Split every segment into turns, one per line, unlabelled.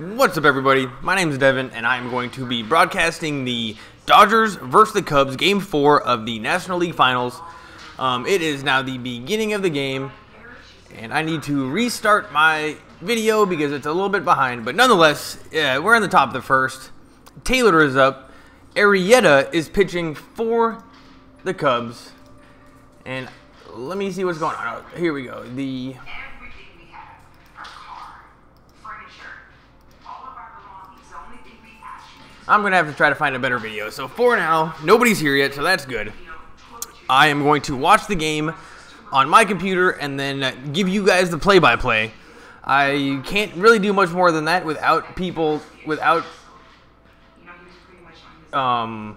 What's up, everybody? My name is Devin, and I am going to be broadcasting the Dodgers versus the Cubs Game 4 of the National League Finals. It is now the beginning of the game, and I need to restart my video because it's a little bit behind. But nonetheless, we're in the top of the first. Taylor is up. Arrieta is pitching for the Cubs. And let me see what's going on. Oh, here we go. I'm going to have to try to find a better video. So for now, nobody's here yet, so that's good. I am going to watch the game on my computer and then give you guys the play-by-play. I can't really do much more than that without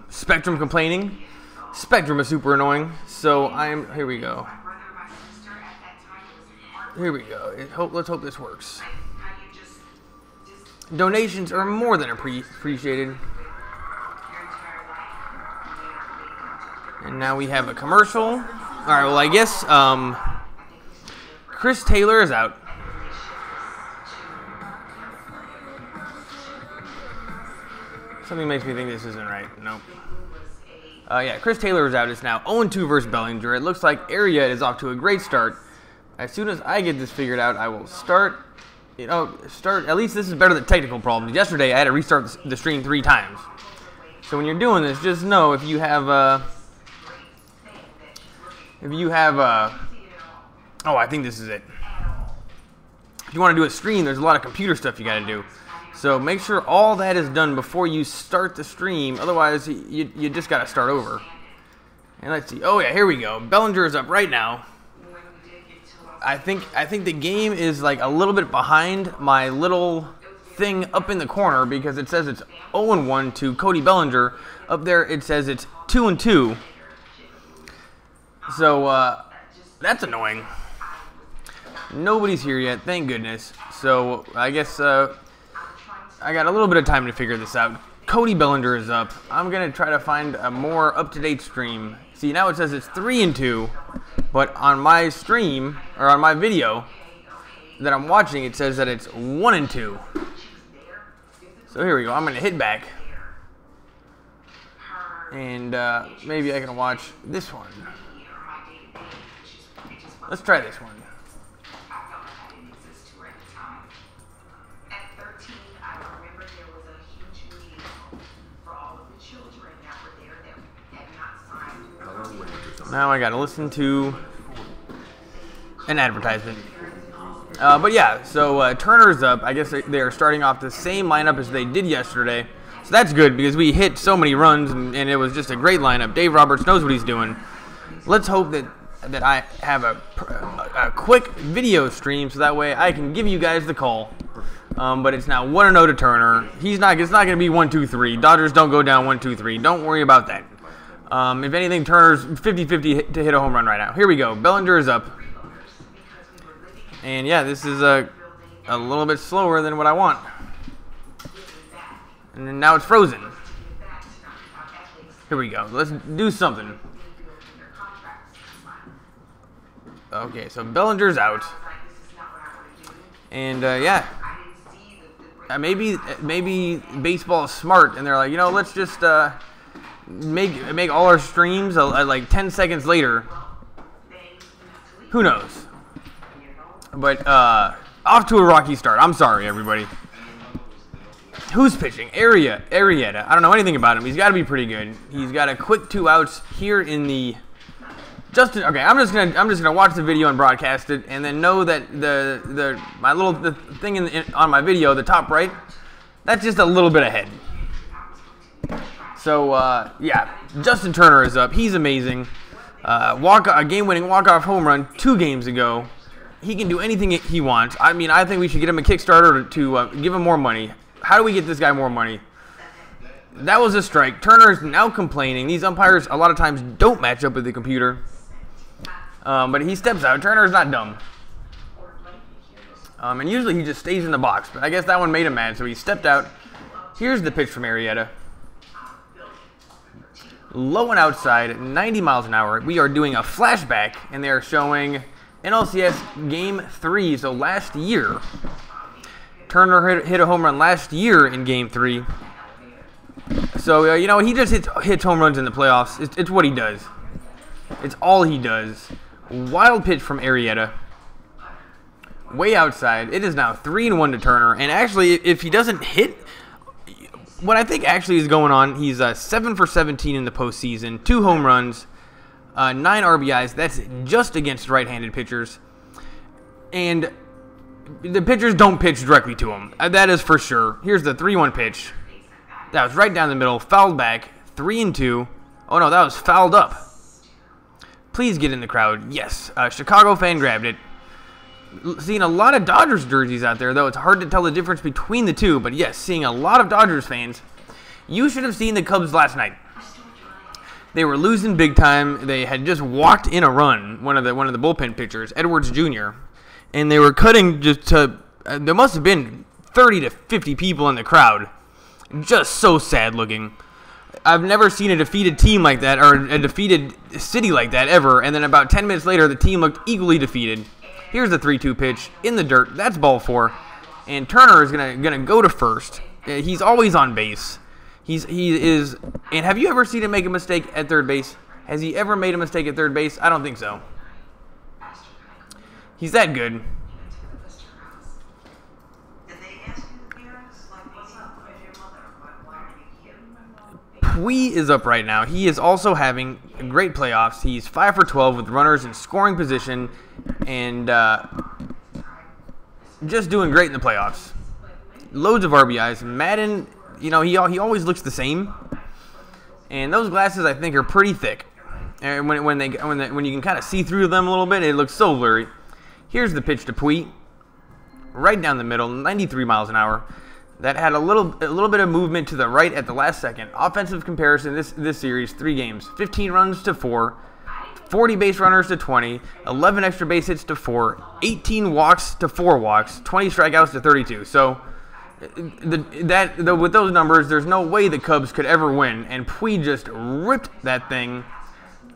Spectrum complaining. Spectrum is super annoying. So here we go. Here we go. Let's hope this works. Donations are more than appreciated. And now we have a commercial. Alright, well, I guess Chris Taylor is out. Something makes me think this isn't right. Nope. Yeah, Chris Taylor is out. It's now 0-2 versus Bellinger. It looks like Arrieta is off to a great start. As soon as I get this figured out, I will start. At least this is better than technical problems. Yesterday, I had to restart the stream 3 times. So when you're doing this, just know if you have oh, I think this is it. If you want to do a stream, there's a lot of computer stuff you got to do. So make sure all that is done before you start the stream. Otherwise, you just got to start over. And let's see. Oh yeah, here we go. Bellinger is up right now. I think the game is like a little bit behind my little thing up in the corner because it says it's 0-1 to Cody Bellinger. Up there it says it's 2-2. So that's annoying. Nobody's here yet, thank goodness. So I guess I got a little bit of time to figure this out. Cody Bellinger is up. I'm gonna try to find a more up-to-date stream. See, now it says it's 3-2. But on my stream, or on my video that I'm watching, it says that it's 1-2. So here we go. I'm going to hit back. And maybe I can watch this one. Let's try this one. Now I gotta listen to an advertisement. But yeah, so Turner's up. I guess they are starting off the same lineup as they did yesterday. So that's good because we hit so many runs and it was just a great lineup. Dave Roberts knows what he's doing. Let's hope that I have a quick video stream so that way I can give you guys the call. But it's now 1-0 to Turner. It's not going to be 1-2-3. Dodgers don't go down 1-2-3. Don't worry about that. If anything, Turner's 50-50 to hit a home run right now. Here we go. Bellinger is up. And yeah, this is a little bit slower than what I want. And then now it's frozen. Here we go. Let's do something. Okay, so Bellinger's out. And yeah. Maybe baseball is smart and they're like, let's just make all our streams like 10 seconds later. Who knows? But off to a rocky start. I'm sorry, everybody. Who's pitching? Arrieta. I don't know anything about him. He's got to be pretty good. He's got a quick 2 outs here in the Okay, I'm just gonna watch the video and broadcast it, and then know that the thing on my video, the top right, that's just a little bit ahead. So, yeah, Justin Turner is up. He's amazing. A game-winning walk-off home run 2 games ago. He can do anything he wants. I mean, I think we should get him a Kickstarter to give him more money. How do we get this guy more money? That was a strike. Turner is now complaining. These umpires a lot of times don't match up with the computer. But he steps out. Turner's not dumb. And usually he just stays in the box. But I guess that one made him mad, so he stepped out. Here's the pitch from Arrieta. Low and outside at 90 miles an hour. We are doing a flashback, and they are showing NLCS Game 3, so last year. Turner hit a home run last year in Game 3. So, you know, he just hits home runs in the playoffs. It's what he does. It's all he does. Wild pitch from Arrieta. Way outside. It is now 3-1 to Turner. And actually, if he doesn't hit, what I think actually is going on, he's 7 for 17 in the postseason. 2 home runs, 9 RBIs. That's just against right-handed pitchers. And the pitchers don't pitch directly to him. That is for sure. Here's the 3-1 pitch. That was right down the middle. Fouled back. 3-2. Oh, no, that was fouled up. Please get in the crowd. Yes. Chicago fan grabbed it. Seeing a lot of Dodgers jerseys out there, though it's hard to tell the difference between the two. But yes, seeing a lot of Dodgers fans. You should have seen the Cubs last night. They were losing big time. They had just walked in a run. One of the bullpen pitchers, Edwards Jr., and they were cutting just to. There must have been 30 to 50 people in the crowd. Just so sad looking. I've never seen a defeated team like that, or a defeated city like that ever. And then about 10 minutes later, the team looked equally defeated. Here's the 3-2 pitch in the dirt. That's ball 4. And Turner is gonna go to first. He's always on base. He is. And have you ever seen him make a mistake at third base? Has he ever made a mistake at third base? I don't think so. He's that good. Pui is up right now. He is also having great playoffs. He's 5 for 12 with runners in scoring position and just doing great in the playoffs. Loads of RBIs. Madden, you know, he always looks the same. And those glasses, I think, are pretty thick. And when you can kind of see through them a little bit, it looks so blurry. Here's the pitch to Pui. Right down the middle, 93 miles an hour. That had a little bit of movement to the right at the last second. Offensive comparison this series, 3 games. 15 runs to 4, 40 base runners to 20, 11 extra base hits to 4, 18 walks to 4 walks, 20 strikeouts to 32. So with those numbers, there's no way the Cubs could ever win. And Pui just ripped that thing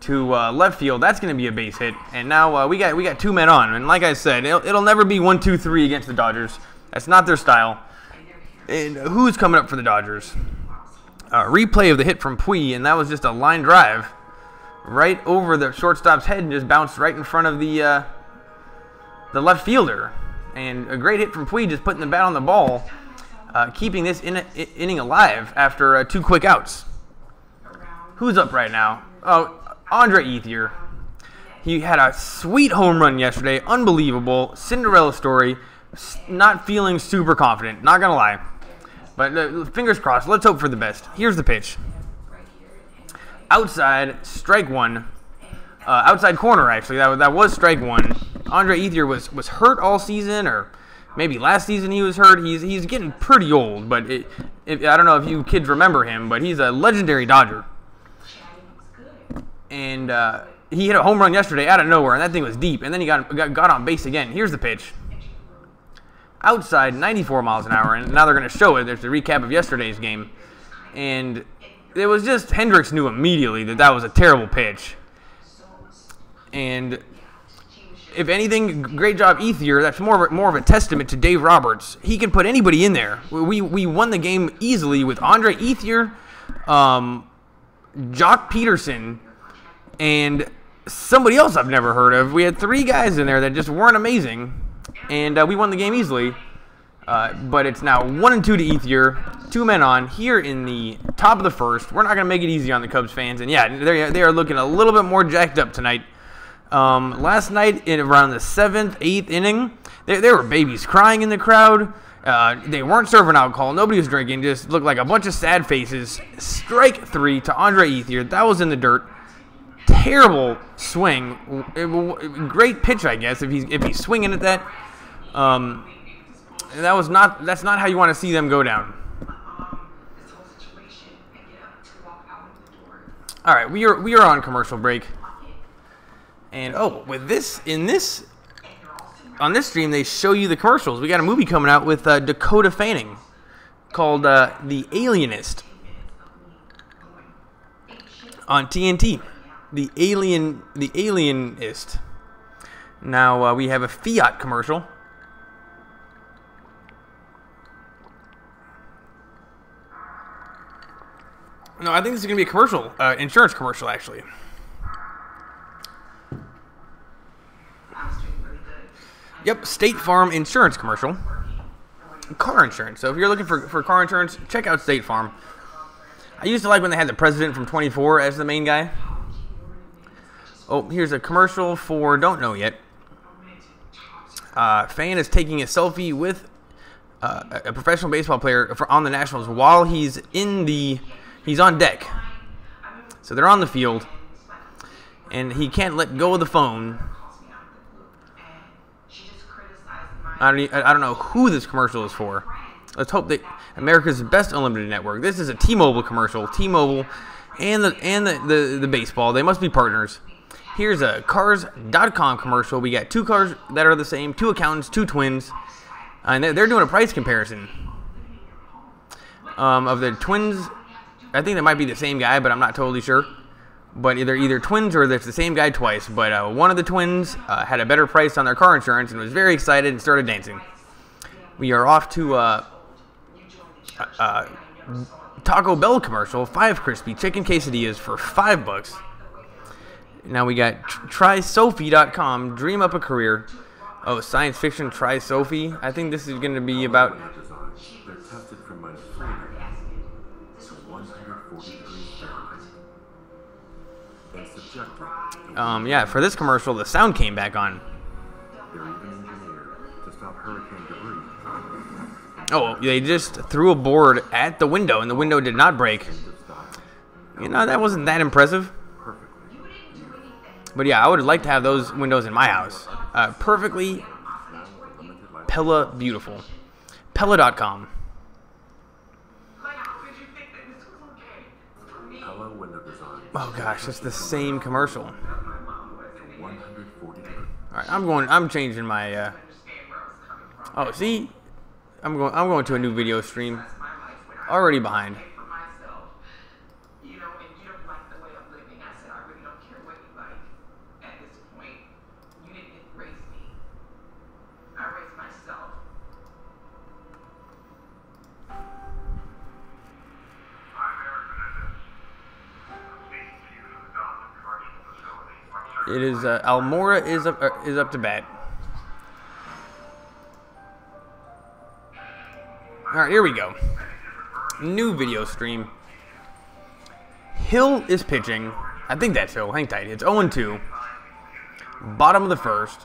to left field. That's going to be a base hit. And now we got 2 men on. And like I said, it'll never be 1-2-3 against the Dodgers. That's not their style. And who's coming up for the Dodgers? Replay of the hit from Pui, and that was just a line drive right over the shortstop's head and just bounced right in front of the left fielder. And a great hit from Pui, just putting the bat on the ball, keeping this inning alive after 2 quick outs. Who's up right now? Oh, Andre Ethier. He had a sweet home run yesterday. Unbelievable. Cinderella story. Not feeling super confident. Not going to lie. But fingers crossed. Let's hope for the best. Here's the pitch. Outside, strike 1. Outside corner, actually. That was strike 1. Andre Ethier was hurt all season, or maybe last season he was hurt. He's getting pretty old, but I don't know if you kids remember him, but he's a legendary Dodger. And he hit a home run yesterday out of nowhere, and that thing was deep. And then he got on base again. Here's the pitch. Outside, 94 miles an hour, and now they're going to show it. There's a recap of yesterday's game. And it was just, Hendricks knew immediately that was a terrible pitch. And if anything, great job Ethier. That's more of a testament to Dave Roberts. He can put anybody in there. We won the game easily with Andre Ethier, Jock Peterson, and somebody else I've never heard of. We had 3 guys in there that just weren't amazing. And we won the game easily. But it's now 1-2 to Ethier. 2 men on here in the top of the first. We're not going to make it easy on the Cubs fans. And yeah, they are looking a little bit more jacked up tonight. Last night, in around the 7th, 8th inning, there were babies crying in the crowd. They weren't serving alcohol. Nobody was drinking. Just looked like a bunch of sad faces. Strike 3 to Andre Ethier. That was in the dirt. Terrible swing. Great pitch, I guess, if he's swinging at that. That's not how you want to see them go down. All right, we are on commercial break. And with this on this stream they show you the commercials. We got a movie coming out with Dakota Fanning called The Alienist on TNT. The Alienist. Now we have a Fiat commercial. No, I think this is going to be a commercial, insurance commercial, actually. Yep, State Farm insurance commercial. Car insurance. So if you're looking for car insurance, check out State Farm. I used to like when they had the president from 24 as the main guy. Oh, here's a commercial for Don't Know Yet. Fan is taking a selfie with a professional baseball player on the Nationals while he's on deck. So they're on the field, and he can't let go of the phone. I don't know who this commercial is for. Let's hope that America's best unlimited network. This is a T-Mobile commercial. T-Mobile and the baseball. They must be partners. Here's a Cars.com commercial. We got two cars that are the same, two accountants, two twins, and they're doing a price comparison of the twins. I think that might be the same guy, but I'm not totally sure. But either twins or it's the same guy twice. But one of the twins had a better price on their car insurance and was very excited and started dancing. We are off to Taco Bell commercial. 5 crispy chicken quesadillas for $5. Now we got TrySophie.com. Dream up a career. Oh, science fiction. Try Sophie. I think this is going to be about. Yeah, for this commercial, the sound came back on. Oh, they just threw a board at the window, and the window did not break. You know, that wasn't that impressive. But yeah, I would like to have those windows in my house. Perfectly Pella beautiful. Pella.com. Oh gosh, it's the same commercial. Alright, I'm changing my oh, see? I'm going to a new video stream. Already behind. It is Almora is up to bat. All right, here we go. New video stream. Hill is pitching. I think that's Hill. Hang tight. It's 0-2. Bottom of the first.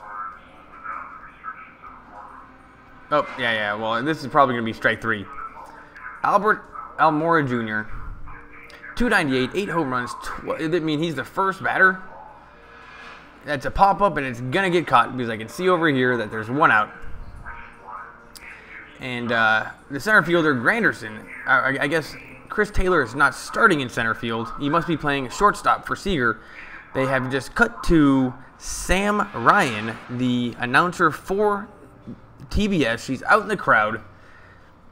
Oh, yeah. Well, this is probably going to be strike 3. Albert Almora Jr. 298, 8 home runs. I mean, he's the first batter. That's a pop-up, and it's going to get caught because I can see over here that there's 1 out. And the center fielder, Granderson, I guess Chris Taylor is not starting in center field. He must be playing shortstop for Seager. They have just cut to Sam Ryan, the announcer for TBS. She's out in the crowd,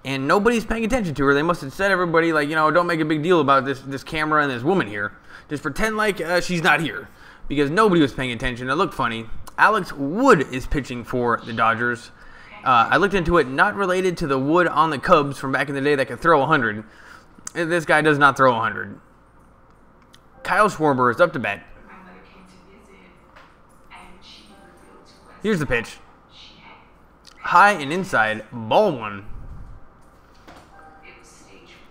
and nobody's paying attention to her. They must have said everybody, like, you know, don't make a big deal about this camera and this woman here. Just pretend like she's not here, because nobody was paying attention. It looked funny. Alex Wood is pitching for the Dodgers. I looked into it, not related to the Wood on the Cubs from back in the day that could throw 100. This guy does not throw 100. Kyle Schwarber is up to bat. Here's the pitch. High and inside, ball 1.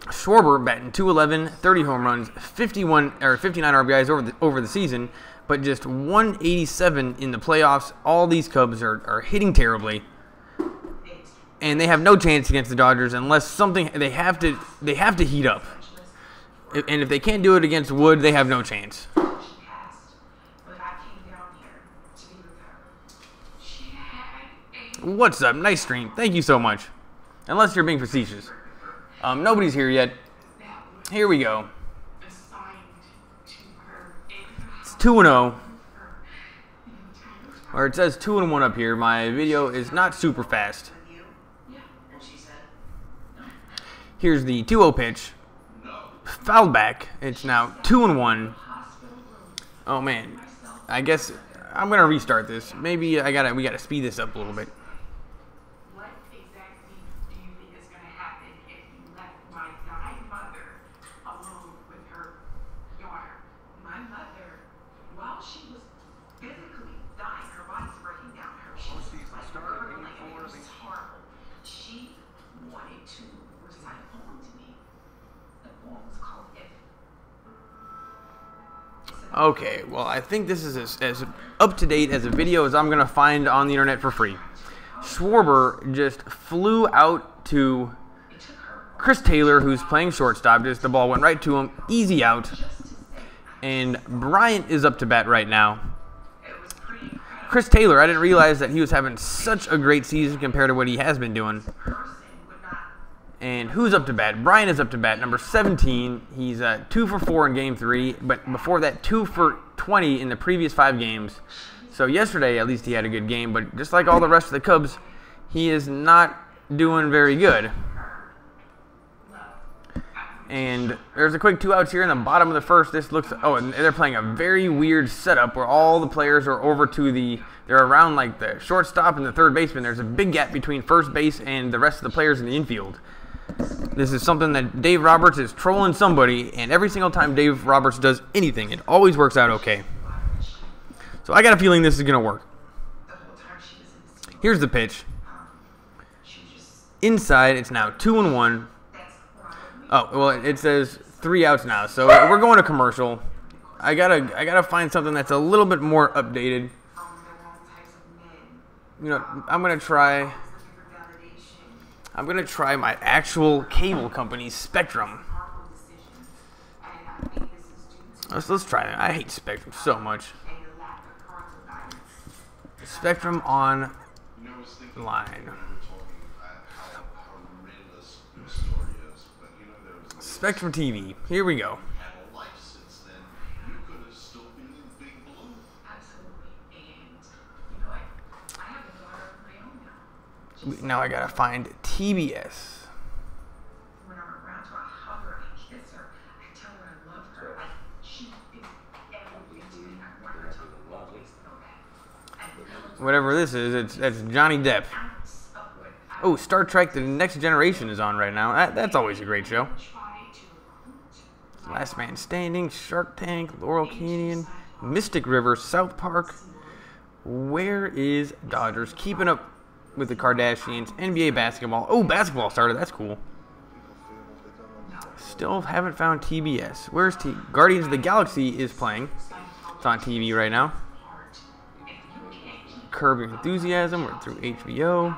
Schwarber batting .211, 30 home runs, 59 RBIs over the season, but just 187 in the playoffs. All these Cubs are hitting terribly, and they have no chance against the Dodgers unless something they have to heat up. And if they can't do it against Wood, they have no chance. What's up? Nice stream. Thank you so much. Unless you're being facetious. Nobody's here yet. Here we go. It's 2-0. Or it says 2-1 up here. My video is not super fast. Here's the 2-0 pitch. Fouled back. It's now 2-1. Oh man. I guess I'm gonna restart this. Maybe we gotta speed this up a little bit. Okay, well, I think this is as up-to-date as a video as I'm going to find on the internet for free. Schwarber just flew out to Chris Taylor, who's playing shortstop. Just the ball went right to him. Easy out. And Bryant is up to bat right now. Chris Taylor, I didn't realize that he was having such a great season compared to what he has been doing. And who's up to bat? Bryant is up to bat, number 17. He's 2 for 4 in Game 3, but before that, 2 for 20 in the previous 5 games. So yesterday, at least he had a good game, but just like all the rest of the Cubs, he is not doing very good. And there's a quick 2 outs here in the bottom of the first. This looks, oh, and they're playing a very weird setup where all the players are over to they're around like the shortstop and the third baseman. There's a big gap between first base and the rest of the players in the infield. This is something that Dave Roberts is trolling somebody, and every single time Dave Roberts does anything, it always works out okay. So I got a feeling this is going to work. Here's the pitch. Inside, it's now 2-1. Oh, well, it says 3 outs now, so we're going to commercial. I gotta find something that's a little bit more updated. You know, I'm gonna try my actual cable company's Spectrum. Let's try it. I hate Spectrum so much. Spectrum online. Spectrum TV. Here we go. Now I gotta find TBS. Whatever this is, it's Johnny Depp. Oh, Star Trek: The Next Generation is on right now. That's always a great show. Last Man Standing, Shark Tank, Laurel Canyon, Mystic River, South Park. Where is Dodgers? Keeping Up with the Kardashians, NBA basketball. Oh, basketball started. That's cool. Still haven't found TBS. Where's Guardians of the Galaxy is playing. It's on TV right now. Curb Your Enthusiasm. We're through HBO.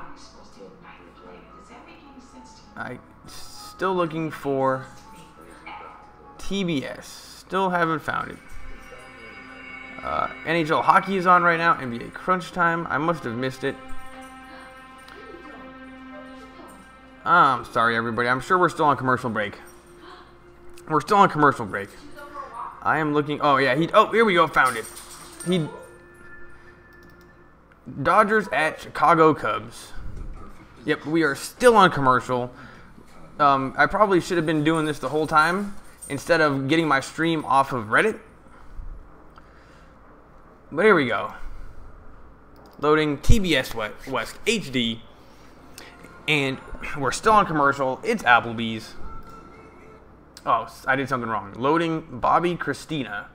I still looking for TBS. Still haven't found it. NHL hockey is on right now. NBA Crunch Time. I must have missed it. I'm sorry, everybody. I'm sure we're still on commercial break. We're still on commercial break. I am looking. Oh yeah. Oh, here we go. Found it. Dodgers at Chicago Cubs. Yep, we are still on commercial. I probably should have been doing this the whole time instead of getting my stream off of Reddit. But here we go. Loading TBS West HD. And we're still on commercial. It's Applebee's. Oh, I did something wrong. Loading Bobby Christina.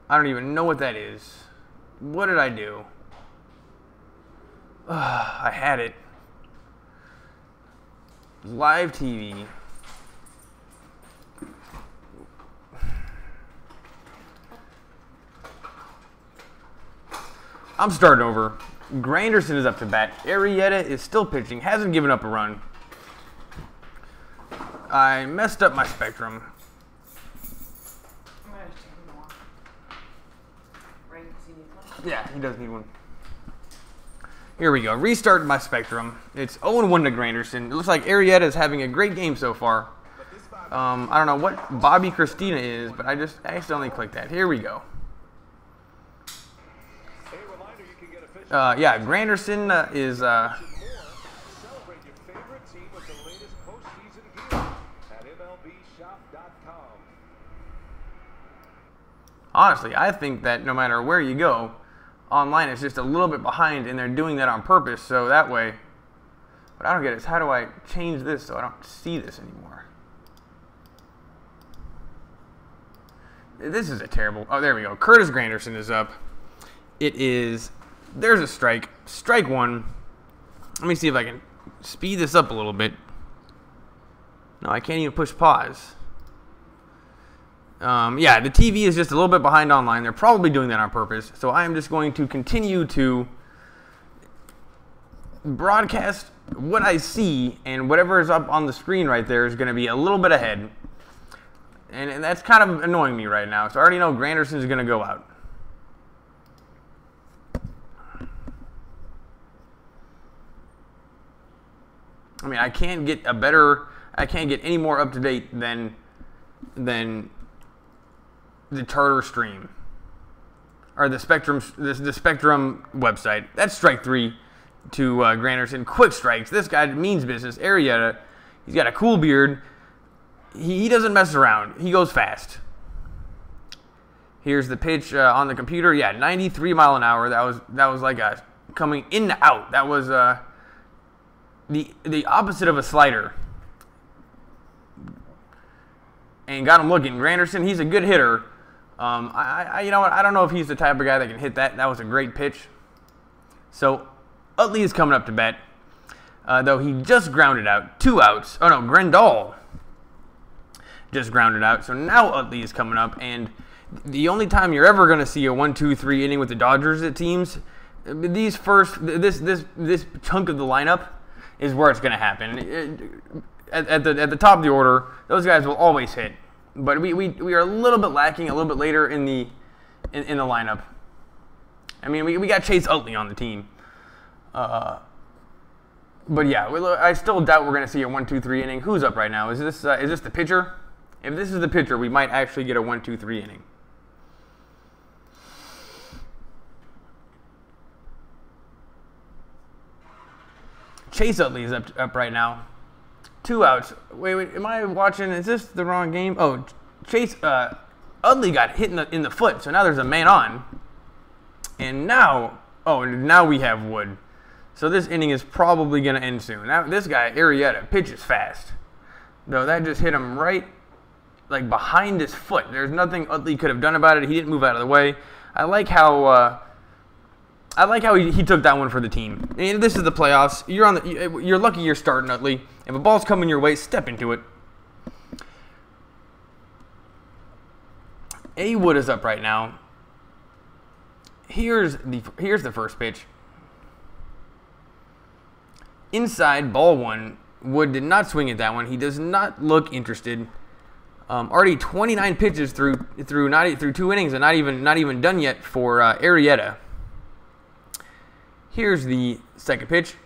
I don't even know what that is. What did I do? I had it. Live TV. I'm starting over. Granderson is up to bat. Arrieta is still pitching. Hasn't given up a run. I messed up my Spectrum. Yeah, he does need one. Here we go. Restart my Spectrum. It's 0-1 to Granderson. It looks like Arrieta is having a great game so far. I don't know what Bobby Christina is, but I just accidentally clicked that. Here we go. Yeah, Granderson is honestly, I think that no matter where you go, online it's just a little bit behind, and they're doing that on purpose, so that way. What I don't get is how do I change this so I don't see this anymore? This is a terrible. Oh, there we go. Curtis Granderson is up. It is. There's a strike. Strike one. Let me see if I can speed this up a little bit. No, I can't even push pause. Yeah, the TV is just a little bit behind online. They're probably doing that on purpose. So I am just going to continue to broadcast what I see, and whatever is up on the screen right there is going to be a little bit ahead. And that's kind of annoying me right now. So I already know Granderson is going to go out. I mean, I can't get any more up to date than the Charter stream or the Spectrum website. That's strike 3 to Granderson. Quick strikes. This guy means business. Arrieta, he's got a cool beard. He doesn't mess around. He goes fast. Here's the pitch on the computer. Yeah, 93 mile an hour. That was like a coming in and out. That was the opposite of a slider. And got him looking. Granderson, he's a good hitter. You know what? I don't know if he's the type of guy that can hit that. That was a great pitch. So Utley is coming up to bat. Though he just grounded out. 2 outs. Oh no, Grandal just grounded out. So now Utley is coming up, and the only time you're ever going to see a 1-2-3 inning with the Dodgers, it seems, this chunk of the lineup is where it's going to happen. At the top of the order, those guys will always hit, but we are a little bit lacking a little bit later in the lineup. I mean, we got Chase Utley on the team, but yeah, I still doubt we're going to see a 1-2-3 inning. Who's up right now? Is this the pitcher? If this is the pitcher, we might actually get a 1-2-3 inning. Chase Utley is up right now. 2 outs. Wait, am I watching? Is this the wrong game? Oh, Chase Utley got hit in the foot, so now there's a man on. And now we have Wood. So this inning is probably going to end soon. Now this guy, Arrieta, pitches fast. Though that just hit him right like behind his foot. There's nothing Utley could have done about it. He didn't move out of the way. I like how he took that one for the team. And this is the playoffs. You're lucky you're starting, Utley. If a ball's coming your way, step into it. A. Wood is up right now. Here's the first pitch. Inside, ball 1. Wood did not swing at that one. He does not look interested. Already 29 pitches through 2 innings, and not even done yet for Arrieta. Here's the second pitch.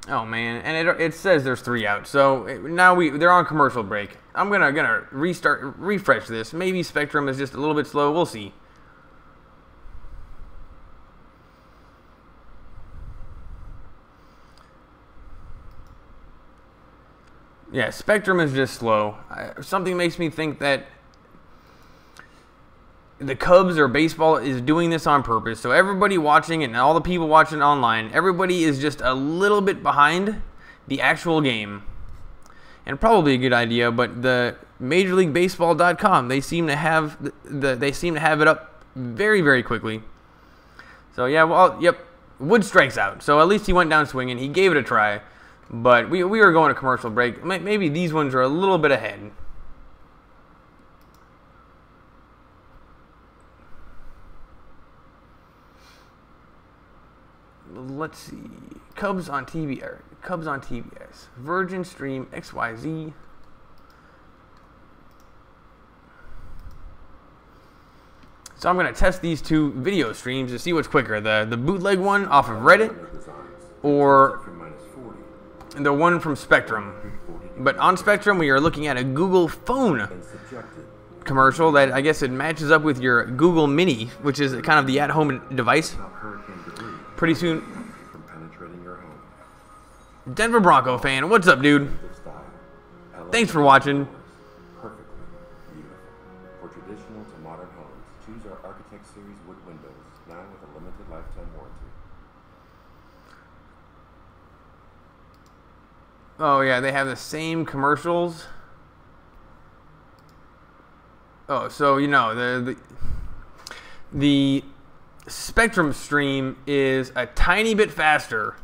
Oh man, and it says there's 3 outs. So now they're on commercial break. I'm gonna refresh this. Maybe Spectrum is just a little bit slow. We'll see. Yeah, Spectrum is just slow. Something makes me think that the Cubs or baseball is doing this on purpose. So everybody watching and all the people watching online, everybody is just a little bit behind the actual game. And probably a good idea, but the MajorLeagueBaseball.com, they seem to have it up very, very quickly. So yeah, well, yep, Wood strikes out. So at least he went down swinging. He gave it a try. But we were going to commercial break. Maybe these ones are a little bit ahead. Let's see. Cubs on TBS. Virgin Stream XYZ. So I'm going to test these 2 video streams to see what's quicker. The bootleg one off of Reddit or the one from Spectrum. But on Spectrum, we are looking at a Google phone commercial that I guess it matches up with your Google Mini, which is kind of the at-home device. Pretty soon. Denver Bronco fan, what's up, dude? Thanks for watching.
For traditional to modern homes, choose our Architect Series wood windows, now with a limited lifetime warranty.
Oh yeah, they have the same commercials. Oh, so you know the Spectrum stream is a tiny bit faster,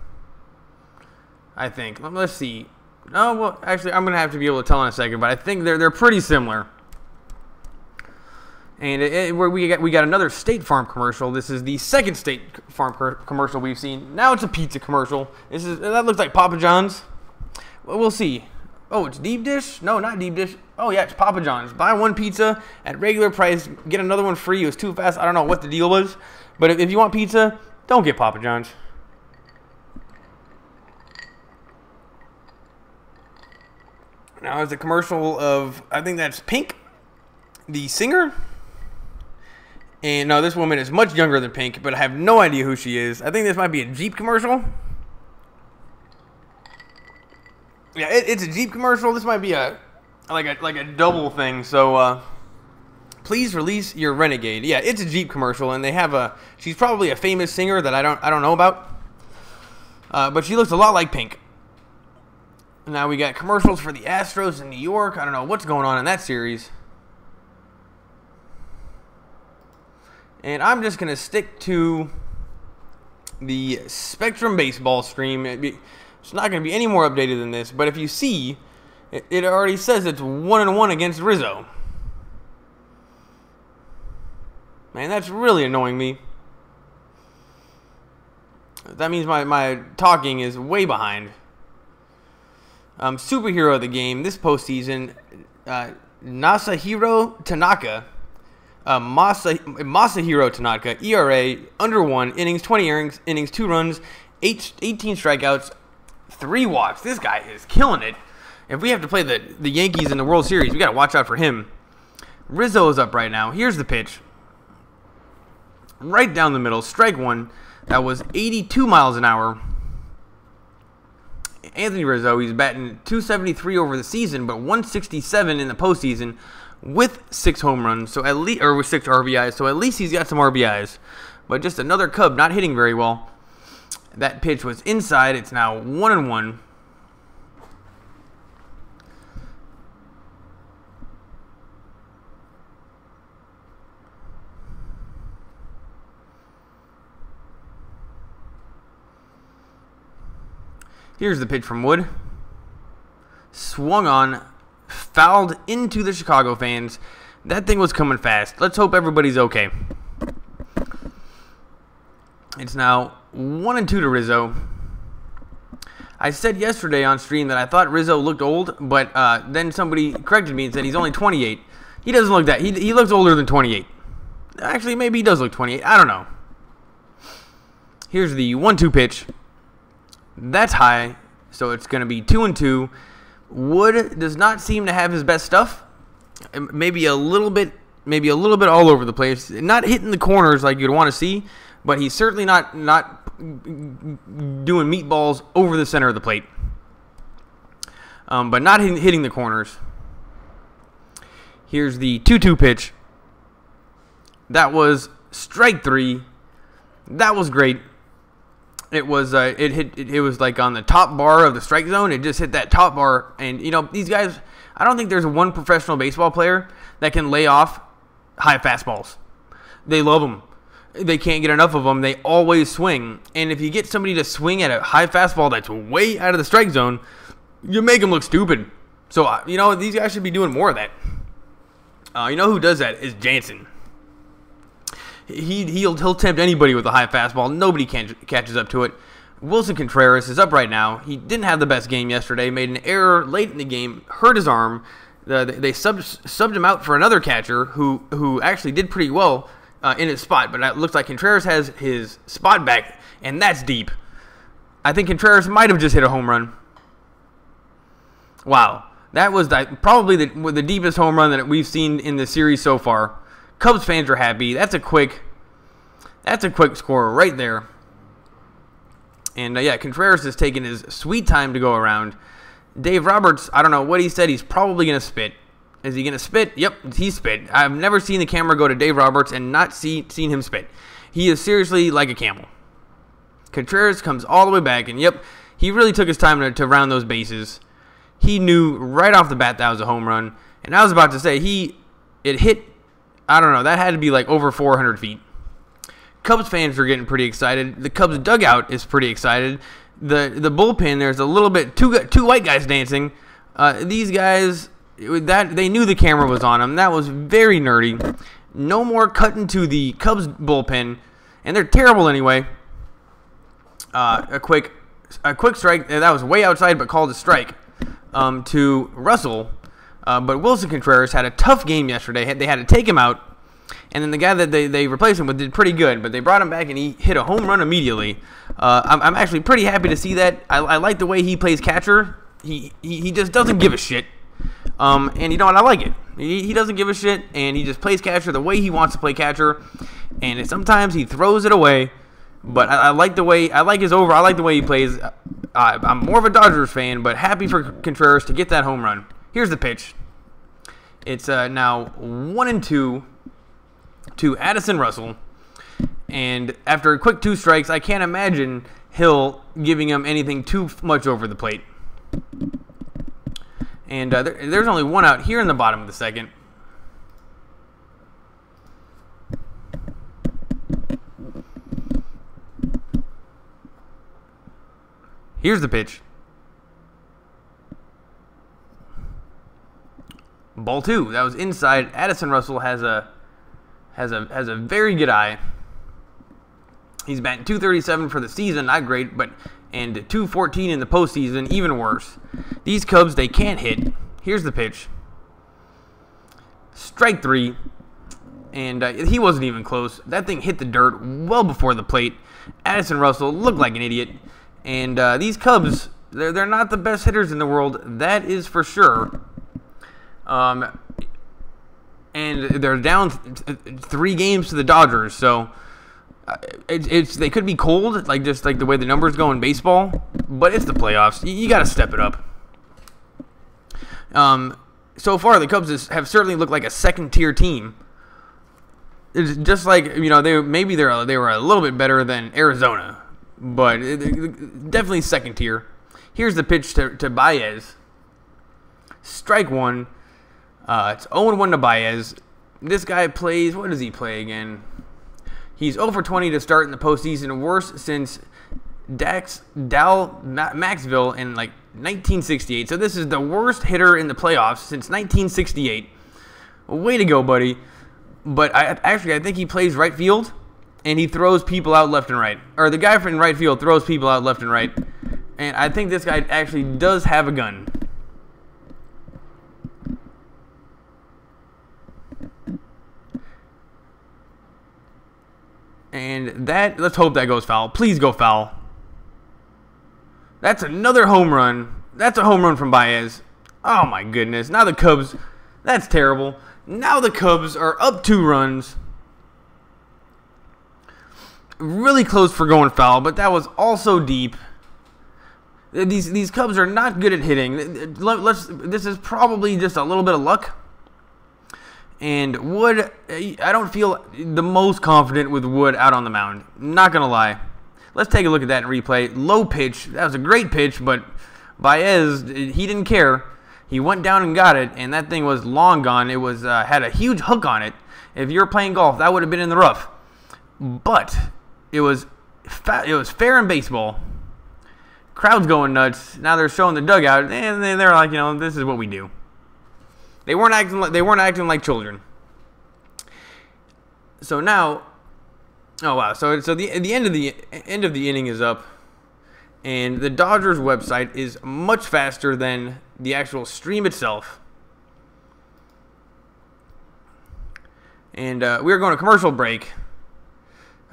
I think. Let's see. Oh, well, actually, I'm going to have to be able to tell in a second, but I think they're pretty similar. And we got another State Farm commercial. This is the second State Farm commercial we've seen. Now it's a pizza commercial. That looks like Papa John's. Well, we'll see. Oh, it's deep dish? No, not deep dish. Oh, yeah, it's Papa John's. Buy one pizza at regular price, get another one free. It was too fast. I don't know what the deal was. But if you want pizza, don't get Papa John's. Now it's a commercial of, I think that's Pink, the singer. And no, this woman is much younger than Pink, but I have no idea who she is. I think this might be a Jeep commercial. Yeah, it's a Jeep commercial. This might be like a double thing. So please release your Renegade. Yeah, it's a Jeep commercial, and they have she's probably a famous singer that I don't know about. But she looks a lot like Pink. Now we got commercials for the Astros in New York. I don't know what's going on in that series. And I'm just going to stick to the Spectrum Baseball stream. It's not going to be any more updated than this. But if you see, it already says it's 1-1 against Rizzo. Man, that's really annoying me. That means my talking is way behind. Superhero of the game this postseason, Masahiro Tanaka. Masahiro Tanaka, ERA, under 1, innings, 20 innings, 2 runs, 18 strikeouts, 3 walks. This guy is killing it. If we have to play the Yankees in the World Series, we got to watch out for him. Rizzo is up right now. Here's the pitch. Right down the middle, strike 1. That was 82 miles an hour. Anthony Rizzo, he's batting .273 over the season, but .167 in the postseason with 6 home runs, so with 6 RBIs. So at least he's got some RBIs. But just another Cub not hitting very well. That pitch was inside. It's now 1-1. Here's the pitch from Wood. Swung on, fouled into the Chicago fans. That thing was coming fast. Let's hope everybody's okay. It's now 1-2 to Rizzo. I said yesterday on stream that I thought Rizzo looked old, but then somebody corrected me and said he's only 28. He doesn't look that. He looks older than 28. Actually, maybe he does look 28. I don't know. Here's the 1-2 pitch. That's high, so it's going to be 2-2. Wood does not seem to have his best stuff. Maybe a little bit all over the place. Not hitting the corners like you'd want to see, but he's certainly not doing meatballs over the center of the plate. But not hitting the corners. Here's the 2-2 pitch. That was strike 3. That was great. It was it was like on the top bar of the strike zone. It just hit that top bar, and you know these guys. I don't think there's one professional baseball player that can lay off high fastballs. They love them. They can't get enough of them. They always swing, and if you get somebody to swing at a high fastball that's way out of the strike zone, you make them look stupid. So you know these guys should be doing more of that. You know who does that is Jansen. He'll tempt anybody with a high fastball. Nobody catches up to it. Wilson Contreras is up right now. He didn't have the best game yesterday. Made an error late in the game. Hurt his arm. They subbed him out for another catcher who actually did pretty well in his spot. But it looks like Contreras has his spot back, and that's deep. I think Contreras might have just hit a home run. Wow. That was probably the deepest home run that we've seen in the series so far. Cubs fans are happy. That's a quick score right there. And yeah, Contreras is taking his sweet time to go around. Dave Roberts, I don't know what he said. He's probably going to spit. Is he going to spit? Yep, he spit. I've never seen the camera go to Dave Roberts and not seen him spit. He is seriously like a camel. Contreras comes all the way back, and yep, he really took his time to round those bases. He knew right off the bat that was a home run. And I was about to say, it hit, I don't know, that had to be like over 400 feet. Cubs fans are getting pretty excited. The Cubs dugout is pretty excited. the bullpen, there's a little bit two white guys dancing. These guys, they knew the camera was on them. That was very nerdy. No more cutting to the Cubs bullpen, and they're terrible anyway. A quick strike. That was way outside, but called a strike to Russell. But Wilson Contreras had a tough game yesterday. They had to take him out. And then the guy that they replaced him with did pretty good, but they brought him back and he hit a home run immediately. I'm actually pretty happy to see that. I like the way he plays catcher. He just doesn't give a shit. And you know what? I like it. He doesn't give a shit, and he just plays catcher the way he wants to play catcher. And sometimes he throws it away, but I like the way I like the way he plays. I'm more of a Dodgers fan, but happy for Contreras to get that home run. Here's the pitch. It's now 1-2. To Addison Russell, and after a quick 2 strikes, I can't imagine Hill giving him anything too much over the plate. And there's only 1 out here in the bottom of the second. Here's the pitch. Ball 2. That was inside. Addison Russell has a very good eye. He's batting .237 for the season, not great, and .214 in the postseason, even worse. These Cubs, they can't hit. Here's the pitch. Strike 3, and he wasn't even close. That thing hit the dirt well before the plate. Addison Russell looked like an idiot, and these Cubs, they're not the best hitters in the world, that is for sure. And they're down 3 games to the Dodgers, so they could be cold, just like the way the numbers go in baseball, but it's the playoffs. You got to step it up. So far, the Cubs have certainly looked like a second-tier team. It's just like, they were a little bit better than Arizona, but definitely second tier. Here's the pitch to Baez. Strike 1. It's 0-1 to Baez. This guy plays, what does he play again? He's 0 for 20 to start in the postseason, worse since Maxville in 1968. So this is the worst hitter in the playoffs since 1968. Way to go, buddy. But I think he plays right field, and he throws people out left and right. Or the guy from right field throws people out left and right. And I think this guy actually does have a gun. And let's hope that goes foul. Please go foul. That's another home run. That's a home run from Baez. Oh my goodness. Now the Cubs, that's terrible. Now the Cubs are up 2 runs. Really close for going foul, but that was also deep. These Cubs are not good at hitting. This is probably just a little bit of luck. And Wood, I don't feel the most confident with Wood out on the mound. Not going to lie. Let's take a look at that in replay. Low pitch. That was a great pitch, but Baez, he didn't care. He went down and got it, and that thing was long gone. It was had a huge hook on it. If you were playing golf, that would have been in the rough. But it was fair in baseball. Crowd's going nuts. Now they're showing the dugout, and they're like, this is what we do. They weren't acting like children. So now, oh wow! So the end of the inning is up, and the Dodgers website is much faster than the actual stream itself. And we are going to commercial break.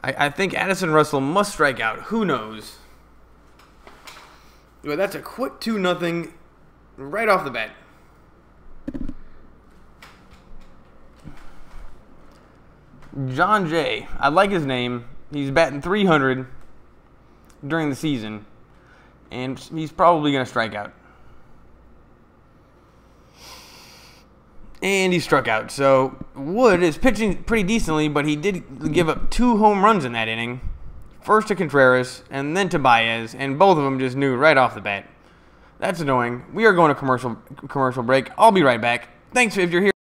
I think Addison Russell must strike out. Who knows? Well, that's a quick 2-0 right off the bat. John Jay. I like his name. He's batting .300 during the season, and he's probably going to strike out. And he struck out. So Wood is pitching pretty decently, but he did give up 2 home runs in that inning. First to Contreras, and then to Baez, and both of them just knew right off the bat. That's annoying. We are going to commercial break. I'll be right back. Thanks if you're here.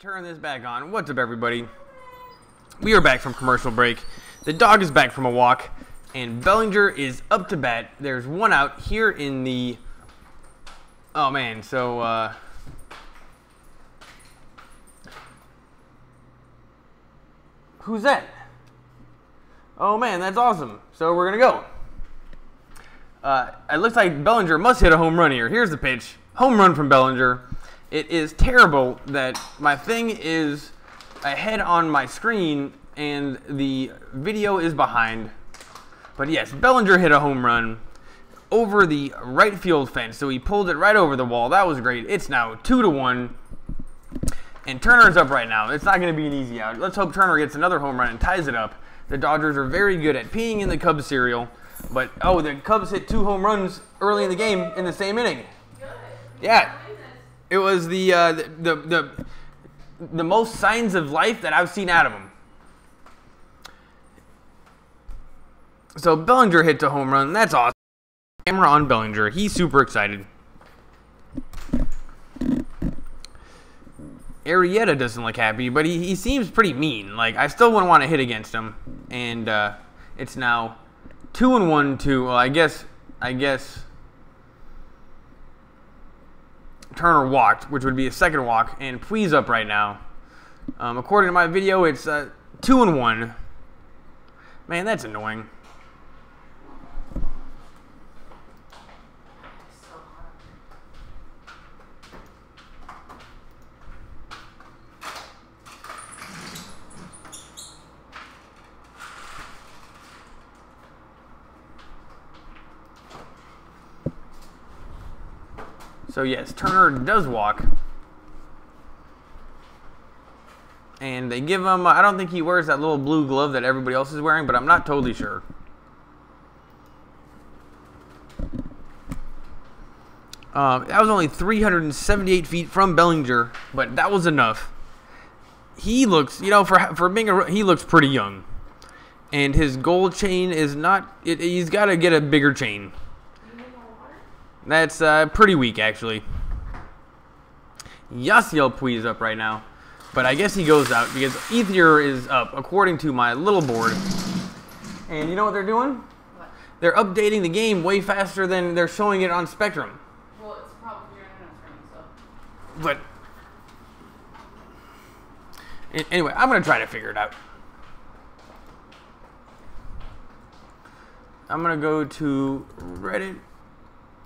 Turn this back on. What's up, everybody? We are back from commercial break. The dog is back from a walk, and Bellinger is up to bat. There's one out here in the... Oh, man. So, who's that? Oh, man, that's awesome. So we're going to go. It looks like Bellinger must hit a home run here. Here's the pitch. Home run from Bellinger. It is terrible that my thing is ahead on my screen and the video is behind. But yes, Bellinger hit a home run over the right field fence. So he pulled it right over the wall. That was great. It's now 2-1. And Turner's up right now. It's not going to be an easy out. Let's hope Turner gets another home run and ties it up. The Dodgers are very good at peeing in the Cubs cereal. But, oh, the Cubs hit 2 home runs early in the game in the same inning. Yeah. It was the most signs of life that I've seen out of him. So Bellinger hits a home run. That's awesome. Camera on Bellinger. He's super excited. Arrieta doesn't look happy, but he seems pretty mean. Like, I still wouldn't want to hit against him. And it's now 2-1 to, well, I guess Turner walked, which would be a second walk, and Pui's up right now. According to my video, it's 2-1. Man, that's annoying. So yes, Turner does walk. And they give him, I don't think he wears that little blue glove that everybody else is wearing, but I'm not totally sure. That was only 378 feet from Bellinger, but that was enough. He looks, you know, for being he looks pretty young. And his gold chain is not, he's got to get a bigger chain. That's pretty weak, actually. Yasiel Puig is up right now. But I guess he goes out because Ethier is up, according to my little board. And you know what they're doing? What? They're updating the game way faster than they're showing it on Spectrum.
Well, it's probably your internet screen, so.
But anyway, I'm going to try to figure it out. I'm going to go to Reddit.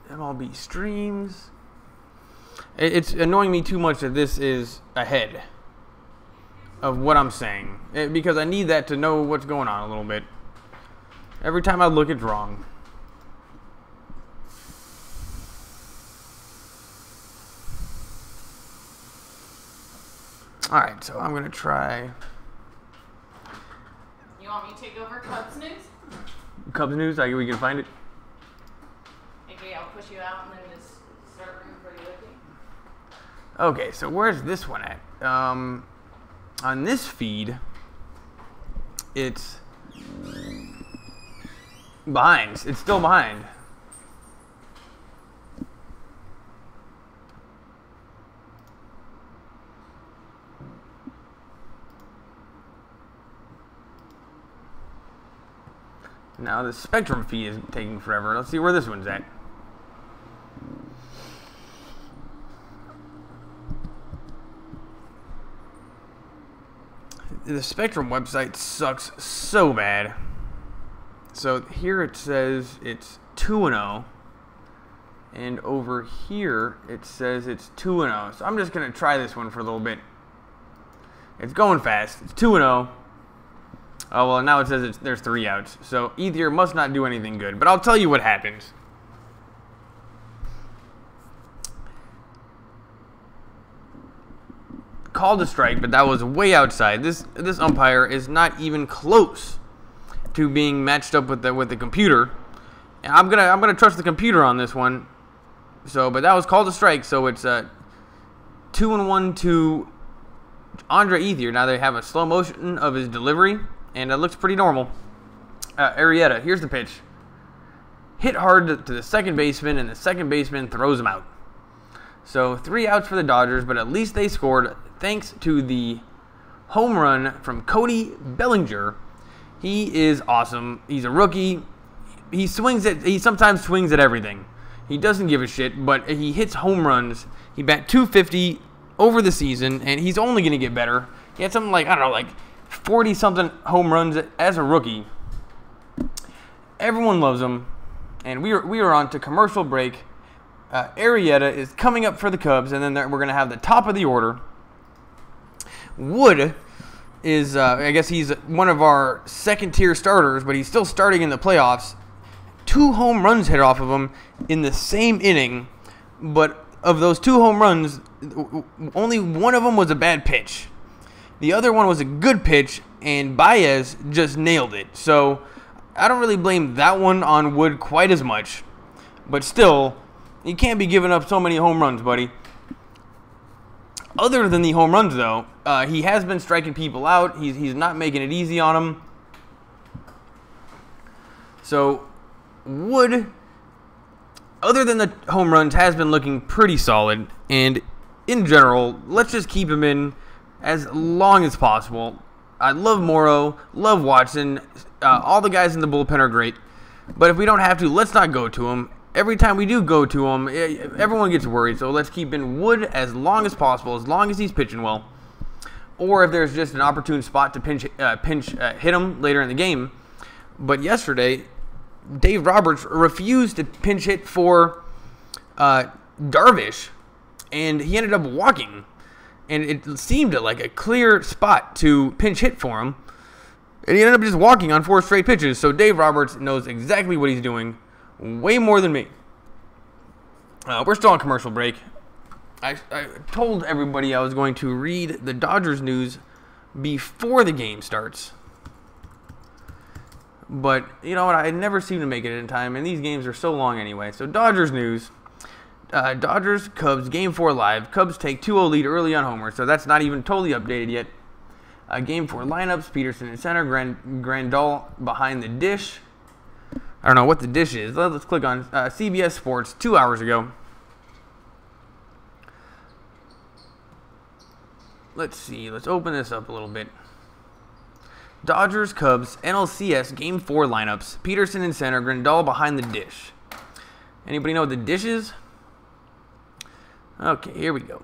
MLB streams. It's annoying me too much that this is ahead of what I'm saying, because I need that to know what's going on a little bit. Every time I look, it's wrong. Alright, so I'm going to try.
You want me to take over Cubs news?
Cubs news? We can find it.
Maybe I'll push you out and then just start rooting for you.
Okay, so where's this one at? On this feed, it's behind. It's still behind. Now the Spectrum feed is taking forever. Let's see where this one's at. The Spectrum website sucks so bad. So here it says it's 2-0. And over here it says it's 2-0. So I'm just going to try this one for a little bit. It's going fast. It's 2-0. Oh, well, now it says there's 3 outs. So Ethier must not do anything good. But I'll tell you what happens. Called a strike, but that was way outside. This umpire is not even close to being matched up with the computer. And I'm gonna trust the computer on this one. So, but that was called a strike. So it's 2-1 to Andre Ethier. Now they have a slow motion of his delivery, and it looks pretty normal. Arrieta, here's the pitch. Hit hard to the second baseman, and the second baseman throws him out. So 3 outs for the Dodgers, but at least they scored thanks to the home run from Cody Bellinger. He is awesome. He's a rookie. He sometimes swings at everything. He doesn't give a shit, but he hits home runs. He bat .250 over the season, and he's only going to get better. He had something like, I don't know, like 40-something home runs as a rookie. Everyone loves him, and we are on to commercial break. Arrieta is coming up for the Cubs, and then we're going to have the top of the order. Wood is, I guess he's one of our second-tier starters, but he's still starting in the playoffs. 2 home runs hit off of him in the same inning, but of those 2 home runs, only one of them was a bad pitch. The other one was a good pitch, and Baez just nailed it. So I don't really blame that one on Wood quite as much, but still, you can't be giving up so many home runs, buddy. Other than the home runs, though, he has been striking people out. He's not making it easy on them. So Wood, other than the home runs, has been looking pretty solid. And in general, let's just keep him in as long as possible. I love Morrow, love Watson. All the guys in the bullpen are great. But if we don't have to, let's not go to him. Every time we do go to him, everyone gets worried. So let's keep in Wood as long as possible, as long as he's pitching well. Or if there's just an opportune spot to pinch hit him later in the game. But yesterday, Dave Roberts refused to pinch hit for Darvish, and he ended up walking. And it seemed like a clear spot to pinch hit for him. And he ended up just walking on 4 straight pitches. So Dave Roberts knows exactly what he's doing. Way more than me. We're still on commercial break. I told everybody I was going to read the Dodgers news before the game starts. But, you know what, I never seem to make it in time, and these games are so long anyway. So Dodgers news. Dodgers, Cubs, Game 4 live. Cubs take 2-0 lead early on homer, so that's not even totally updated yet. Game 4 lineups, Peterson in center, Grandal behind the dish. I don't know what the dish is. Let's click on CBS Sports 2 hours ago. Let's see. Let's open this up a little bit. Dodgers, Cubs, NLCS Game 4 lineups. Peterson in center, Grandal behind the dish. Anybody know what the dish is? Okay, here we go.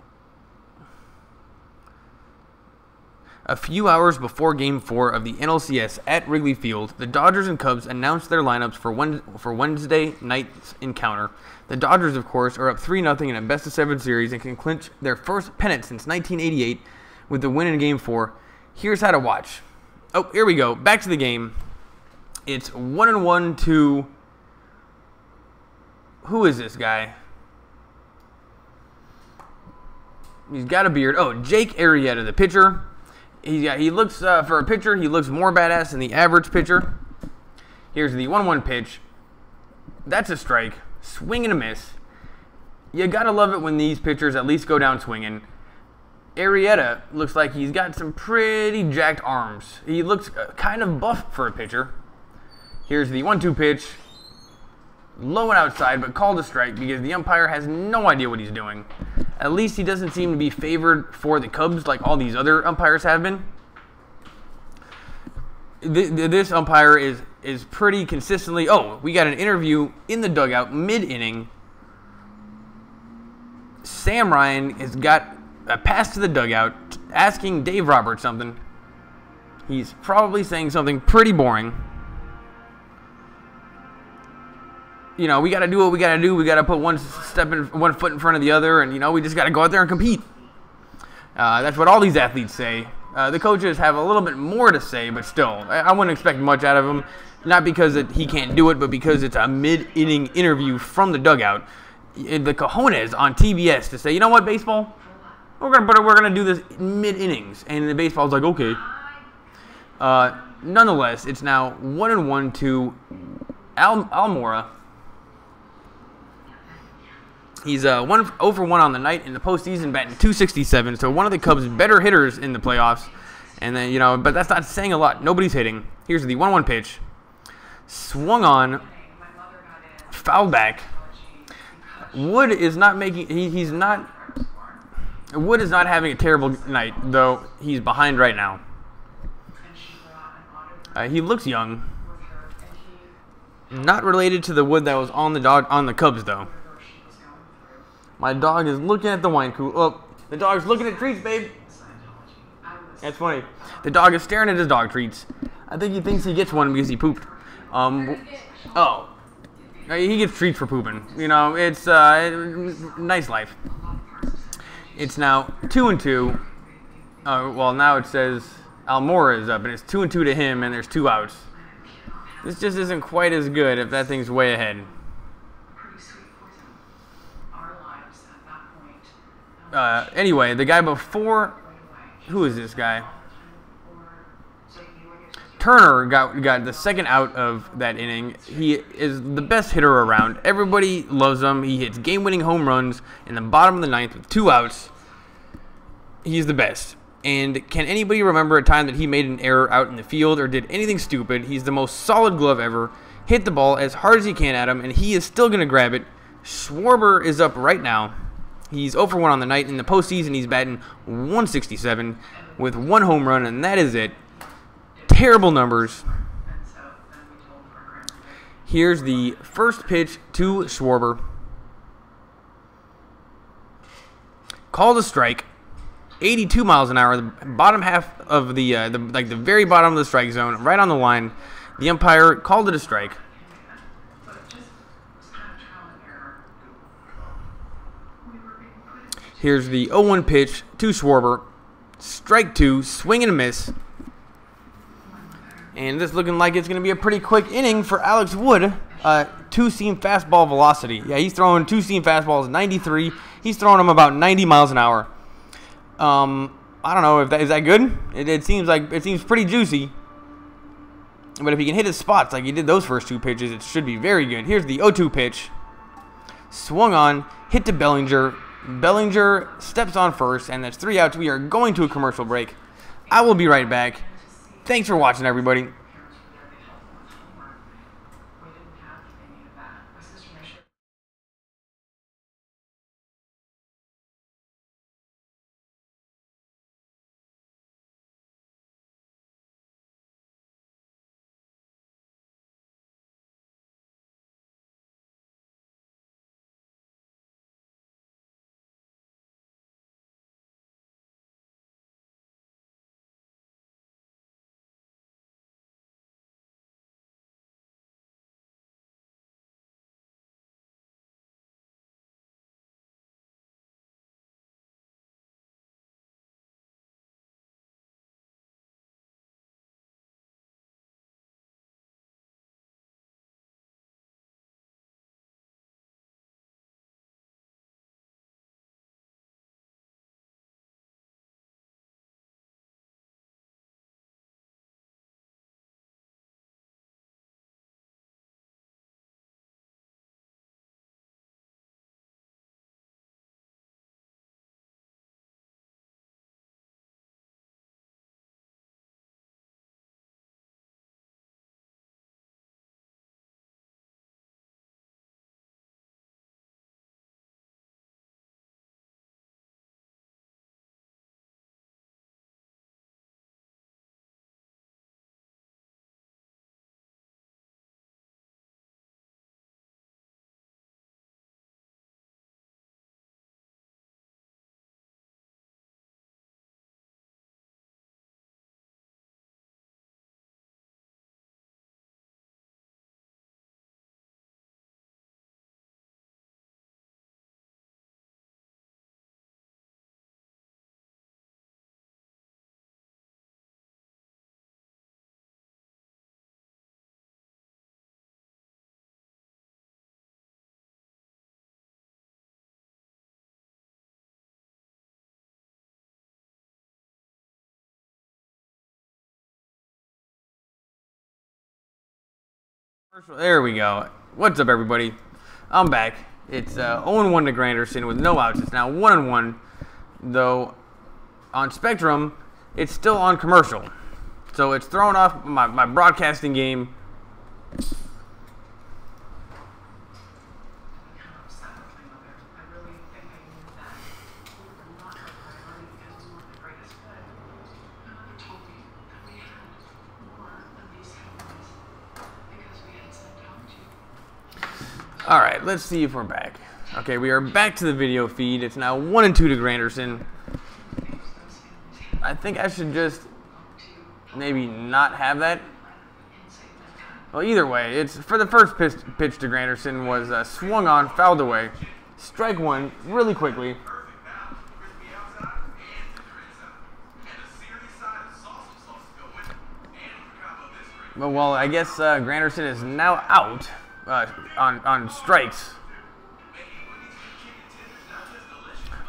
A few hours before Game 4 of the NLCS at Wrigley Field, the Dodgers and Cubs announced their lineups for Wednesday night's encounter. The Dodgers, of course, are up 3-0 in a best-of-7 series and can clinch their first pennant since 1988 with the win in Game 4. Here's how to watch. Oh, here we go. Back to the game. It's 1-1 to... Who is this guy? He's got a beard. Oh, Jake Arrieta, the pitcher. He looks, for a pitcher, he looks more badass than the average pitcher. Here's the 1-1 pitch. That's a strike. Swing and a miss. You gotta love it when these pitchers at least go down swinging. Arrieta looks like he's got some pretty jacked arms. He looks kind of buff for a pitcher. Here's the 1-2 pitch. Low and outside, but called a strike because the umpire has no idea what he's doing. At least he doesn't seem to be favored for the Cubs like all these other umpires have been. This umpire is pretty consistently... Oh, we got an interview in the dugout mid-inning. Sam Ryan has got a pass to the dugout asking Dave Roberts something. He's probably saying something pretty boring. You know, we got to do what we got to do. We got to put one foot in front of the other, and, you know, we just got to go out there and compete. That's what all these athletes say. The coaches have a little bit more to say, but still, I wouldn't expect much out of him. Not because he can't do it, but because it's a mid-inning interview from the dugout. The cojones on TBS to say, you know what, baseball? We're gonna do this mid-innings, and the baseball's like, okay. Nonetheless, it's now 1-1 to Almora. He's 0 for 1 on the night in the postseason, batting .267. So one of the Cubs' better hitters in the playoffs. And then, you know, but that's not saying a lot. Nobody's hitting. Here's the 1-1 pitch. Swung on. Foul back. Wood is not making. He's not. Wood is not having a terrible night, though. He's behind right now. He looks young. Not related to the Wood that was on the Cubs, though. My dog is looking at the wine cooler. Oh, the dog's looking at treats, babe. That's funny. The dog is staring at his dog treats. I think he thinks he gets one because he pooped. Oh. He gets treats for pooping. You know, it's nice life. It's now 2-2. Well, now it says Almora is up, and it's 2-2 to him, and there's 2 outs. This just isn't quite as good if that thing's way ahead. Anyway, the guy before, who is this guy? Turner got the second out of that inning. He is the best hitter around. Everybody loves him. He hits game-winning home runs in the bottom of the 9th with 2 outs. He's the best. And can anybody remember a time that he made an error out in the field or did anything stupid? He's the most solid glove ever. Hit the ball as hard as he can at him, and he is still going to grab it. Schwarber is up right now. He's 0 for 1 on the night. In the postseason, he's batting .167 with 1 home run, and that is it. Terrible numbers. Here's the first pitch to Schwarber. Called a strike. 82 miles an hour. The bottom half of the very bottom of the strike zone, right on the line. The umpire called it a strike. Here's the 0-1 pitch to Schwarber. Strike 2, swing and a miss. And this looking like it's going to be a pretty quick inning for Alex Wood. 2-seam fastball velocity. Yeah, he's throwing 2-seam fastballs 93. He's throwing them about 90 miles an hour. I don't know if is that good. It seems pretty juicy. But if he can hit his spots like he did those first 2 pitches, it should be very good. Here's the 0-2 pitch. Swung on, hit to Bellinger. Bellinger steps on first, and that's 3 outs. We are going to a commercial break. I will be right back. Thanks for watching, everybody. There we go. What's up, everybody? I'm back. It's 0-1 to Granderson with no outs. It's now 1-1, though on Spectrum, it's still on commercial. So it's throwing off my broadcasting game. Alright, let's see if we're back. Okay, we are back to the video feed. It's now 1-2 to Granderson. I think I should just maybe not have that. Well, either way, it's for the first pitch to Granderson was swung on, fouled away. Strike one really quickly. But, well, I guess Granderson is now out on strikes.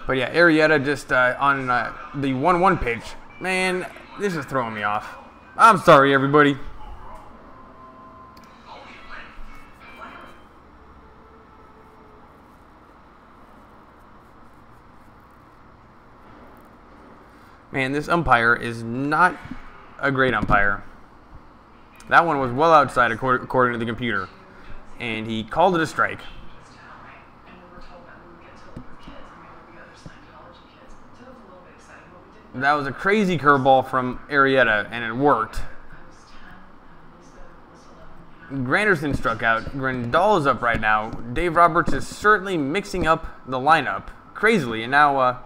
But yeah, Arrieta just on the 1-1 pitch. Man, this is throwing me off. I'm sorry, everybody. Man, this umpire is not a great umpire. That one was well outside according to the computer. And he called it a strike. That was a crazy curveball from Arrieta, and it worked. Granderson struck out. Grandal is up right now. Dave Roberts is certainly mixing up the lineup crazily. And now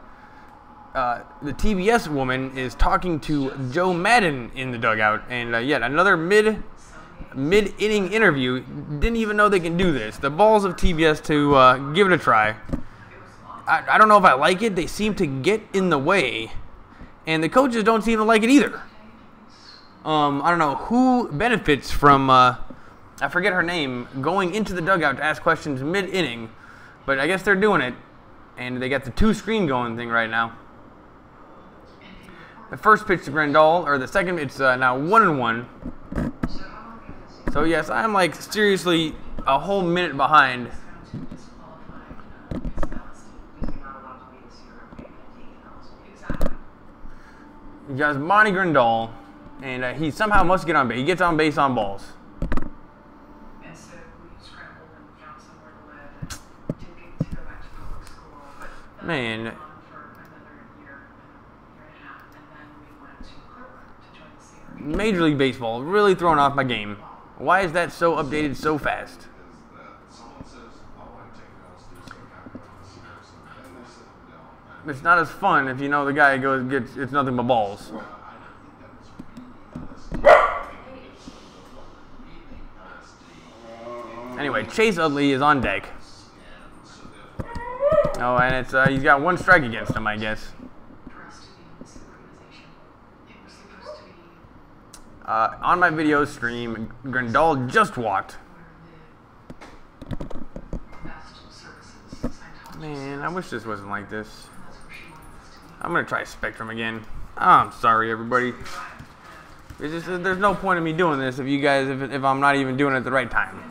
the TBS woman is talking to Joe Madden in the dugout. And yet another mid-inning interview. Didn't even know they can do this. The balls of TBS to give it a try. I don't know if I like it. They seem to get in the way. And the coaches don't seem to like it either. I don't know who benefits from, I forget her name, going into the dugout to ask questions mid-inning. But I guess they're doing it. And they got the two-screen going thing right now. The first pitch to Grandal, or the second, it's now 1-1. So yes, I'm like seriously a whole minute behind. He has Monty Grandal, and he somehow must get on base. He gets on base on balls.
And so we scrambled and found somewhere to live and didn't get to go back to public school. But
Man.
went on for another year and a half, and then we went to Cleveland to join the senior.
Major League Baseball really throwing off my game. Why is that so updated so fast? It's not as fun if you know the guy gets it's nothing but balls. Anyway, Chase Utley is on deck. Oh, and it's he's got one strike against him, I guess. On my video stream, Grandal just walked. Man, I wish this wasn't like this. I'm gonna try Spectrum again. I'm sorry, everybody. There's no point in me doing this if I'm not even doing it at the right time.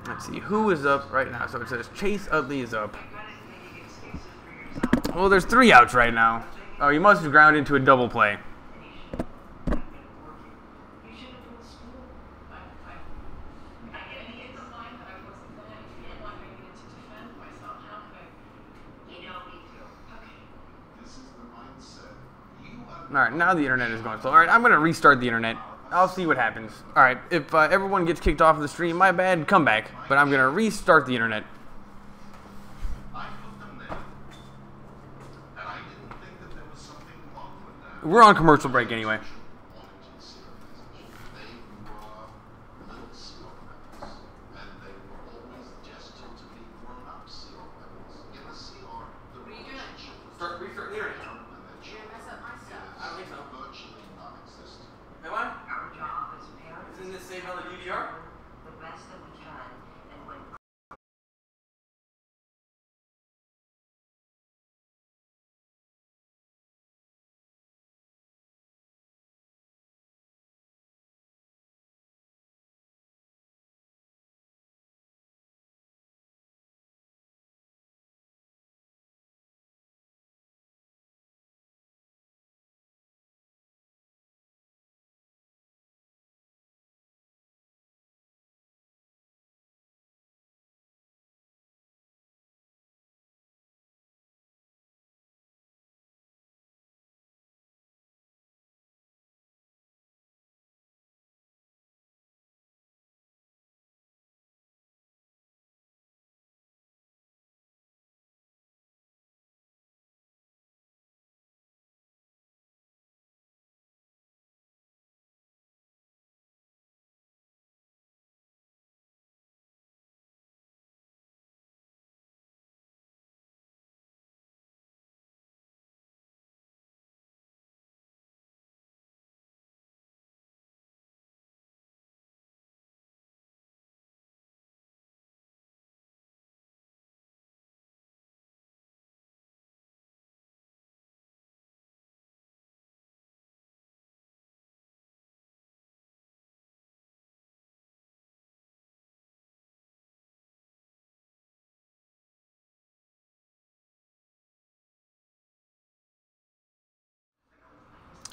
Let's see who is up right now. So it says Chase Utley is up. Well, there's 3 outs right now. Oh, you must have ground into a double play. Alright, now the internet is going slow. Alright, I'm going to restart the internet. I'll see what happens. Alright, if everyone gets kicked off of the stream, my bad, come back. But I'm going to restart the internet. We're on commercial break anyway.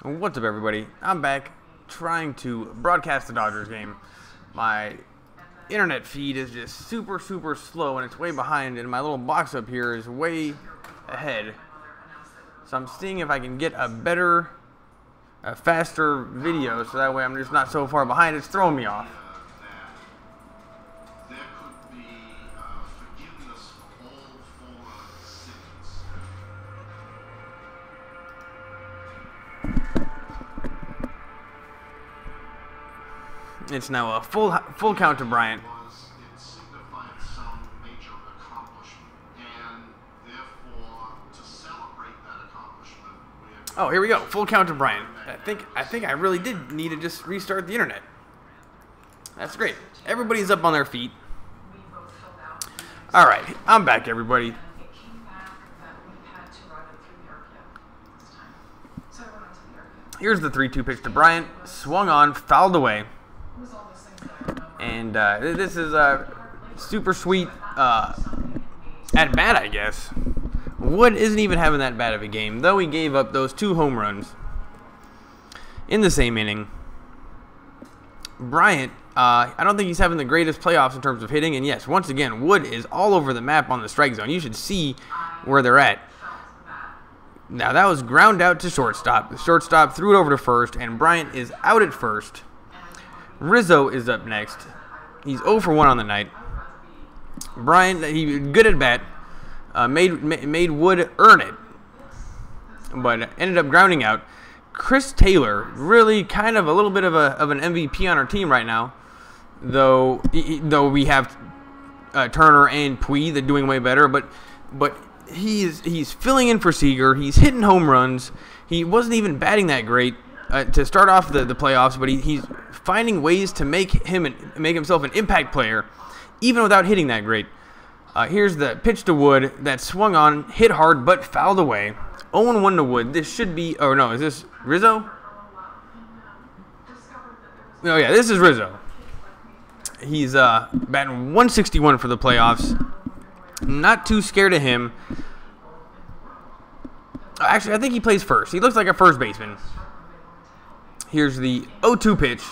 What's up, everybody? I'm back trying to broadcast the Dodgers game. My internet feed is just super slow, and it's way behind, and my little box up here is way ahead. So I'm seeing if I can get a faster video, so that way I'm just not so far behind. It's throwing me off.
There could be forgiveness for all former sins.
It's now a full count to Bryant.
It signified some major accomplishment, and therefore, to celebrate that accomplishment,
Oh, here we go. Full count to Bryant. I think I really did need to just restart the internet. That's great. Everybody's up on their feet. All right, I'm back, everybody.
It came back that we had to run it through the RPO this time. So I went onto the RPO.
Here's the 3-2 pitch to Bryant. Swung on, fouled away.
It was all those things that I remember.
And this is a super sweet at bat, I guess. Wood isn't even having that bad of a game, though he gave up those 2 home runs in the same inning. Bryant, I don't think he's having the greatest playoffs in terms of hitting, and yes, once again, Wood is all over the map on the strike zone. You should see where they're at. Now, that was ground out to shortstop. The shortstop threw it over to first, and Bryant is out at first. Rizzo is up next. He's 0 for 1 on the night. Bryant, he good at bat. Made Wood earn it, but ended up grounding out. Chris Taylor, really kind of a little bit of an MVP on our team right now, though we have Turner and Puig that doing way better, but he's filling in for Seager. He's hitting home runs. He wasn't even batting that great to start off the playoffs, but he's finding ways to make himself an impact player, even without hitting that great. Here's the pitch to Wood that swung on, hit hard, but fouled away. 0-1 to Wood. This should be... Oh, no. Is this Rizzo? Oh, yeah. This is Rizzo. He's batting 161 for the playoffs. Not too scared of him. Actually, I think he plays first. He looks like a first baseman. Here's the 0-2 pitch.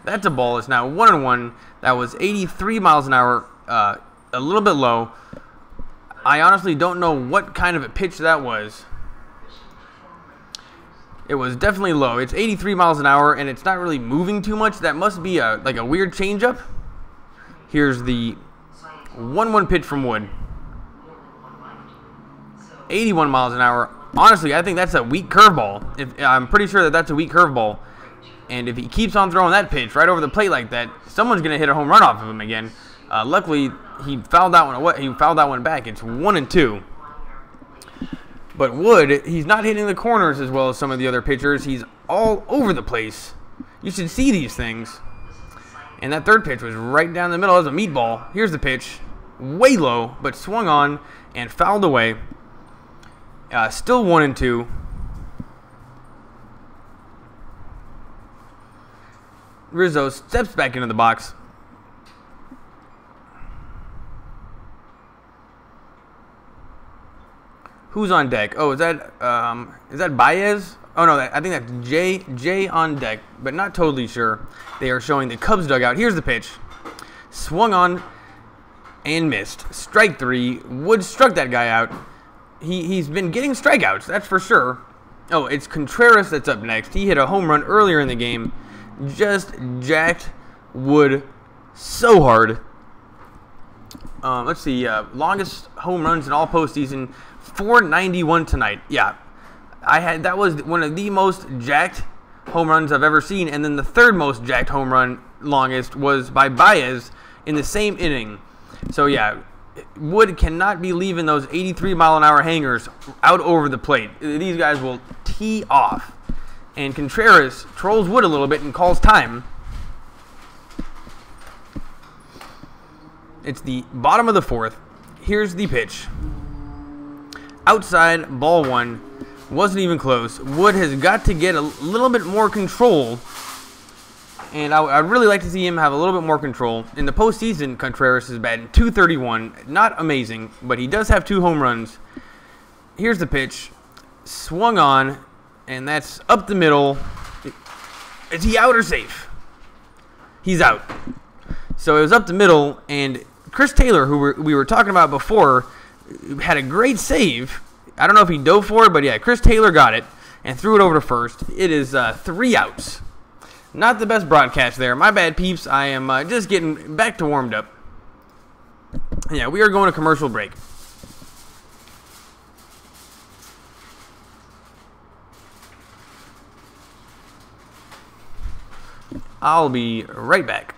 That's a ball. It's now 1-1. That was 83 miles an hour, a little bit low. I honestly don't know what kind of a pitch that was. It was definitely low. It's 83 miles an hour, and it's not really moving too much. That must be like a weird changeup. Here's the 1-1 pitch from Wood. 81 miles an hour. Honestly, I think that's a weak curveball. I'm pretty sure that's a weak curveball. And if he keeps on throwing that pitch right over the plate like that, someone's going to hit a home run off of him again. Luckily, he fouled that one away. He fouled that one back. It's 1-2. But Wood, he's not hitting the corners as well as some of the other pitchers. He's all over the place. You should see these things. And that third pitch was right down the middle as a meatball. Here's the pitch. Way low, but swung on and fouled away. Still 1-2. Rizzo steps back into the box. Who's on deck? Oh, is that Baez? Oh no, I think that's Jay on deck, but not totally sure. They are showing the Cubs dugout. Here's the pitch. Swung on and missed. Strike 3. Wood struck that guy out. He's been getting strikeouts, that's for sure. Oh, it's Contreras that's up next. He hit a home run earlier in the game. Just jacked Wood so hard. Let's see. Longest home runs in all postseason. 491 tonight. Yeah, that was one of the most jacked home runs I've ever seen. And then the third most jacked home run longest was by Baez in the same inning. So yeah, Wood cannot be leaving those 83 mile an hour hangers out over the plate. These guys will tee off. And Contreras trolls Wood a little bit and calls time. It's the bottom of the 4th. Here's the pitch. Outside, ball 1. Wasn't even close. Wood has got to get a little bit more control. And I'd really like to see him have a little bit more control. In the postseason, Contreras is batting .231. Not amazing, but he does have 2 home runs. Here's the pitch. swung on, and that's up the middle. Is he out or safe? He's out. So it was up the middle, and Chris Taylor, who we were talking about before, had a great save. I don't know if he dove for it, but yeah, Chris Taylor got it and threw it over to first. It is 3 outs. Not the best broadcast there. My bad, peeps. I am just getting back to warmed up. Yeah, we are going to commercial break. I'll be right back.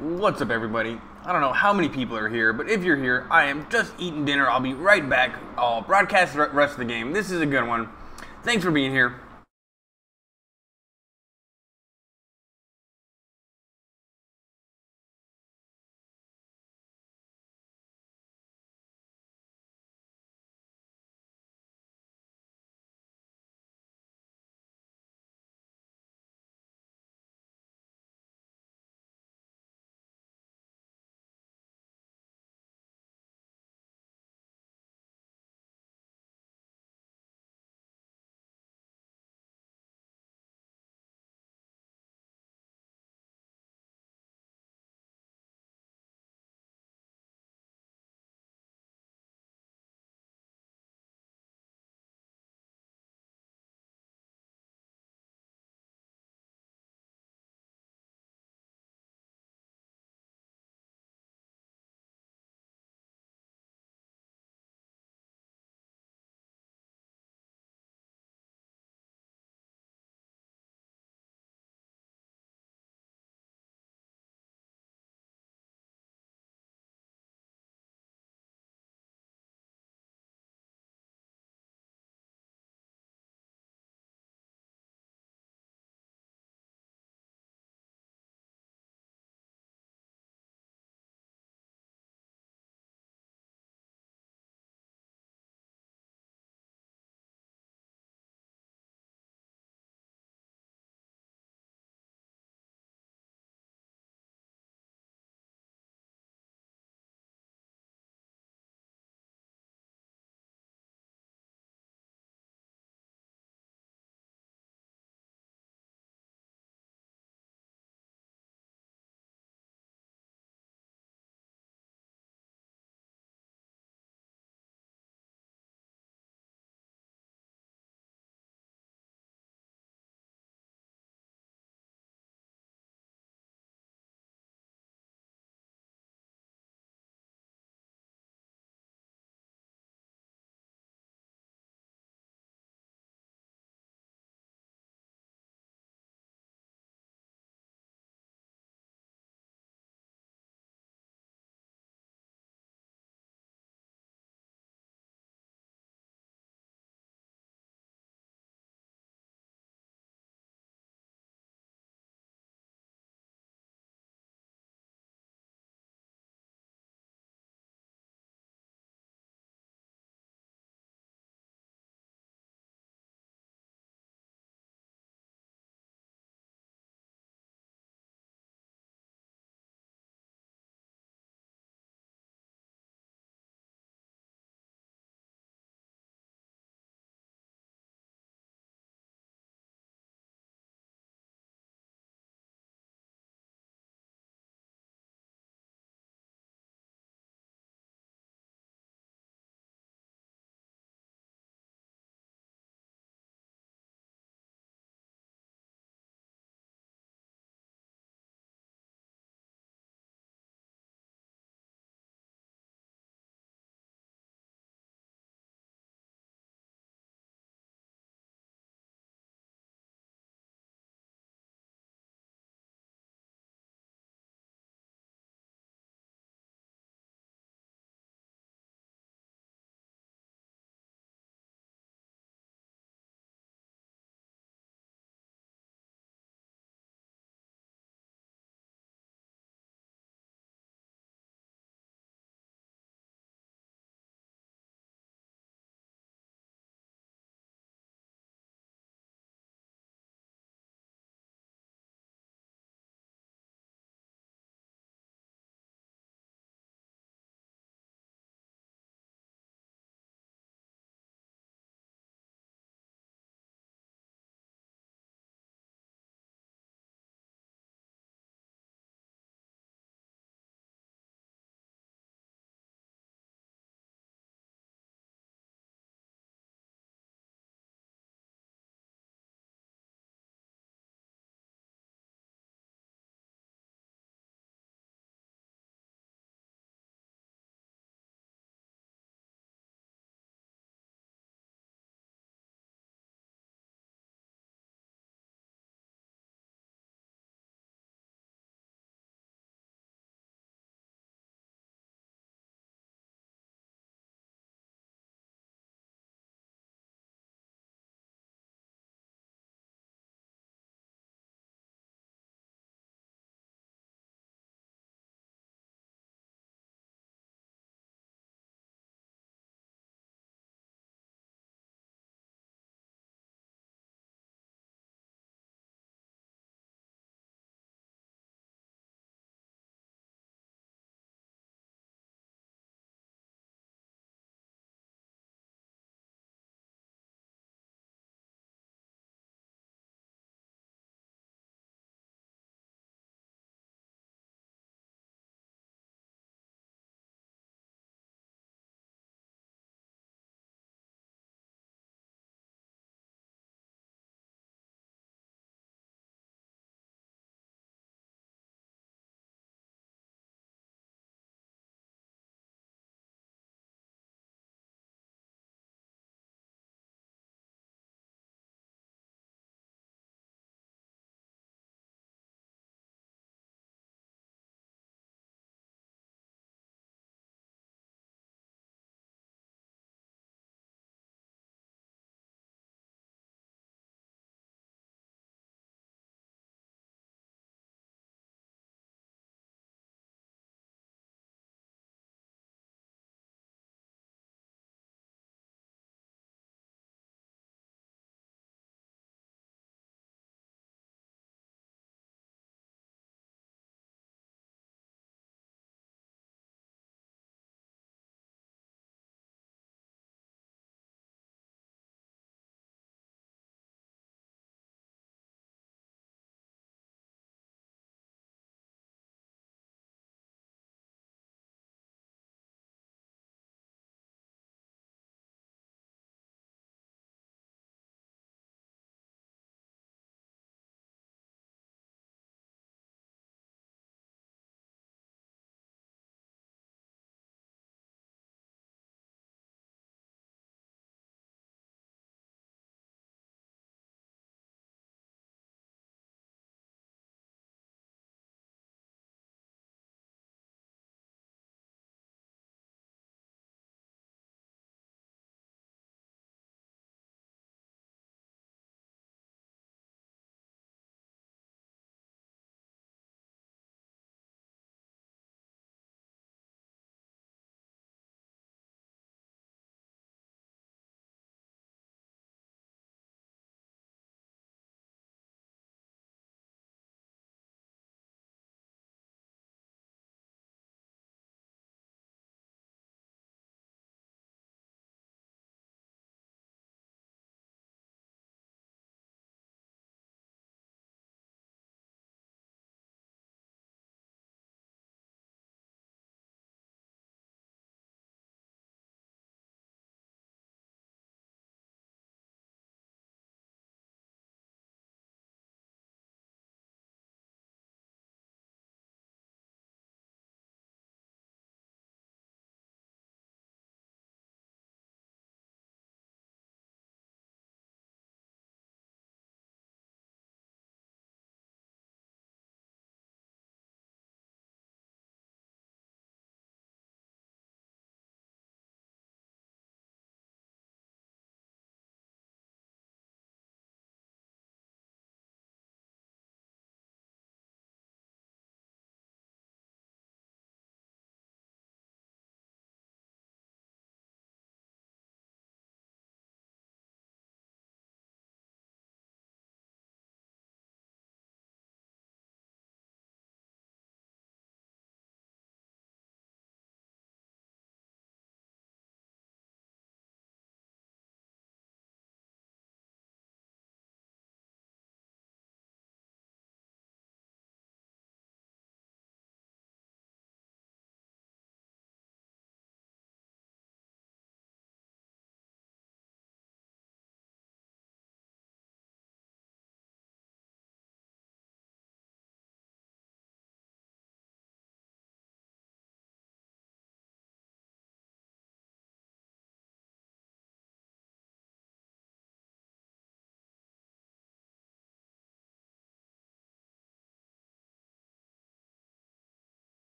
What's up, everybody? I don't know how many people are here, but if you're here, I am just eating dinner. I'll be right back. I'll broadcast the rest of the game. This is a good one. Thanks for being here.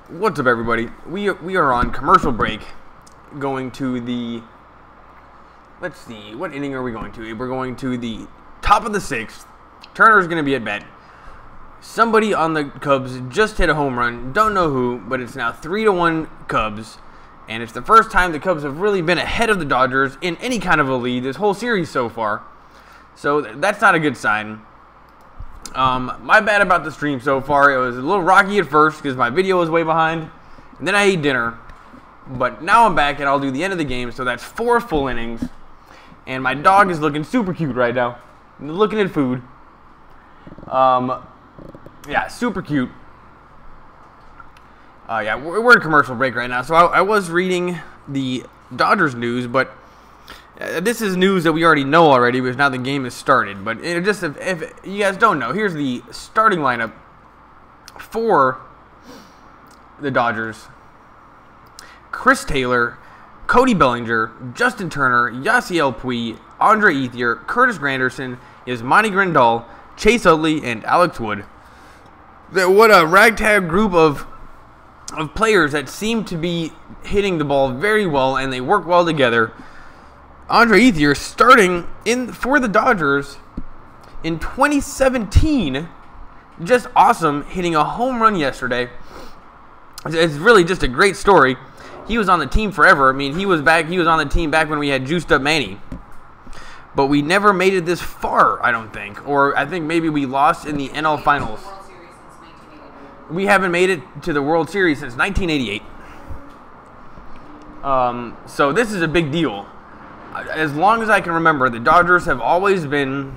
What's up, everybody? We are on commercial break, going to the. Let's see, what inning are we going to? We're going to the top of the 6th. Turner's going to be at bat. Somebody on the Cubs just hit a home run. Don't know who, but it's now 3-1 Cubs. And it's the first time the Cubs have really been ahead of the Dodgers in any kind of a lead this whole series so far. So that's not a good sign. My bad about the stream so far. It was a little rocky at first because my video was way behind. And then I ate dinner. But now I'm back and I'll do the end of the game. So that's 4 full innings. And my dog is looking super cute right now. Looking at food. Yeah, super cute. Yeah, we're in commercial break right now. So I was reading the Dodgers news, but this is news that we already know already because now the game has started. But just if you guys don't know, here's the starting lineup for the Dodgers. Chris Taylor, Cody Bellinger, Justin Turner, Yasiel Puig, Andre Ethier, Curtis Granderson, Yasmani Grandal, Chase Utley, and Alex Wood. What a ragtag group of players that seem to be hitting the ball very well, and they work well together. Andre Ethier starting for the Dodgers in 2017. Just awesome, hitting a home run yesterday. It's really just a great story. He was on the team forever. I mean, he was on the team back when we had Juiced Up Manny. But we never made it this far, I don't think. Or I think maybe we lost in the NL Finals. We haven't made it to the World Series since 1988. So this is a big deal. As long as I can remember, the Dodgers have always been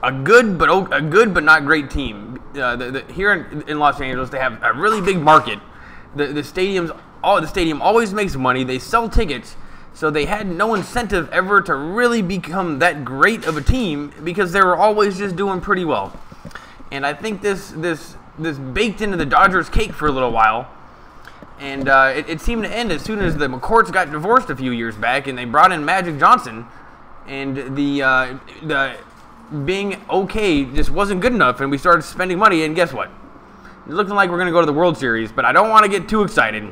a good but not great team. Here in Los Angeles, they have a really big market. The stadium always makes money. They sell tickets, so they had no incentive ever to really become that great of a team because they were always just doing pretty well. And I think this baked into the Dodgers' cake for a little while. And it seemed to end as soon as the McCourts got divorced a few years back, and they brought in Magic Johnson, and the being okay just wasn't good enough, and we started spending money. And guess what? It's looking like we're going to go to the World Series, but I don't want to get too excited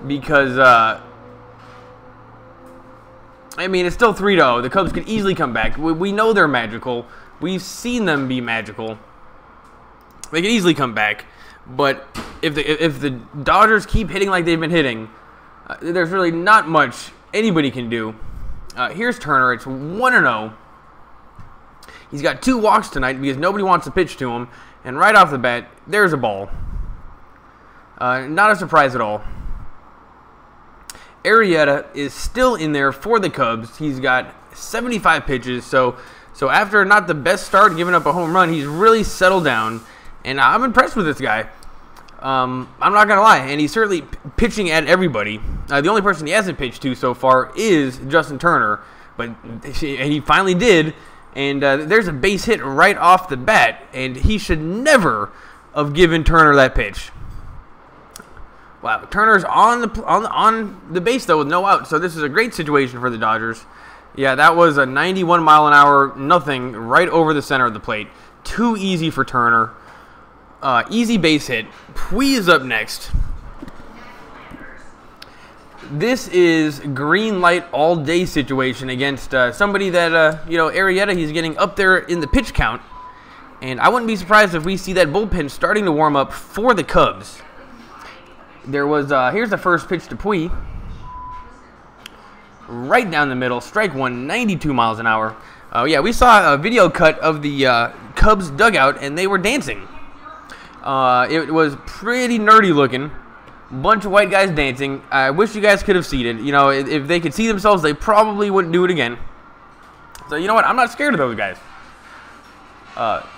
because I mean, it's still 3-0. The Cubs could easily come back. We know they're magical. We've seen them be magical. They can easily come back. But if the Dodgers keep hitting like they've been hitting, there's really not much anybody can do. Here's Turner. It's 1-0. He's got 2 walks tonight because nobody wants to pitch to him. And right off the bat, there's a ball. Not a surprise at all. Arrieta is still in there for the Cubs. He's got 75 pitches. So after not the best start, giving up a home run, he's really settled down. And I'm impressed with this guy. I'm not going to lie. And he's certainly pitching at everybody. The only person he hasn't pitched to so far is Justin Turner. But he finally did. And there's a base hit right off the bat. And he should never have given Turner that pitch. Wow. Turner's on the base, though, with no out. So this is a great situation for the Dodgers. Yeah, that was a 91-mile-an-hour nothing right over the center of the plate. Too easy for Turner. Easy base hit. Puig is up next. This is green light all day situation against somebody that, Arrieta, he's getting up there in the pitch count. And I wouldn't be surprised if we see that bullpen starting to warm up for the Cubs. There was, here's the first pitch to Puig. Right down the middle, strike one, 92 miles an hour. Yeah, we saw a video cut of the Cubs dugout, and they were dancing. It was pretty nerdy looking. Bunch of white guys dancing. I wish you guys could have seen it. You know, if they could see themselves, they probably wouldn't do it again. So, you know what? I'm not scared of those guys.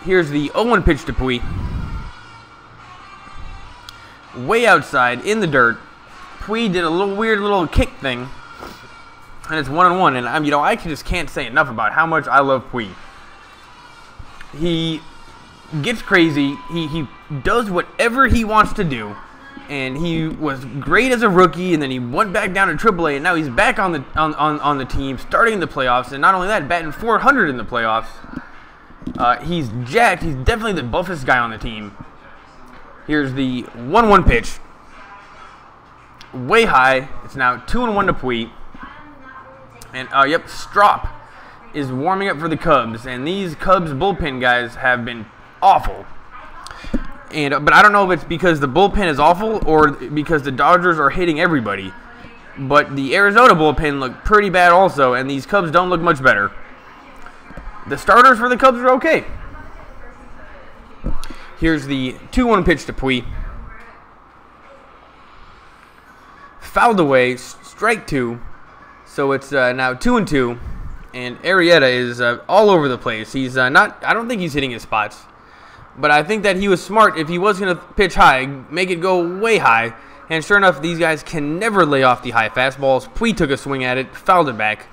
Here's the 0-1 pitch to Puig. Way outside, in the dirt. Puig did a weird little kick thing. And it's 1-1. And, I just can't say enough about how much I love Puig. He gets crazy. He does whatever he wants to do. And he was great as a rookie, and then he went back down to AAA, and now he's back on the team, starting the playoffs, and not only that, batting .400 in the playoffs. He's jacked. He's definitely the buffest guy on the team. Here's the 1-1 pitch. Way high. It's now 2-1 to Pui. And, yep, Strop is warming up for the Cubs. And these Cubs bullpen guys have been awful. But I don't know if it's because the bullpen is awful or because the Dodgers are hitting everybody. But the Arizona bullpen looked pretty bad also, and these Cubs don't look much better. The starters for the Cubs are okay. Here's the 2-1 pitch to Pui. Fouled away, strike 2. So it's now 2-2, and Arrieta is all over the place. He's I don't think he's hitting his spots. But I think that he was smart. If he was going to pitch high, make it go way high. And sure enough, these guys can never lay off the high fastballs. Pui took a swing at it, fouled it back.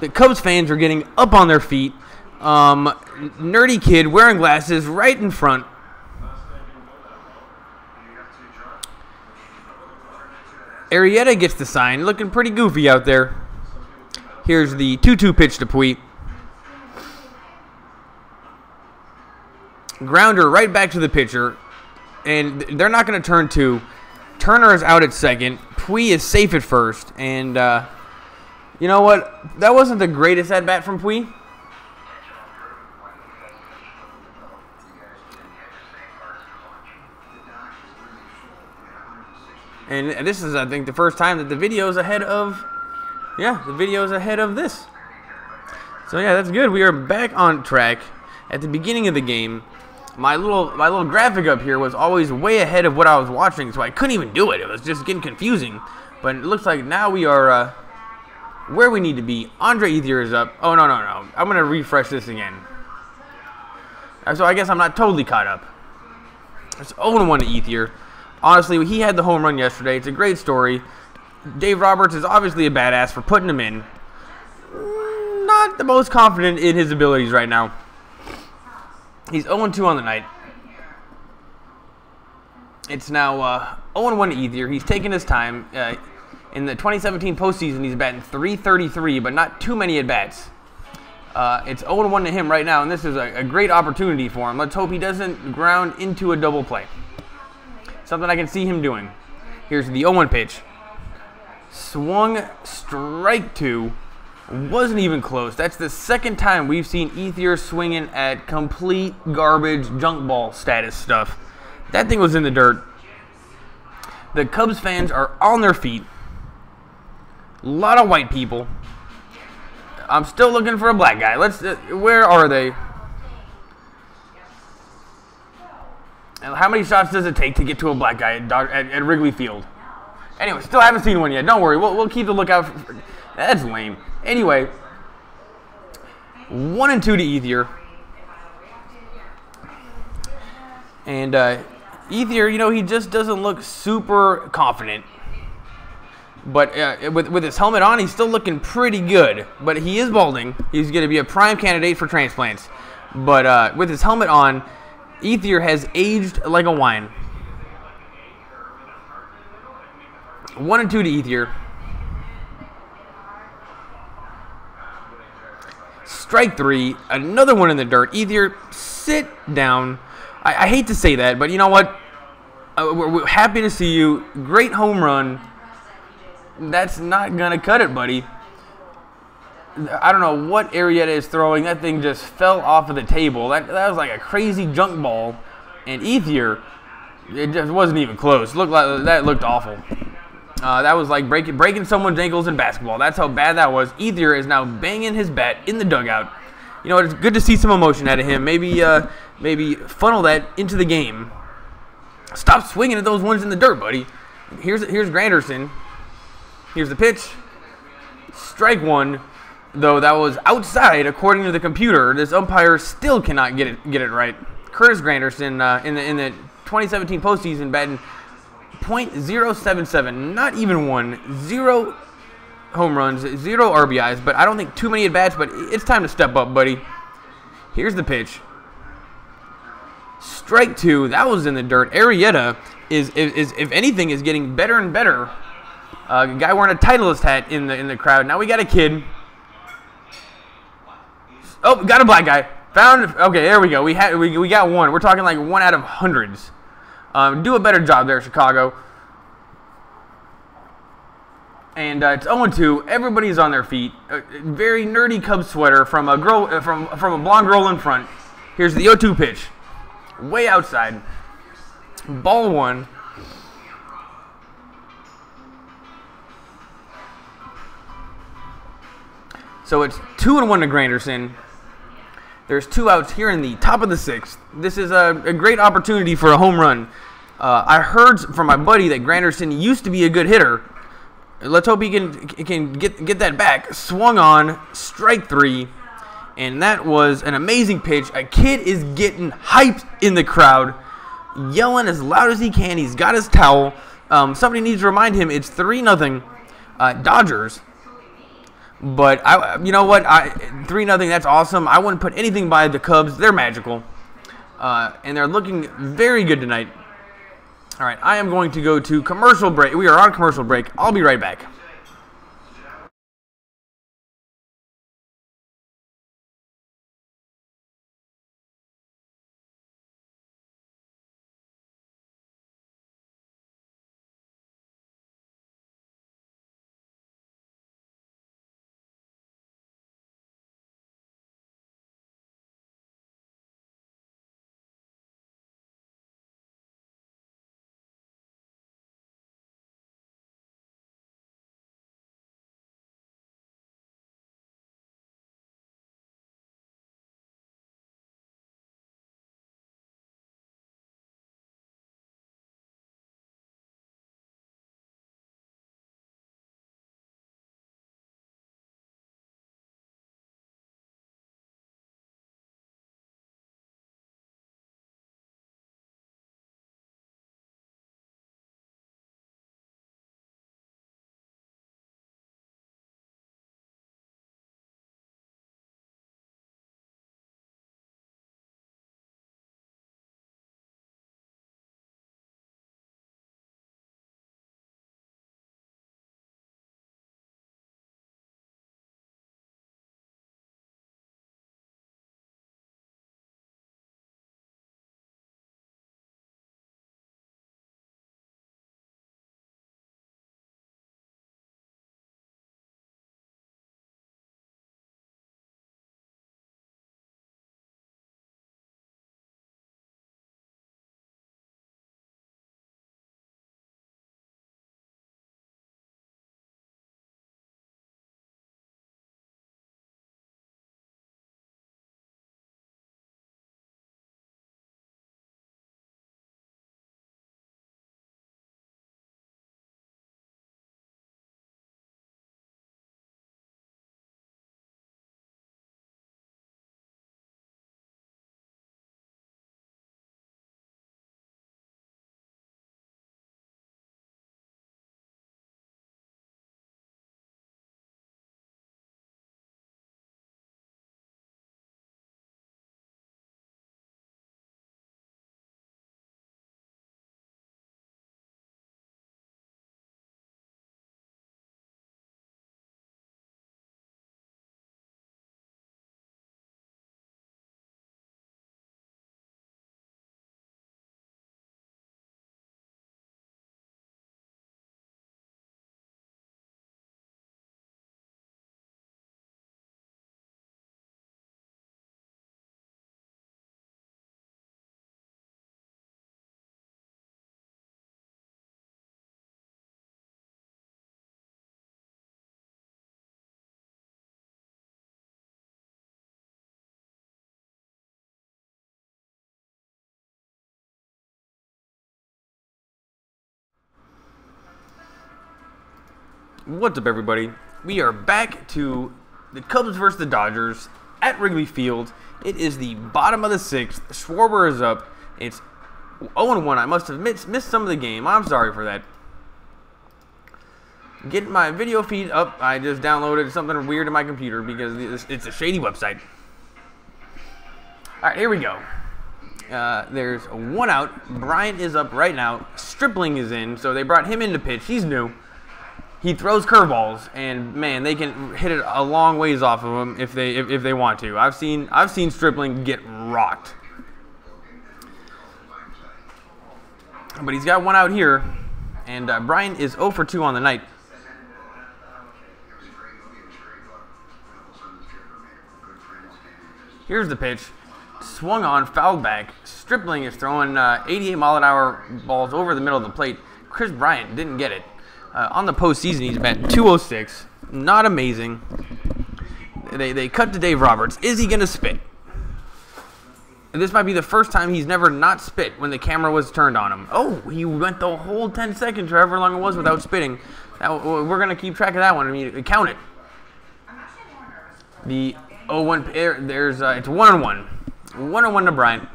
The Cubs fans are getting up on their feet. Nerdy kid wearing glasses right in front. Arrieta gets the sign, looking pretty goofy out there. Here's the 2-2 pitch to Pui. Grounder right back to the pitcher, and they're not going to turn 2. Turner is out at second. Pui is safe at first, and you know what? That wasn't the greatest at bat from Pui. And this is, I think, the first time that the video's ahead of, the video's ahead of this. So yeah, that's good. We are back on track. At the beginning of the game, my little graphic up here was always way ahead of what I was watching, so I couldn't even do it. It was just getting confusing. But it looks like now we are where we need to be. Andre Ethier is up. Oh, no. I'm going to refresh this again. So I guess I'm not totally caught up. It's 0-1 to Ethier. Honestly, he had the home run yesterday. It's a great story. Dave Roberts is obviously a badass for putting him in. Not the most confident in his abilities right now. He's 0-2 on the night. It's now 0-1 to Ethier. He's taking his time. In the 2017 postseason, he's batting .333, but not too many at-bats. It's 0-1 to him right now, and this is a great opportunity for him. Let's hope he doesn't ground into a double play. Something I can see him doing. Here's the 0-1 pitch. Swung, strike 2. Wasn't even close. That's the second time we've seen Ethier swinging at complete garbage junk ball status stuff. That thing was in the dirt. The Cubs fans are on their feet. A lot of white people. I'm still looking for a black guy. Where are they? And how many shots does it take to get to a black guy at Wrigley Field? Anyway, still haven't seen one yet. Don't worry. We'll keep the lookout. That's lame. Anyway, 1-2 to Ethier. And Ethier, you know, he just doesn't look super confident. But with his helmet on, he's still looking pretty good. But he is balding. He's going to be a prime candidate for transplants. But with his helmet on, Ethier has aged like a wine. 1-2 to Ethier. Strike 3. Another one in the dirt. Ethier, sit down. I hate to say that, but you know what? We're happy to see you. Great home run. That's not going to cut it, buddy. I don't know what Arrieta is throwing. That thing just fell off of the table. That was like a crazy junk ball. And Ethier, it just wasn't even close. That looked awful. That was like breaking someone's ankles in basketball. That's how bad that was. Ethier is now banging his bat in the dugout. You know, it's good to see some emotion out of him. Maybe funnel that into the game. Stop swinging at those ones in the dirt, buddy. Here's Granderson. Here's the pitch. Strike 1. Though that was outside, according to the computer. This umpire still cannot get it right. Curtis Granderson in the 2017 postseason batting .077, not even one, 0 home runs, 0 RBIs, but I don't think too many at bats. But it's time to step up, buddy. Here's the pitch. Strike 2. That was in the dirt. Arrieta is if anything is getting better and better. Guy wearing a Titleist hat in the crowd. Now we got a kid. Oh, got a black guy. Found. Okay, there we go. We got one. We're talking like one out of hundreds. Do a better job there, Chicago. And it's 0-2. Everybody's on their feet. Very nerdy Cubs sweater from a girl, from a blonde girl in front. Here's the 0-2 pitch, way outside. Ball 1. So it's 2-1 to Granderson. There's 2 outs here in the top of the 6th. This is a great opportunity for a home run. I heard from my buddy that Granderson used to be a good hitter. Let's hope he can get that back. Swung on, strike 3, and that was an amazing pitch. A kid is getting hyped in the crowd, yelling as loud as he can. He's got his towel. Somebody needs to remind him it's 3-0 Dodgers. But you know what? 3-0. That's awesome. I wouldn't put anything by the Cubs. They're magical, and they're looking very good tonight. All right, I am going to go to commercial break. We are on commercial break. I'll be right back. What's up, everybody? We are back to the Cubs versus the Dodgers at Wrigley Field. It is the bottom of the 6th. Schwarber is up. It's 0-1. I must have missed some of the game. I'm sorry for that. Getting my video feed up. I just downloaded something weird to my computer because it's a shady website. All right, here we go. There's 1 out. Bryant is up right now. Stripling is in, so they brought him in to pitch. He's new. He throws curveballs, and man, they can hit it a long ways off of him if they want to. I've seen Stripling get rocked. But he's got one out here, and Brian is 0 for 2 on the night. Here's the pitch. Swung on, fouled back. Stripling is throwing 88-mile-an-hour balls over the middle of the plate. Chris Bryant didn't get it. On the postseason, he's batting .206. Not amazing. They cut to Dave Roberts. Is he going to spit? And this might be the first time he's never not spit when the camera was turned on him. Oh, he went the whole 10 seconds, or however long it was, without spitting. Now, we're going to keep track of that one. I mean, count it. The 0-1, there's it's 1-1. 1-1 to Bryant.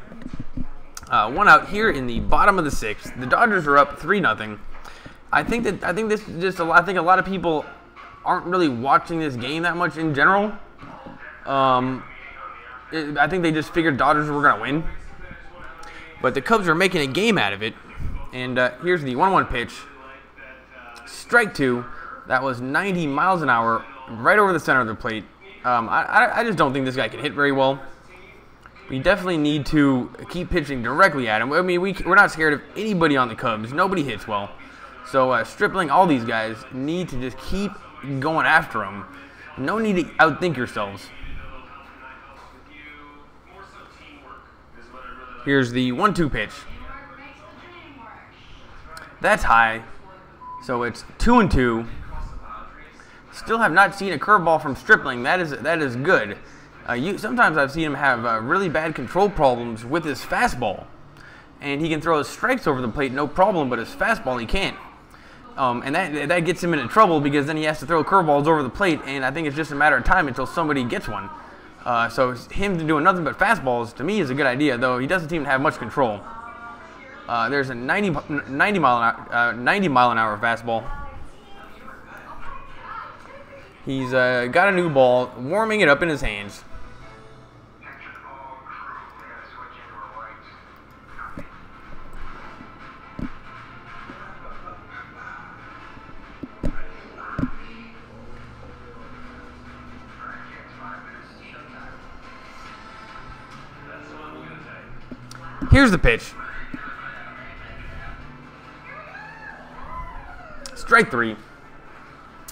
One out here in the bottom of the 6th. The Dodgers are up 3-0. I think this is just I think a lot of people aren't really watching this game that much in general. I think they just figured Dodgers were going to win. But the Cubs are making a game out of it. And here's the 1-1 pitch. Strike 2. That was 90 miles an hour right over the center of the plate. I just don't think this guy can hit very well. We definitely need to keep pitching directly at him. I mean, we're not scared of anybody on the Cubs. Nobody hits well. So Stripling, all these guys need to just keep going after him. No need to outthink yourselves. Here's the 1-2 pitch. That's high. So it's 2-2. Still have not seen a curveball from Stripling. That is good. Sometimes I've seen him have really bad control problems with his fastball. And he can throw his strikes over the plate, no problem, but his fastball he can't. And that gets him into trouble because then he has to throw curveballs over the plate, and I think it's just a matter of time until somebody gets one. So him doing nothing but fastballs, to me, is a good idea, though he doesn't seem to have much control. There's a 90 mile an hour fastball. He's got a new ball, warming it up in his hands. Here's the pitch. Strike 3.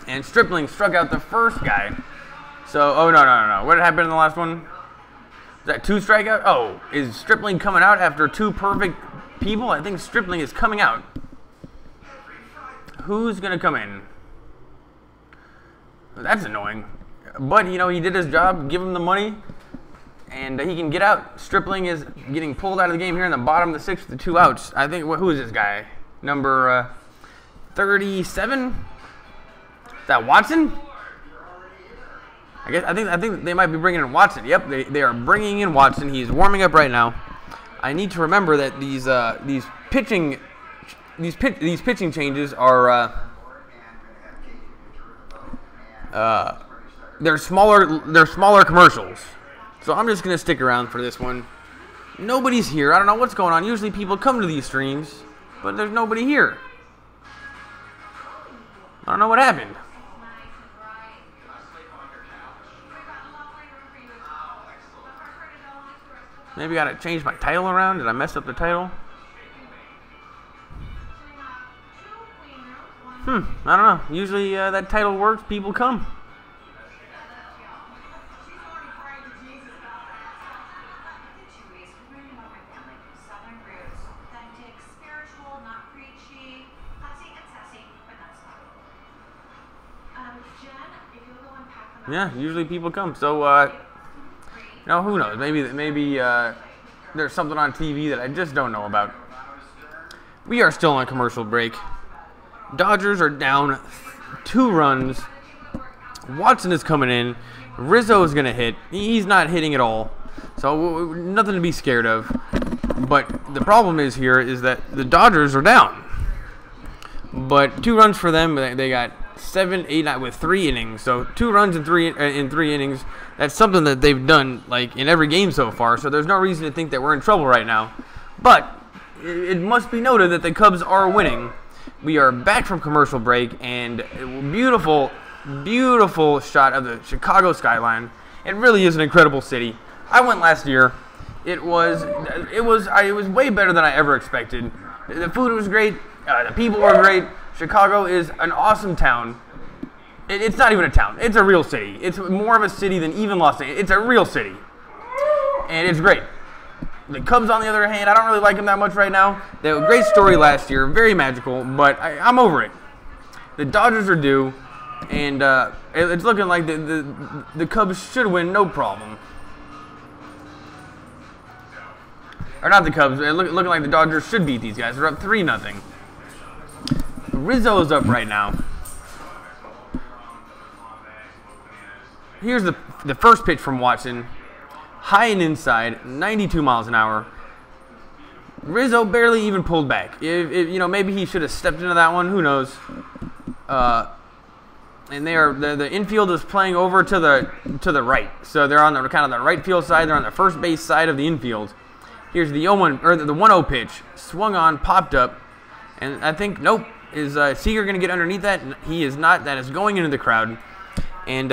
And Stripling struck out the first guy. So, oh, no. What happened in the last one? Is that 2 strikeouts? Oh, is Stripling coming out after 2 perfect people? I think Stripling is coming out. Who's going to come in? That's annoying. But, he did his job. Give him the money. And he can get out. Stripling is getting pulled out of the game here in the bottom of the 6th with 2 outs. I think, who is this guy? Number 37? Is that Watson? I think they might be bringing in Watson. Yep, they are bringing in Watson. He's warming up right now. I need to remember that these pitching changes are they're smaller commercials. So I'm just going to stick around for this one. Nobody's here. I don't know what's going on. Usually people come to these streams, but there's nobody here. I don't know what happened. Maybe I got to change my title around. Did I mess up the title? I don't know. Usually that title works. People come. Yeah, usually people come. So, who knows? Maybe there's something on TV that I just don't know about. We are still on commercial break. Dodgers are down 2 runs. Watson is coming in. Rizzo is going to hit. He's not hitting at all. So, nothing to be scared of. But the problem is that the Dodgers are down. But 2 runs for them. They got 7, 8, 9 with 3 innings. So 2 runs in 3 innings. That's something that they've done like in every game so far. So there's no reason to think that we're in trouble right now. But it must be noted that the Cubs are winning. We are back from commercial break, and beautiful shot of the Chicago skyline. It really is an incredible city. I went last year. It was way better than I ever expected. The food was great. The people were great. Chicago is an awesome town. It's not even a town. It's a real city. It's more of a city than even Los Angeles. It's a real city. And it's great. The Cubs, on the other hand, I don't really like them that much right now. They had a great story last year. Very magical. But I'm over it. The Dodgers are due. And it's looking like the Cubs should win, no problem. Or not the Cubs. Looking like the Dodgers should beat these guys. They're up 3-0. Rizzo's up right now. Here's the first pitch from Watson. High and inside, 92 miles an hour. Rizzo barely even pulled back. If maybe he should have stepped into that one. Who knows? And the infield is playing over to the right. So they're on the kind of the right field side. They're on the first base side of the infield. Here's the 1-0 pitch. Swung on, popped up, and I think nope. Is Seager going to get underneath that? He is not. That is going into the crowd. And